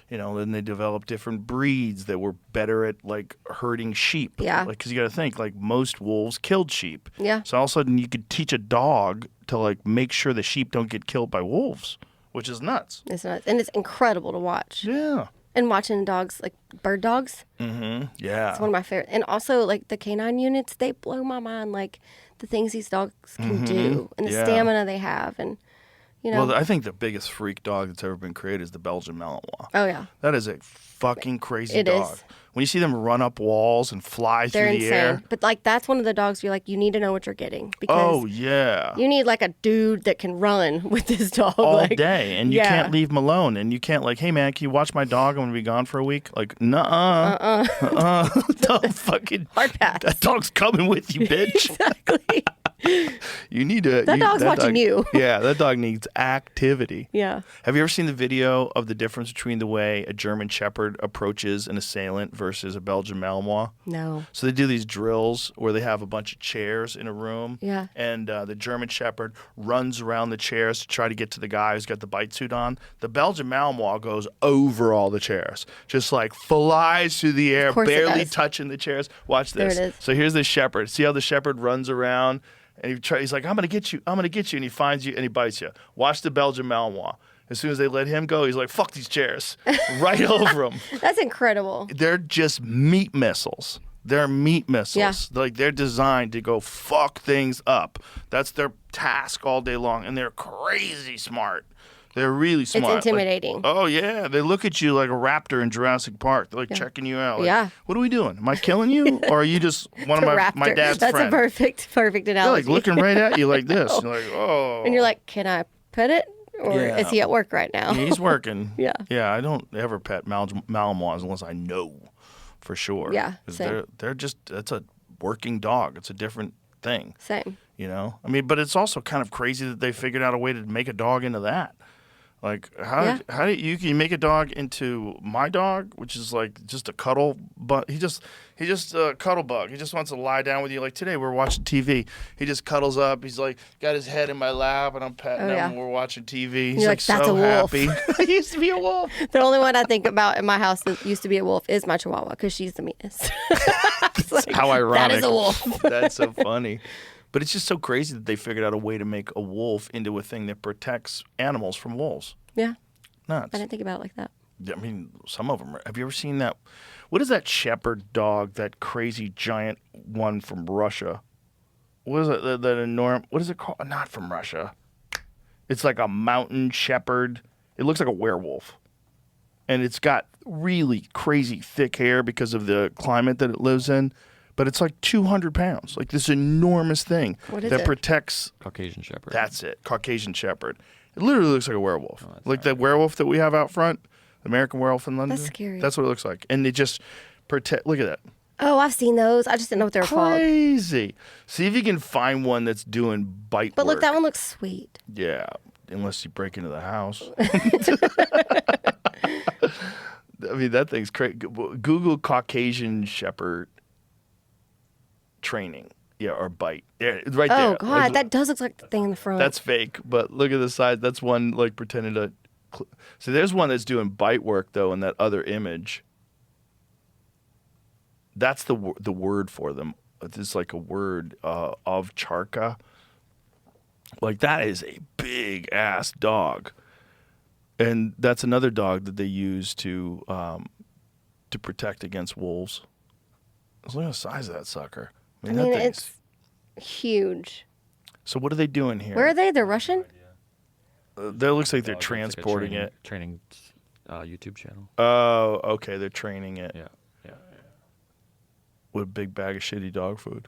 then they developed different breeds that were better at like herding sheep. Yeah. Like, because you got to think, like most wolves killed sheep. Yeah. So all of a sudden you could teach a dog to like make sure the sheep don't get killed by wolves, which is nuts. It's nuts. And it's incredible to watch. Yeah. And watching dogs, like bird dogs. Yeah. It's one of my favorite. And also, like, the canine units, they blow my mind. Like, the things these dogs can do and the stamina they have. And, you know. Well, I think the biggest freak dog that's ever been created is the Belgian Malinois. Oh, yeah. That is a fucking crazy It dog. is. When you see them run up walls and fly They're through the insane. air. But, like, that's one of the dogs you're like, you need to know what you're getting. Because Oh, yeah. you need, like, a dude that can run with this dog. All like, day. And you yeah. can't leave him alone. And you can't, like, hey, man, can you watch my dog? I'm going to be gone for a week. Like, nuh-uh. Don't fucking. Hard pass. That dog's coming with you, bitch. Exactly. You need to. That dog's watching you. Yeah, that dog needs activity. Yeah. Have you ever seen the video of the difference between the way a German Shepherd approaches an assailant versus a Belgian Malinois? No. So they do these drills where they have a bunch of chairs in a room. Yeah. And the German Shepherd runs around the chairs to try to get to the guy who's got the bite suit on. The Belgian Malinois goes over all the chairs, just like flies through the air, course it barely does. touching the chairs. Watch There this. it is. So here's the Shepherd. See how the Shepherd runs around? And he's like, I'm going to get you. I'm going to get you. And he finds you and he bites you. Watch the Belgian Malinois. As soon as they let him go, he's like, fuck these chairs. Right over them. That's incredible. They're just meat missiles. They're meat missiles. Yeah. Like, they're designed to go fuck things up. That's their task all day long. And they're crazy smart. They're really smart. It's intimidating. Like, oh, yeah. They look at you like a raptor in Jurassic Park. They're like checking you out. Like, Yeah. What are we doing? Am I killing you? Or are you just one of The my raptor. dad's That's friends? a perfect They're analogy. like looking right at you like this. You're like, oh. And you're like, can I pet it? Or Yeah. is he at work right now? He's working. Yeah. Yeah, I don't ever pet Malinois unless I know for sure. Yeah, 'Cause same. they're just, that's a working dog. It's a different thing, Same. you know? I mean, but it's also kind of crazy that they figured out a way to make a dog into that. Like, how do you can make a dog into my dog, which is like just a cuddle, but he just a cuddle bug. He just wants to lie down with you. Like today, we're watching TV. He just cuddles up. He's like got his head in my lap, and I'm petting him. yeah. And we're watching TV. He's You're like like, "That's so a wolf." happy. He used to be a wolf. The only one I think about in my house that used to be a wolf is my Chihuahua because she's the meanest. It's like, How ironic. That is a wolf. That's so funny. But it's just so crazy that they figured out a way to make a wolf into a thing that protects animals from wolves. Yeah. Nuts. I didn't think about it like that. I mean, some of them. Have you ever seen that? What is that shepherd dog? That crazy giant one from Russia? What is it? That enormous? What is it called? Not from Russia. It's like a mountain shepherd. It looks like a werewolf, and it's got really crazy thick hair because of the climate that it lives in. But it's like 200 pounds, like this enormous thing What is that it? protects. Caucasian Shepherd. That's it, Caucasian shepherd. It literally looks like a werewolf, that's like the werewolf that we have out front, the American werewolf in London. That's scary. That's what it looks like, and they just protect. Look at that, Oh, I've seen those. I just didn't know what they were called. crazy. See if you can find one that's doing bite But work. look, that one looks sweet. Yeah, unless you break into the house. I mean, that thing's crazy. Google Caucasian shepherd training. Yeah, or bite. Yeah, it's right there. Oh, God. Like, That does look like the thing in the front. that's fake, but look at the side. That's one like pretending to. So there's one that's doing bite work though in that other image. That's the word for them. It's like a word of charka. Like that is a big ass dog, and that's another dog that they use to protect against wolves. Look at the size of that sucker. I mean, that thing's- it's huge. So what are they doing here? Where are they? They're Russian? That looks like they're Dog, it's like a transporting it. Training YouTube channel. Oh, okay. They're training it Yeah. with a big bag of shitty dog food.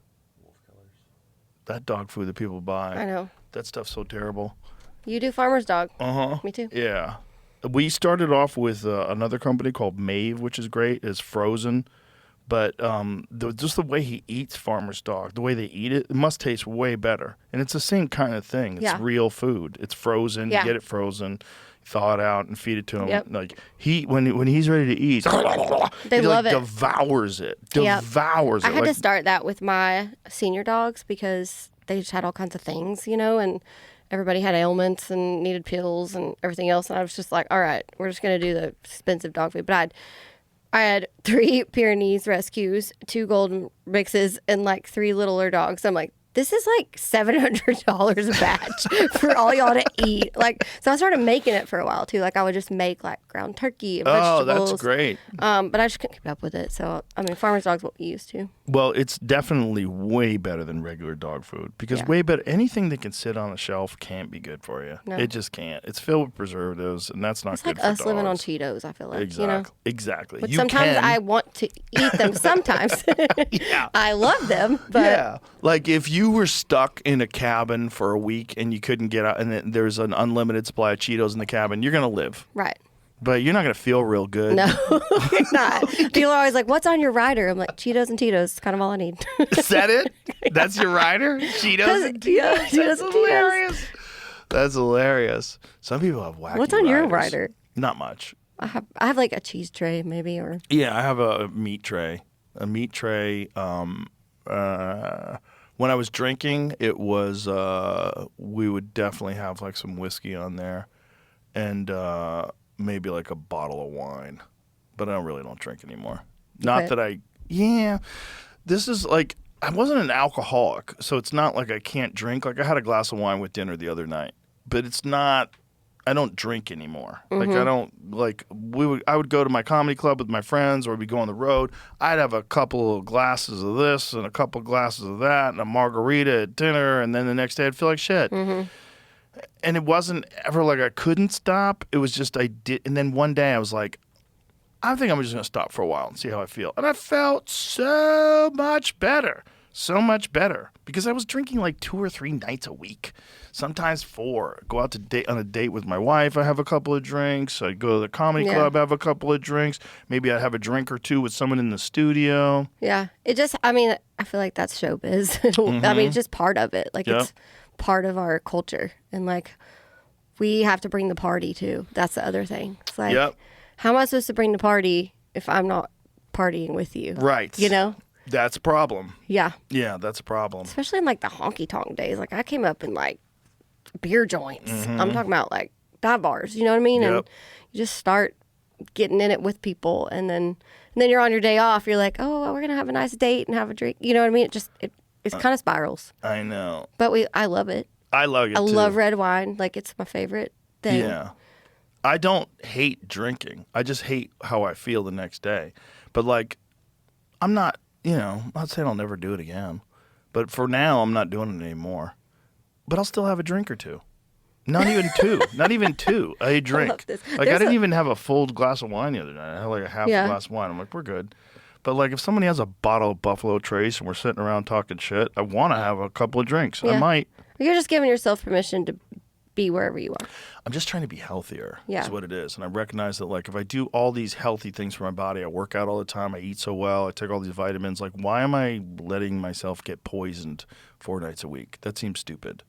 That dog food that people buy. I know. That stuff's so terrible. You do farmer's dog. Uh-huh. Me too. Yeah. We started off with another company called Mave, which is great. It's frozen. But just the way he eats farmer's dog, the way they eat it, it must taste way better. And it's the same kind of thing. It's Yeah. real food. It's frozen. Yeah. You get it frozen, thaw it out, and feed it to him. Yep. Like when he's ready to eat, They he love like it. devours it. Yep. Devours it. I had Like, to start that with my senior dogs because they just had all kinds of things, and everybody had ailments and needed pills and everything else. And I was just like, all right, we're just going to do the expensive dog food. But I had 3 Pyrenees rescues, 2 golden mixes, and like 3 littler dogs. I'm like, this is like $700 a batch for all y'all to eat. Like, so I started making it for a while too. Like I would just make like ground turkey and vegetables. Oh, that's great. But I just couldn't keep up with it. So, I mean, farmer's dog's what we used to. Well, it's definitely way better than regular dog food because Yeah. way better. Anything that can sit on a shelf can't be good for you. No. It just can't. It's filled with preservatives, and that's not It's good like for us living on dogs. Cheetos, I feel like, Exactly. you know? Exactly. But You sometimes can. I want to eat them sometimes. Yeah. I love them, but Yeah. Like if you were stuck in a cabin for a week and you couldn't get out, and then there's an unlimited supply of Cheetos in the cabin, you're gonna live, right. but you're not gonna feel real good. No, you're not. People are always like, what's on your rider? I'm like, Cheetos and Tito's. It's kind of all I need. Is that it? That's your rider? Cheetos and Tito's? Yeah, Cheetos That's and Tito's. hilarious. That's hilarious. Some people have wacky What's on your riders. rider? Not much. I have like a cheese tray maybe, or Yeah, I have a meat tray. When I was drinking, it was we would definitely have like some whiskey on there, and maybe like a bottle of wine. But I don't drink anymore. Not Okay. that I. Yeah, this is like I wasn't an alcoholic, so it's not like I can't drink. Like I had a glass of wine with dinner the other night, but it's not. I don't drink anymore. Like I don't like I would go to my comedy club with my friends or we'd go on the road. I'd have a couple of glasses of this and a couple of glasses of that and a margarita at dinner, and then the next day I'd feel like shit. And it wasn't ever like I couldn't stop. It was just I did, and then one day I was like, I think I'm just gonna stop for a while and see how I feel. And I felt so much better. So much better because I was drinking like 2 or 3 nights a week, sometimes 4. Go out on a date with my wife. I have a couple of drinks. I go to the comedy club, have a couple of drinks. Maybe I have a drink or two with someone in the studio. yeah. It just, I mean, I feel like that's showbiz. I mean, it's just part of it. Like Yep. it's part of our culture, and like we have to bring the party too. That's the other thing. It's like, Yep. how am I supposed to bring the party if I'm not partying with you? Right. You know? That's a problem. Yeah. Yeah, that's a problem. Especially in like the honky tonk days. Like I came up in like beer joints. I'm talking about like dive bars. You know what I mean? And Yep. you just start getting in it with people, and then you're on your day off. You're like, oh, well, we're gonna have a nice date and have a drink. You know what I mean? It's kind of spirals. I know. But I love it. I love it I too. love red wine. Like it's my favorite thing. Yeah. I don't hate drinking. I just hate how I feel the next day. But like, I'm not, I'm not saying I'll never do it again. But for now, I'm not doing it anymore. But I'll still have a drink or two. Not even 2. Not even 2. A drink. this. Like, There's I didn't even have a full glass of wine the other night. I had like a half Yeah. a glass of wine. I'm like, we're good. But like, if somebody has a bottle of Buffalo Trace and we're sitting around talking shit, I want to have a couple of drinks. I Yeah. might. You're just giving yourself permission to be wherever you are. I'm just trying to be healthier. Yeah. Is what it is. And I recognize that, like, if I do all these healthy things for my body, I work out all the time, I eat so well, I take all these vitamins, like, why am I letting myself get poisoned 4 nights a week? That seems stupid.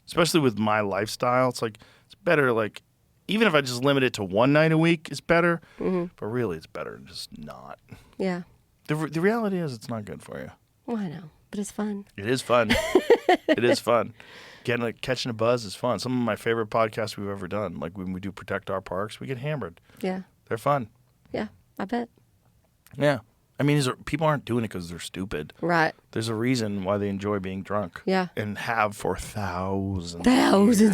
Especially with my lifestyle. It's like, it's better, like, even if I just limit it to 1 night a week, it's better. But really, it's better just not. Yeah. The reality is it's not good for you. Well, I know, but it's fun. It is fun. It is fun. Catching a buzz is fun. Some of my favorite podcasts we've ever done, like when we do Protect Our Parks, we get hammered. Yeah. They're fun. Yeah. I bet. Yeah. I mean, people aren't doing it because they're stupid. Right. There's a reason why they enjoy being drunk. Yeah. And have for thousands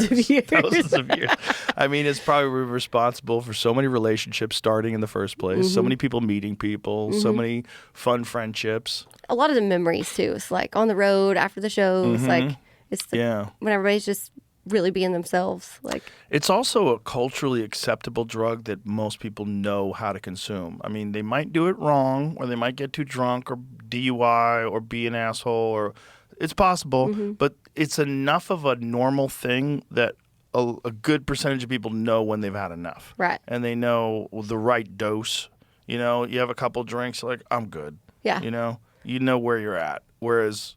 of years. Thousands of years. I mean, it's probably responsible for so many relationships starting in the first place, so many people meeting people, so many fun friendships. A lot of the memories too. It's like on the road after the shows. Like it's Yeah. when everybody's just really being themselves. Like It's also a culturally acceptable drug that most people know how to consume. I mean, they might do it wrong, or they might get too drunk, or DUI, or be an asshole, or it's possible, but it's enough of a normal thing that a good percentage of people know when they've had enough. Right. And they know the right dose. You know, you have a couple drinks, you're like, I'm good. Yeah. You know where you're at. Whereas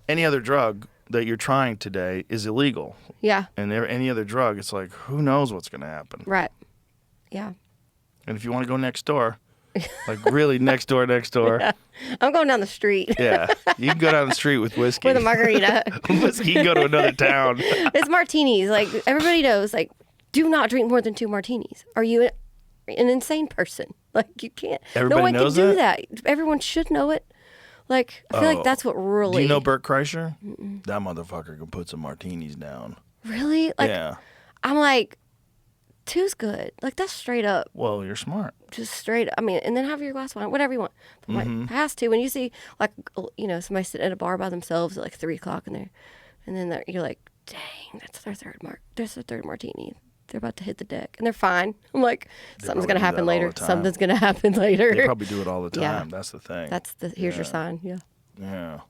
any other drug that you're trying today is illegal. yeah. And any other drug, it's like, who knows what's going to happen? Right. Yeah. And if you want to go next door, like really next door, I'm going down the street yeah, you can go down the street with whiskey. with a margarita. Whiskey, you can go to another town. It's martinis. Like everybody knows. Like, do not drink more than 2 martinis. Are you an insane person? Like you can't. Everybody no one knows can do that? that. Everyone should know it. Like, I feel like that's what really. Do you know Bert Kreischer? That motherfucker can put some martinis down. Really? Like, Yeah. I'm like, 2's good. Like, that's straight up. Well, you're smart. Just straight. I mean, and then have your glass of wine, whatever you want. But like, past 2, when you see like, somebody sitting at a bar by themselves at like 3 o'clock in there, and then you're like, dang, that's their third martini. They're about to hit the deck, and they're fine. I'm like, something's gonna happen later. Something's gonna happen later. They probably do it all the time. Yeah. That's the thing. Here's your sign. Yeah. Yeah.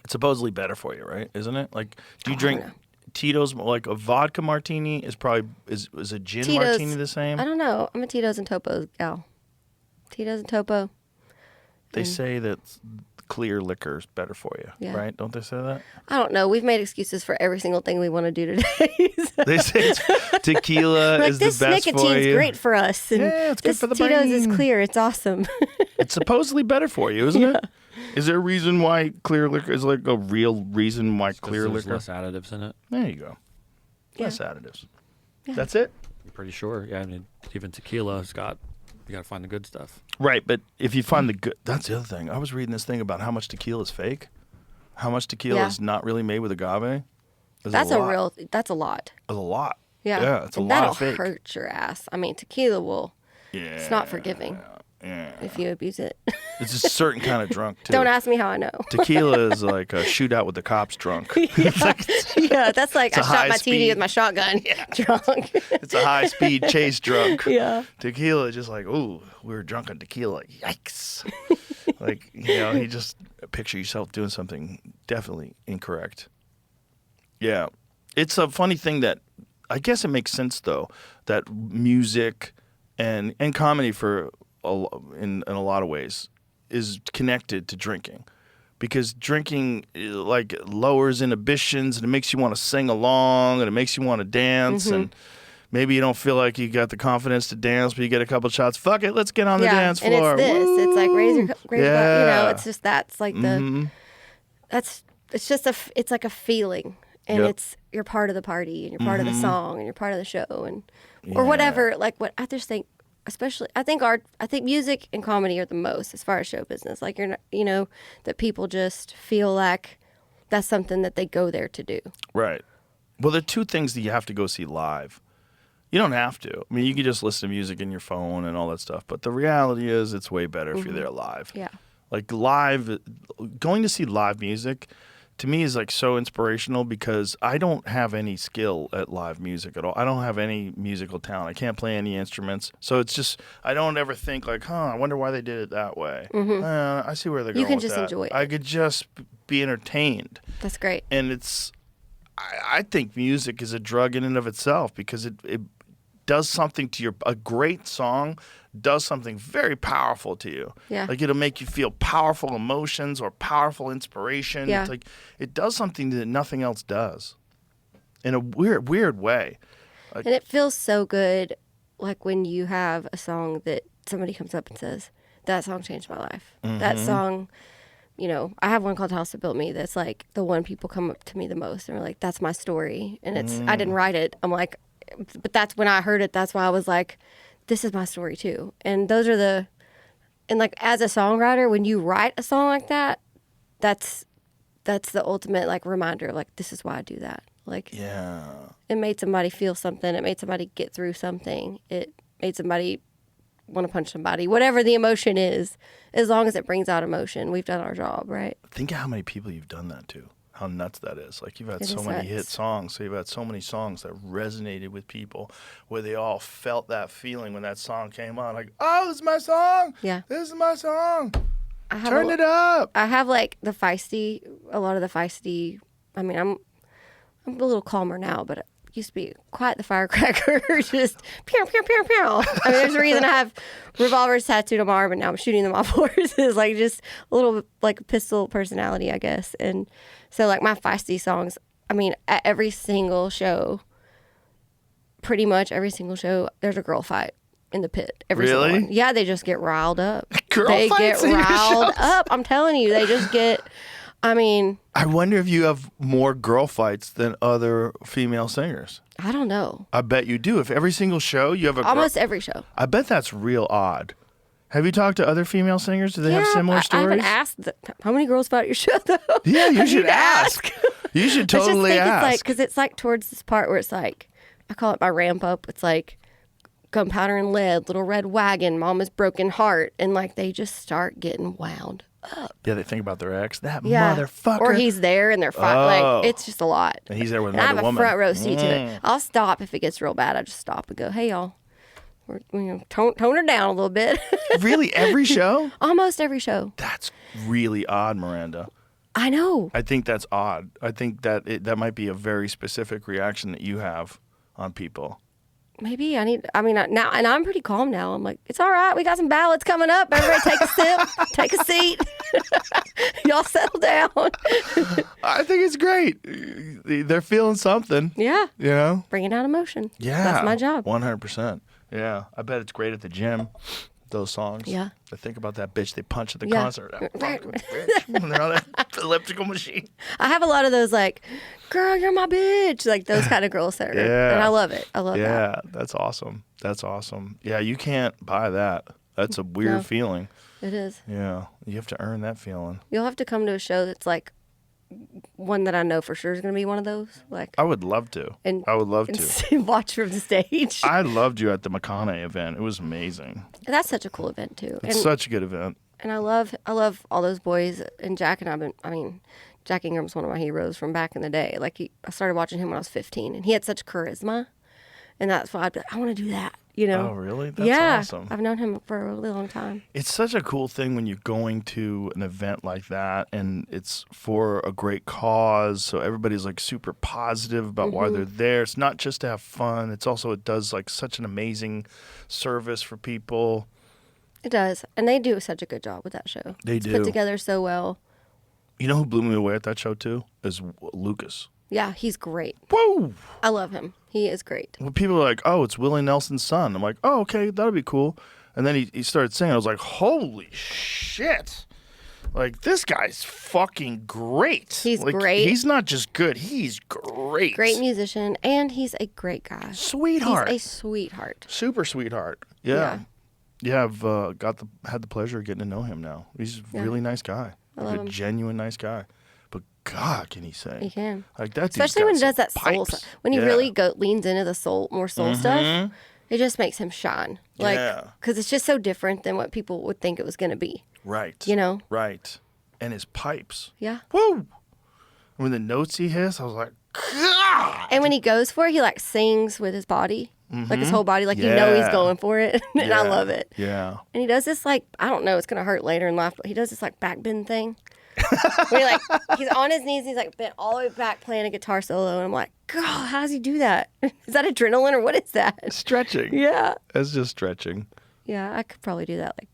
It's supposedly better for you, right? Isn't it? Like, do you drink Tito's? Like a vodka martini is probably is a gin Tito's, martini the same? I don't know. I'm a Tito's and Topo gal. Tito's and Topo. They say that clear liquor is better for you, Yeah. right? Don't they say that? I don't know. We've made excuses for every single thing we want to do today. So. They say tequila Like, is the this best for nicotine's you. great for us. And Yeah, it's good this for the Tito's is brain. clear. It's awesome. It's supposedly better for you, isn't it? Is there a reason why clear liquor is like a real reason why clear There's liquor? less additives in it. There you go. Yeah. Less additives. That's it? I'm pretty sure. Yeah, I mean, even tequila's got. You got to find the good stuff. Right, but if you find the good, that's the other thing. I was reading this thing about how much tequila is fake, how much tequila Yeah. is not really made with agave. That's a lot. That's a lot. That's a lot. Yeah. Yeah, it's a And lot that'll of fake. hurt your ass. I mean, tequila will. Yeah, It's not forgiving if you abuse it. it's a certain kind of drunk too. Don't ask me how I know. Tequila is like a shootout with the cops drunk. Yeah, that's like I a shot high my speed. TD with my shotgun. Drunk. It's a high speed chase drunk. Yeah. Tequila is just like, ooh, we were drunk on tequila. Yikes. Like, you just picture yourself doing something definitely incorrect. Yeah. It's a funny thing that I guess it makes sense though that music and comedy in a lot of ways is connected to drinking. Because drinking like lowers inhibitions and it makes you want to sing along and it makes you want to dance and maybe you don't feel like you got the confidence to dance, but you get a couple shots. Fuck it, let's get on the dance floor. And it's this. Woo! It's like raise your Yeah. it's just that's like the it's just it's like a feeling. And Yep. you're part of the party and you're part of the song and you're part of the show and or whatever. Like what I just think especially I think music and comedy are the most as far as show business. Like you're not, that people just feel like that's something that they go there to do. Right. Well, there are two things that you have to go see live. You don't have to. I mean, you can just listen to music in your phone and all that stuff. But the reality is it's way better if you're there live. Yeah. Like going to see live music to me is like so inspirational because I don't have any skill at live music at all. I don't have any musical talent. I can't play any instruments. So it's just, I don't ever think like, I wonder why they did it that way. I see where they're going You can with just that. enjoy it. I could just be entertained. That's great. And I think music is a drug in and of itself because it does something to a great song does something very powerful to you. Yeah. Like it'll make you feel powerful emotions or powerful inspiration. Yeah. It's like it does something that nothing else does in a weird way. And it feels so good, like when you have a song that somebody comes up and says, that song changed my life. That song, I have one called House That Built Me that's like the one people come up to me the most and are like, that's my story. And I didn't write it. I'm like, but that's when I heard it. That's why I was like, this is my story too. And those are and like as a songwriter, when you write a song like that, that's the ultimate like reminder, like this is why I do that. Like, Yeah. it made somebody feel something. It made somebody get through something. It made somebody want to punch somebody. Whatever the emotion is, as long as it brings out emotion, we've done our job, right? Think of how many people you've done that to. How nuts that is. Like you've had It so is many hit nuts. songs. So you've had so many songs that resonated with people where they all felt that feeling when that song came on. Like, oh, this is my song. Yeah. This is my song. I have Turn it up. I have like a lot of the feisty. I mean, I'm a little calmer now, but it used to be quite the firecracker. Just pew, pew, pew, pew. I mean, there's a reason I have revolvers tattooed on my arm, and now I'm shooting them off horses. Like just a little like pistol personality, I guess. And so like my feisty songs, I mean, at every single show, pretty much every single show, there's a girl fight in the pit. Every single Really? one. Yeah, they just get riled up. Girl they get fights in your riled shows? up. I'm telling you, they just get. I mean, I wonder if you have more girl fights than other female singers. I don't know. I bet you do. If every single show you have a girl, Almost every show. I bet that's real odd. Have you talked to other female singers? Do they have Yeah, similar I stories? haven't asked how many girls about your show though. Yeah, you I should need to ask. You should totally I just think ask. it's like because it's like towards this part where it's like I call it my ramp up. It's like gunpowder and lead, little red wagon, mama's broken heart, and like they just start getting wound up. Yeah, they think about their ex. That Yeah, motherfucker. or he's there and they're fighting. Oh. Like it's just a lot. And he's there with And I another have a woman. front row seat to it. I'll stop if it gets real bad. I just stop and go, "Hey y'all, tone her down a little bit." Really, every show? Almost every show. That's really odd, Miranda. I know. I think that's odd. I think that that might be a very specific reaction that you have on people. Maybe now, and I'm pretty calm now. I'm like, it's all right. We got some ballots coming up. Everybody take a sip, take a seat. Y'all settle down. I think it's great. They're feeling something. Yeah. You know? Bringing out emotion. Yeah. That's my job. 100%. Yeah. I bet it's great at the gym, those songs. Yeah. I think about that bitch they punch at the Yeah. concert. That fucking bitch. When they're on that elliptical machine. I have a lot of those like, girl, you're my bitch. Like those kind of girls that are. Yeah. And I love it. I love that. Yeah. That's awesome. That's awesome. Yeah. You can't buy that. That's a weird No. feeling. It is. Yeah. You have to earn that feeling. You'll have to come to a show that's like one that I know for sure is going to be one of those. Like, I would love to. and I would love to. watch from the stage. I loved you at the McConaughey event. It was amazing. And that's such a cool event too. It's such a good event. And I love all those boys. And Jack and Jack Ingram's one of my heroes from back in the day. Like I started watching him when I was 15, and he had such charisma, and that's why I'd be like, I want to do that. You know? Oh, really? That's yeah, awesome. I've known him for a really long time. It's such a cool thing when you're going to an event like that and it's for a great cause. So everybody's like super positive about why Mm-hmm. they're there. It's not just to have fun. It's also, it does like such an amazing service for people. It does, and they do such a good job with that show. They It's do. put together so well. You know who blew me away at that show too? Is Lucas. Yeah, he's great. Whoa! I love him. He is great. When people are like, oh, it's Willie Nelson's son. I'm like, oh, okay, that'll be cool. And then he started singing. I was like, holy shit. Like, this guy's fucking great. He's like, great. He's not just good. He's great. Great musician, and he's a great guy. Sweetheart. He's a sweetheart. Super sweetheart. Yeah. I've had the pleasure of getting to know him now. He's a really nice guy. love Like a him. genuine nice guy. But God, can he sing? He can. Like that dude's Especially got when he some does that soul pipes. stuff. When he Yeah. really leans into the more soul stuff, it just makes him shine. Like, Yeah. because it's just so different than what people would think it was going to be. Right. You know? Right. And his pipes. Yeah. Woo! When the notes he hits, I was like, God! And when he goes for it, he like sings with his body, like his whole body, like you know he's Yeah. going for it. And I Yeah. love it. Yeah. And he does this like, I don't know, it's going to hurt later in life, but he does this like back bend thing. Where he's on his knees, he's like bent all the way back playing a guitar solo. And I'm like, God, how does he do that? Is that adrenaline or what is that? Stretching. Yeah. It's just stretching. Yeah, I could probably do that like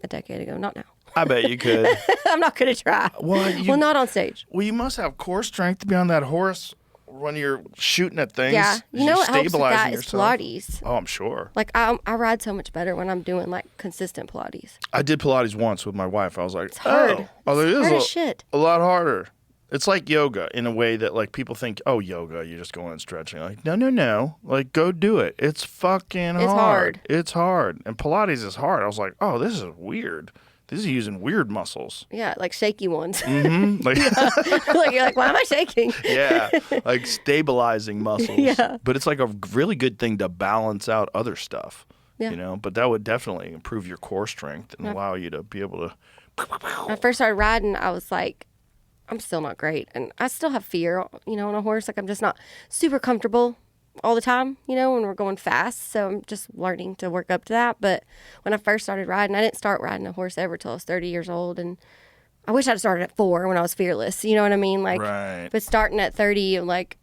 a decade ago. Not now. I bet you could. I'm not going to try. Well, Not on stage. Well, you must have core strength to be on that horse when you're shooting at things. Yeah. You know what helps with that stabilizing is yourself. Pilates. Oh, I'm sure. Like, I ride so much better when I'm doing, like, consistent Pilates. I did Pilates once with my wife. I was like, hard. oh, it It's is hard as shit. a lot harder. It's like yoga in a way that, like, people think, oh, yoga, you're just going and stretching. Like, no. Like, go do it. It's fucking hard. It's hard. It's hard. And Pilates is hard. I was like, oh, this is weird. This is using weird muscles. Yeah, like shaky ones. Mm-hmm. Like, Like, you're like, why am I shaking? yeah, like stabilizing muscles. Yeah. But it's like a really good thing to balance out other stuff. Yeah. You know, but that would definitely improve your core strength and allow you to be able to. When I first started riding, I was like, I'm still not great. And I still have fear, you know, on a horse. Like, I'm just not super comfortable all the time, you know, when we're going fast. So I'm just learning to work up to that. But when I first started riding, I didn't start riding a horse ever till I was 30 years old. And I wish I'd started at 4 when I was fearless. You know what I mean? Like, Right. but starting at 30, like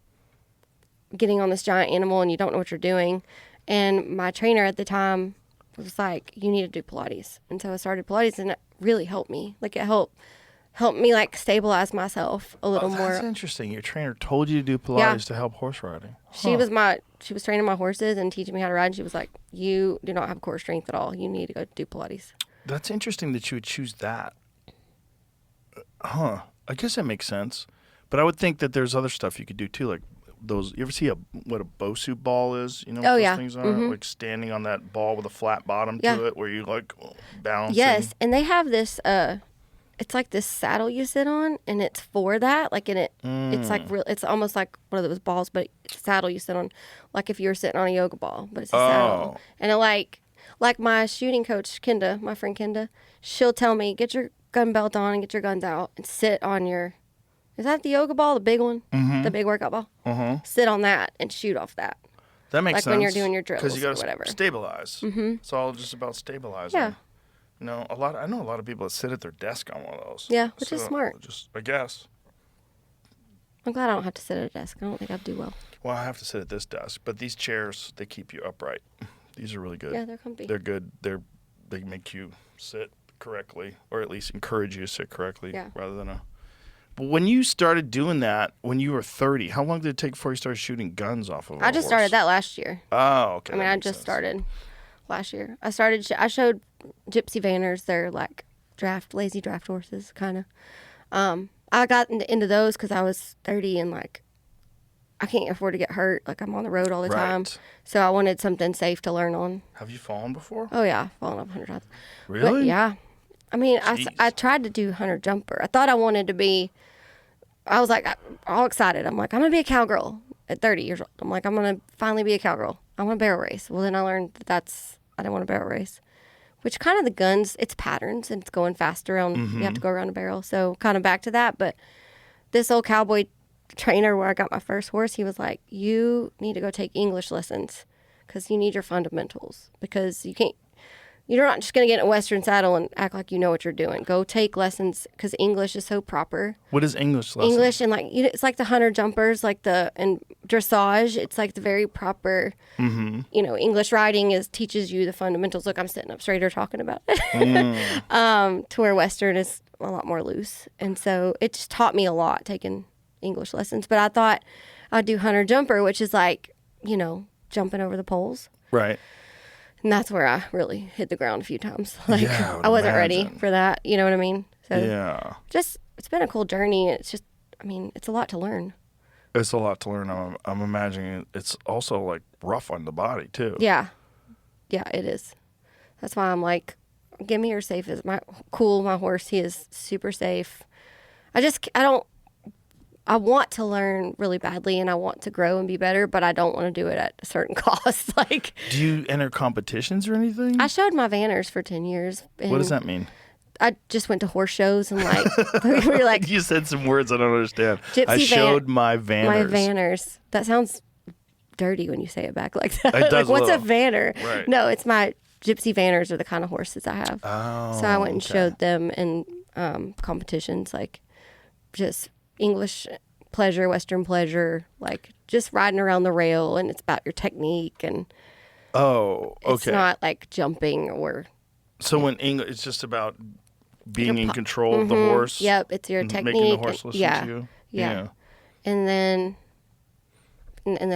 getting on this giant animal and you don't know what you're doing. And my trainer at the time was like, you need to do Pilates. And so I started Pilates and it really helped me. Like, it helped me like stabilize myself a little more. That's interesting. Your trainer told you to do Pilates Yeah. to help horse riding. She was training my horses and teaching me how to ride. And she was like, you do not have core strength at all. You need to go do Pilates. That's interesting that you would choose that. Huh. I guess that makes sense. But I would think that there's other stuff you could do too, like those. You ever see what a Bosu ball is? You know what Oh, those yeah. things are? Mhm. Like standing on that ball with a flat bottom Yeah. to it, where you like balancing. Yes, and they have this. It's like this saddle you sit on, and it's for that. Like in it, it's like real. It's almost like one of those balls, but it's a saddle you sit on, like if you were sitting on a yoga ball, but it's a saddle. And it like my shooting coach Kenda, my friend Kenda, she'll tell me, get your gun belt on and get your guns out and sit on your. Is that the yoga ball, the big one, the big workout ball? Sit on that and shoot off that. That makes sense. Like when you're doing your drills because you or got whatever. to stabilize. It's all just about stabilizing. Yeah. You know, I know a lot of people that sit at their desk on one of those. Yeah, which is smart. Just, I guess. I'm glad I don't have to sit at a desk. I don't think I'd do well. Well, I have to sit at this desk, but these chairs, they keep you upright. These are really good. Yeah, they're comfy. They're good. They make you sit correctly, or at least encourage you to sit correctly, rather than a. But when you started doing that, when you were 30, how long did it take before you started shooting guns off of? I just started that last year. Oh, okay. I mean, I just started last year. I showed Gypsy Vanners. They're like lazy draft horses, kind of. I got into those because I was 30 and like I can't afford to get hurt. Like I'm on the road all the time, so I wanted something safe to learn on. Have you fallen before? Oh yeah, fallen up 100 times. Really? But, yeah. I mean, I tried to do hunter jumper. I thought I wanted to be. I was like all excited. I'm like, I'm gonna be a cowgirl at 30 years old. I'm like, I'm gonna finally be a cowgirl. I want to barrel race. Well, then I learned I didn't want to barrel race. Which kind of the guns, it's patterns and it's going faster on. You have to go around a barrel, so kind of back to that. But this old cowboy trainer where I got my first horse, he was like, "You need to go take English lessons because you need your fundamentals because you're not just going to get in a Western saddle and act like you know what you're doing. Go take lessons because English is so proper." What is English lesson? English and like it's like the hunter jumpers, like and dressage. It's like the very proper. English riding teaches you the fundamentals. Look, I'm sitting up straighter talking about it. To where Western is a lot more loose, and so it just taught me a lot taking English lessons. But I thought I'd do hunter jumper, which is like jumping over the poles. Right. And that's where I really hit the ground a few times. Like Yeah, I wasn't imagine. ready for that. You know what I mean? So Yeah. it's been a cool journey. It's just, I mean, it's a lot to learn. It's a lot to learn. I'm imagining it's also like rough on the body too. Yeah. Yeah, it is. That's why I'm like, give me your safe as my horse. He is super safe. I want to learn really badly and I want to grow and be better, but I don't want to do it at a certain cost. Like, do you enter competitions or anything? I showed my Vanners for 10 years. What does that mean? I just went to horse shows and like, we were like, You said some words I don't understand. Gypsy I showed my Vanners. my Vanners. That sounds dirty when you say it back like that. It does Like, what's a little. Vanner? Right. No, it's my Gypsy Vanners are the kind of horses I have. Oh, So I went and okay. showed them in competitions, like just English pleasure, Western pleasure, like just riding around the rail, and it's about your technique, and Oh, okay. it's not like jumping or. So when English, it's just about being in control of the horse. Yep, it's your and technique. Making the horse listen yeah, to you. yeah. And then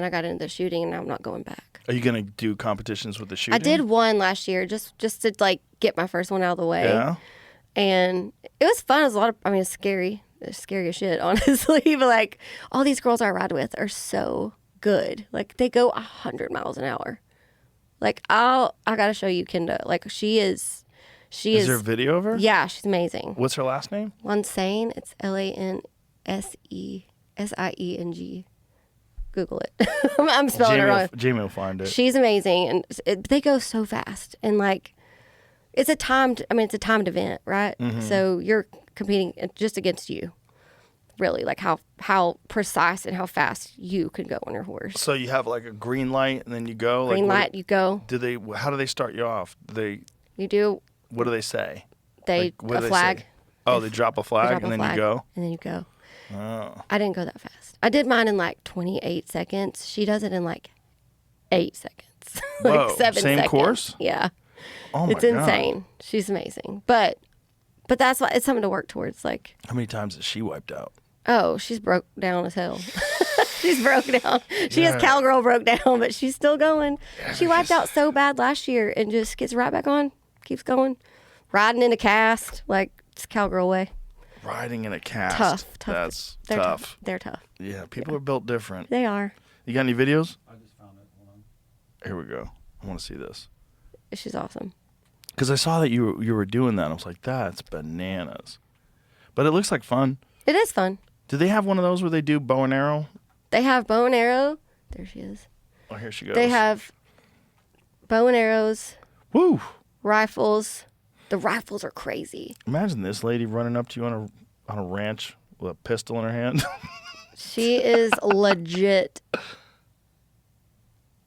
I got into the shooting, and I'm not going back. Are you gonna do competitions with the shooting? I did one last year, just to like get my first one out of the way. Yeah. And it was fun. It was a lot of. I mean, it's scary. It's scary as shit, honestly. But like, all these girls I ride with are so good. Like, they go 100 miles an hour. Like, I gotta show you Kenda. Like, she is. Is there a video of her? Yeah, she's amazing. What's her last name? Lansing. It's Lanseseng. Google it. I'm spelling it wrong. Jamie will find it. She's amazing, and they go so fast. And like, it's a timed event, right? Mm-hmm. So you're competing just against you, really, like how precise and how fast you can go on your horse. So you have like a green light, and then you go. Green like, light, you go. How do they start you off? You do. What do they say? They Like, what a do they flag. say? Oh, they drop a They flag, drop and a then flag, you go. And then you go. Oh. I didn't go that fast. I did mine in like 28 seconds. She does it in like 8 seconds. like Whoa, 7 same seconds. course? Yeah. Oh my It's God. insane. She's amazing. But that's why it's something to work towards. Like, How many times has she wiped out? oh, she's broke down as hell. She's broke down. She Yeah. has cowgirl broke down, but she's still going. She wiped out so bad last year and just gets right back on, keeps going, riding in a cast, like it's cowgirl way. Riding in a cast. Tough. That's They're tough. They're tough. Yeah, people are built different. They are. You got any videos? I just found it. Hold on. Here we go. I want to see this. She's awesome. Because I saw that you were doing that. And I was like, that's bananas. But it looks like fun. It is fun. Do they have one of those where they do bow and arrow? They have bow and arrow. There she is. Oh, here she goes. They have bow and arrows, Woo! rifles. The rifles are crazy. Imagine this lady running up to you on a ranch with a pistol in her hand. She is legit.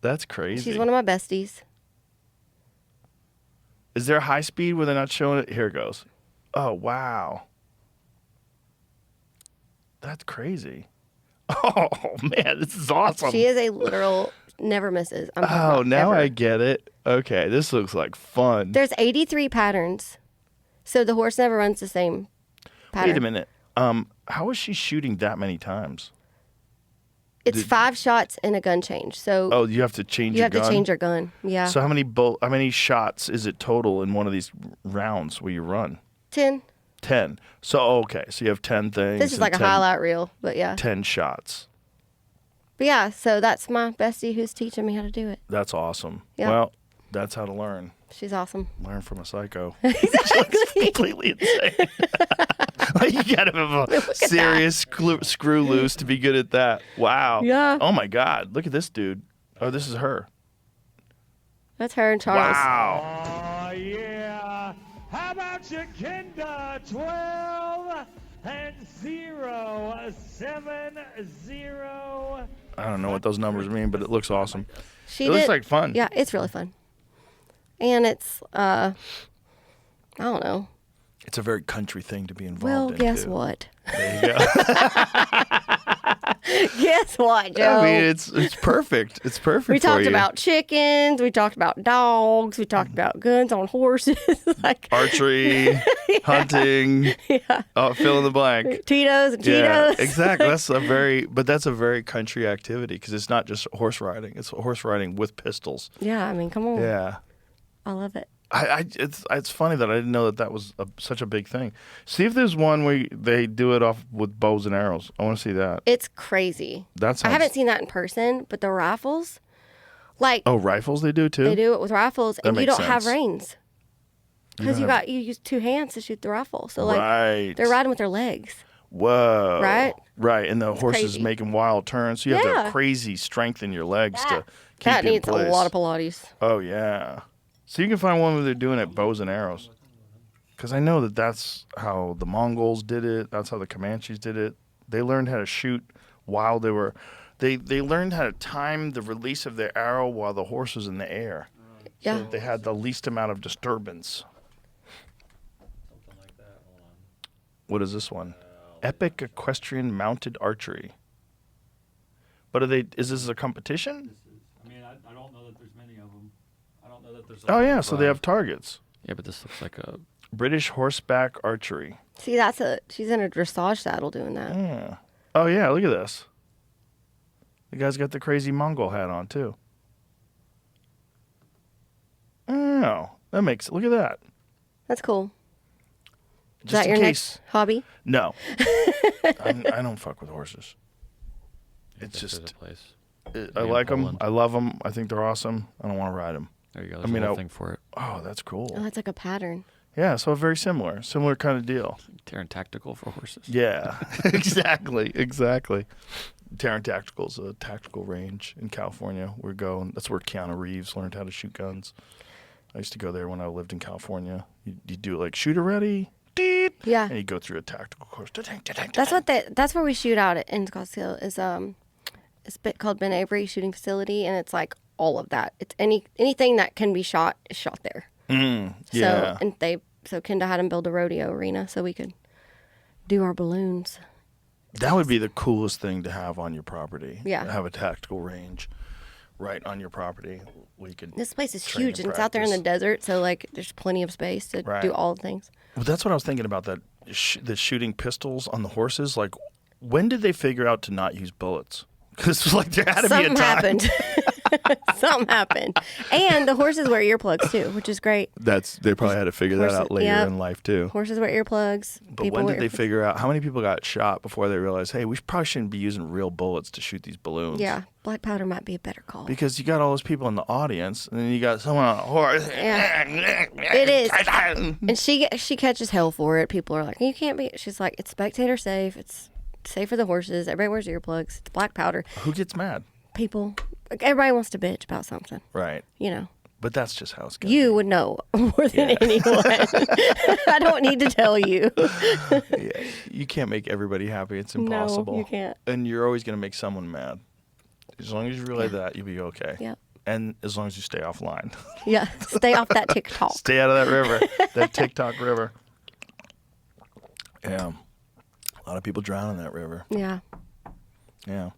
That's crazy. She's one of my besties. Is there a high speed where they're not showing it? Here it goes. Oh, wow. That's crazy. Oh, man, this is awesome. She is a literal never misses. I'm talking Oh, about now ever. I get it. Okay, this looks like fun. There's 83 patterns. So the horse never runs the same pattern. Wait a minute. How is she shooting that many times? It's 5 shots and a gun change. So Oh, you have to change you your have gun? to change your gun. Yeah. So how many shots is it total in one of these rounds where you run? 10. 10. So okay, so you have 10 things. This is and like a 10 highlight reel, but yeah. 10 shots. But yeah, so that's my bestie who's teaching me how to do it. That's awesome. Yeah. Well, that's how to learn. She's awesome. Learn from a psycho. Exactly. Completely insane. Like, you gotta have a serious screw loose to be good at that. Wow. Yeah. Oh my God. Look at this dude. Oh, this is her. That's her and Charles. Wow. Oh, yeah. How about you, Kenda? 12 and 0, 7, 0. I don't know what those numbers mean, but it looks awesome. She It looks did- like fun. Yeah, it's really fun. And it's, I don't know. It's a very country thing to be involved Well, in. guess too. what? There you go. Guess what, Joe? I mean, it's perfect. It's perfect. we for talked you. about chickens. We talked about dogs. We talked about guns on horses. like archery, hunting. Fill in the blank. Tito's and Yeah, Cheetos. exactly. That's a very country activity because it's not just horse riding. It's horse riding with pistols. Yeah, I mean, come on. Yeah. I love it. It's funny that I didn't know that was such a big thing. See if there's one where they do it off with bows and arrows. I want to see that. It's crazy. That sounds. I haven't seen that in person, but the rifles, like Oh, rifles they do too. they do it with rifles, and you makes don't have sense. reins because you use 2 hands to shoot the rifle. So like Right. they're riding with their legs. Whoa. Right? Right, and the horse is crazy. making wild turns, so you have to Yeah. have crazy strength in your legs to keep That you in needs a place. lot of Pilates. Oh yeah. So you can find one where they're doing it bows and arrows. Because I know that that's how the Mongols did it. That's how the Comanches did it. They learned how to shoot while they were. They learned how to time the release of their arrow while the horse was in the air. Yeah. So that they had the least amount of disturbance. Something like that. Hold on. What is this one? Epic equestrian mounted archery. But is this a competition? I mean, I don't know that there's many of them. I don't know that there's. Oh yeah, so they have targets. Yeah, but this looks like a. British horseback archery. See, she's in a dressage saddle doing that. Yeah. Oh yeah, look at this. The guy's got the crazy Mongol hat on too. Oh, look at that. That's cool. Is Just that in your case. next hobby? No. I don't fuck with horses. It's This is just, a place. I in like them. Poland. I love them. I think they're awesome. I don't want to ride them. There you go. I There's mean, a whole I- thing for it. Oh, that's cool. Oh, that's like a pattern. Yeah, so very similar kind of deal. Terran Tactical for horses. Yeah, exactly. Terran Tactical's a tactical range in California. We're going. That's where Keanu Reeves learned how to shoot guns. I used to go there when I lived in California. You do like shooter ready, deet, Yeah. and you go through a tactical course. That's where we shoot out in Scottsdale. Is it's called Ben Avery Shooting Facility, and it's like all of that. It's anything that can be shot is shot there. Yeah. So Kenda had him build a rodeo arena so we could do our balloons. That would be the coolest thing to have on your property. Yeah. Have a tactical range right on your property. We could. This place is train huge, and and it's out there in the practice. desert, so like there's plenty of space to Right. do all the things. Well, that's what I was thinking about. The shooting pistols on the horses. Like, when did they figure out to not use bullets? Because like there had to be a Something time. happened. Something happened. And the horses wear earplugs too, which is great. They probably had to figure that out later Yep. in life too. Horses wear earplugs. But people when wear did they earplugs. figure out how many people got shot before they realized, hey, we probably shouldn't be using real bullets to shoot these balloons? Yeah, black powder might be a better call. Because you got all those people in the audience, and then you got someone on a horse. Yeah. It is. And she catches hell for it. People are like, you can't be. She's like, it's spectator safe. It's safe for the horses. Everybody wears earplugs. It's black powder. Who gets mad? People, like, everybody wants to bitch about something. Right. You know. But that's just how it's going. You would know more than anyone. I don't need to tell you. Yeah, you can't make everybody happy. It's impossible. No, you can't. And you're always going to make someone mad. As long as you realize that, you'll be okay. Yeah. And as long as you stay offline. Yeah. Stay off that TikTok. Stay out of that river, that TikTok river. Yeah. A lot of people drown in that river. Yeah. Yeah.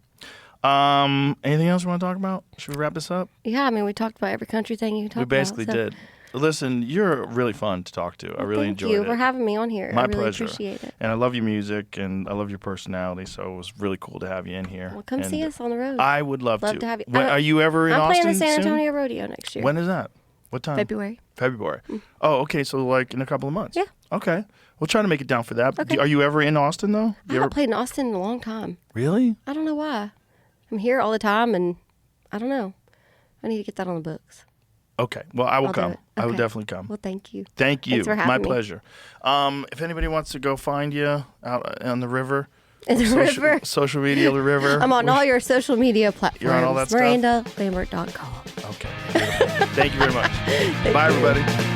Anything else you want to talk about? Should we wrap this up? Yeah. I mean, we talked about every country thing you can talk about. We basically so. did. Listen, you're really fun to talk to. I really Thank enjoyed you it. for having me on here. My I really pleasure. appreciate it. And I love your music and I love your personality, so it was really cool to have you in here. Well, come And see us on the road. I would love Love to have you. When, are you ever in I'm Austin playing the San soon? Antonio Rodeo next year. When is that? What time? February. February. Oh, okay. So like in a couple of months. Yeah. Okay. We'll try to make it down for that. Okay. Are you ever in Austin though? I You haven't ever... played in Austin in a long time. Really? I don't know why. I'm here all the time, and I don't know. I need to get that on the books. Okay. Well, I will I'll do come. it. I will Okay. definitely come. Well, thank you. Thank you. Thanks for having My me. pleasure. If anybody wants to go find you out on the river, In the river. social media, the river. I'm on all your social media platforms. You're on all that stuff? MirandaLambert.com. Okay. Beautiful. Thank you very much. Bye, everybody.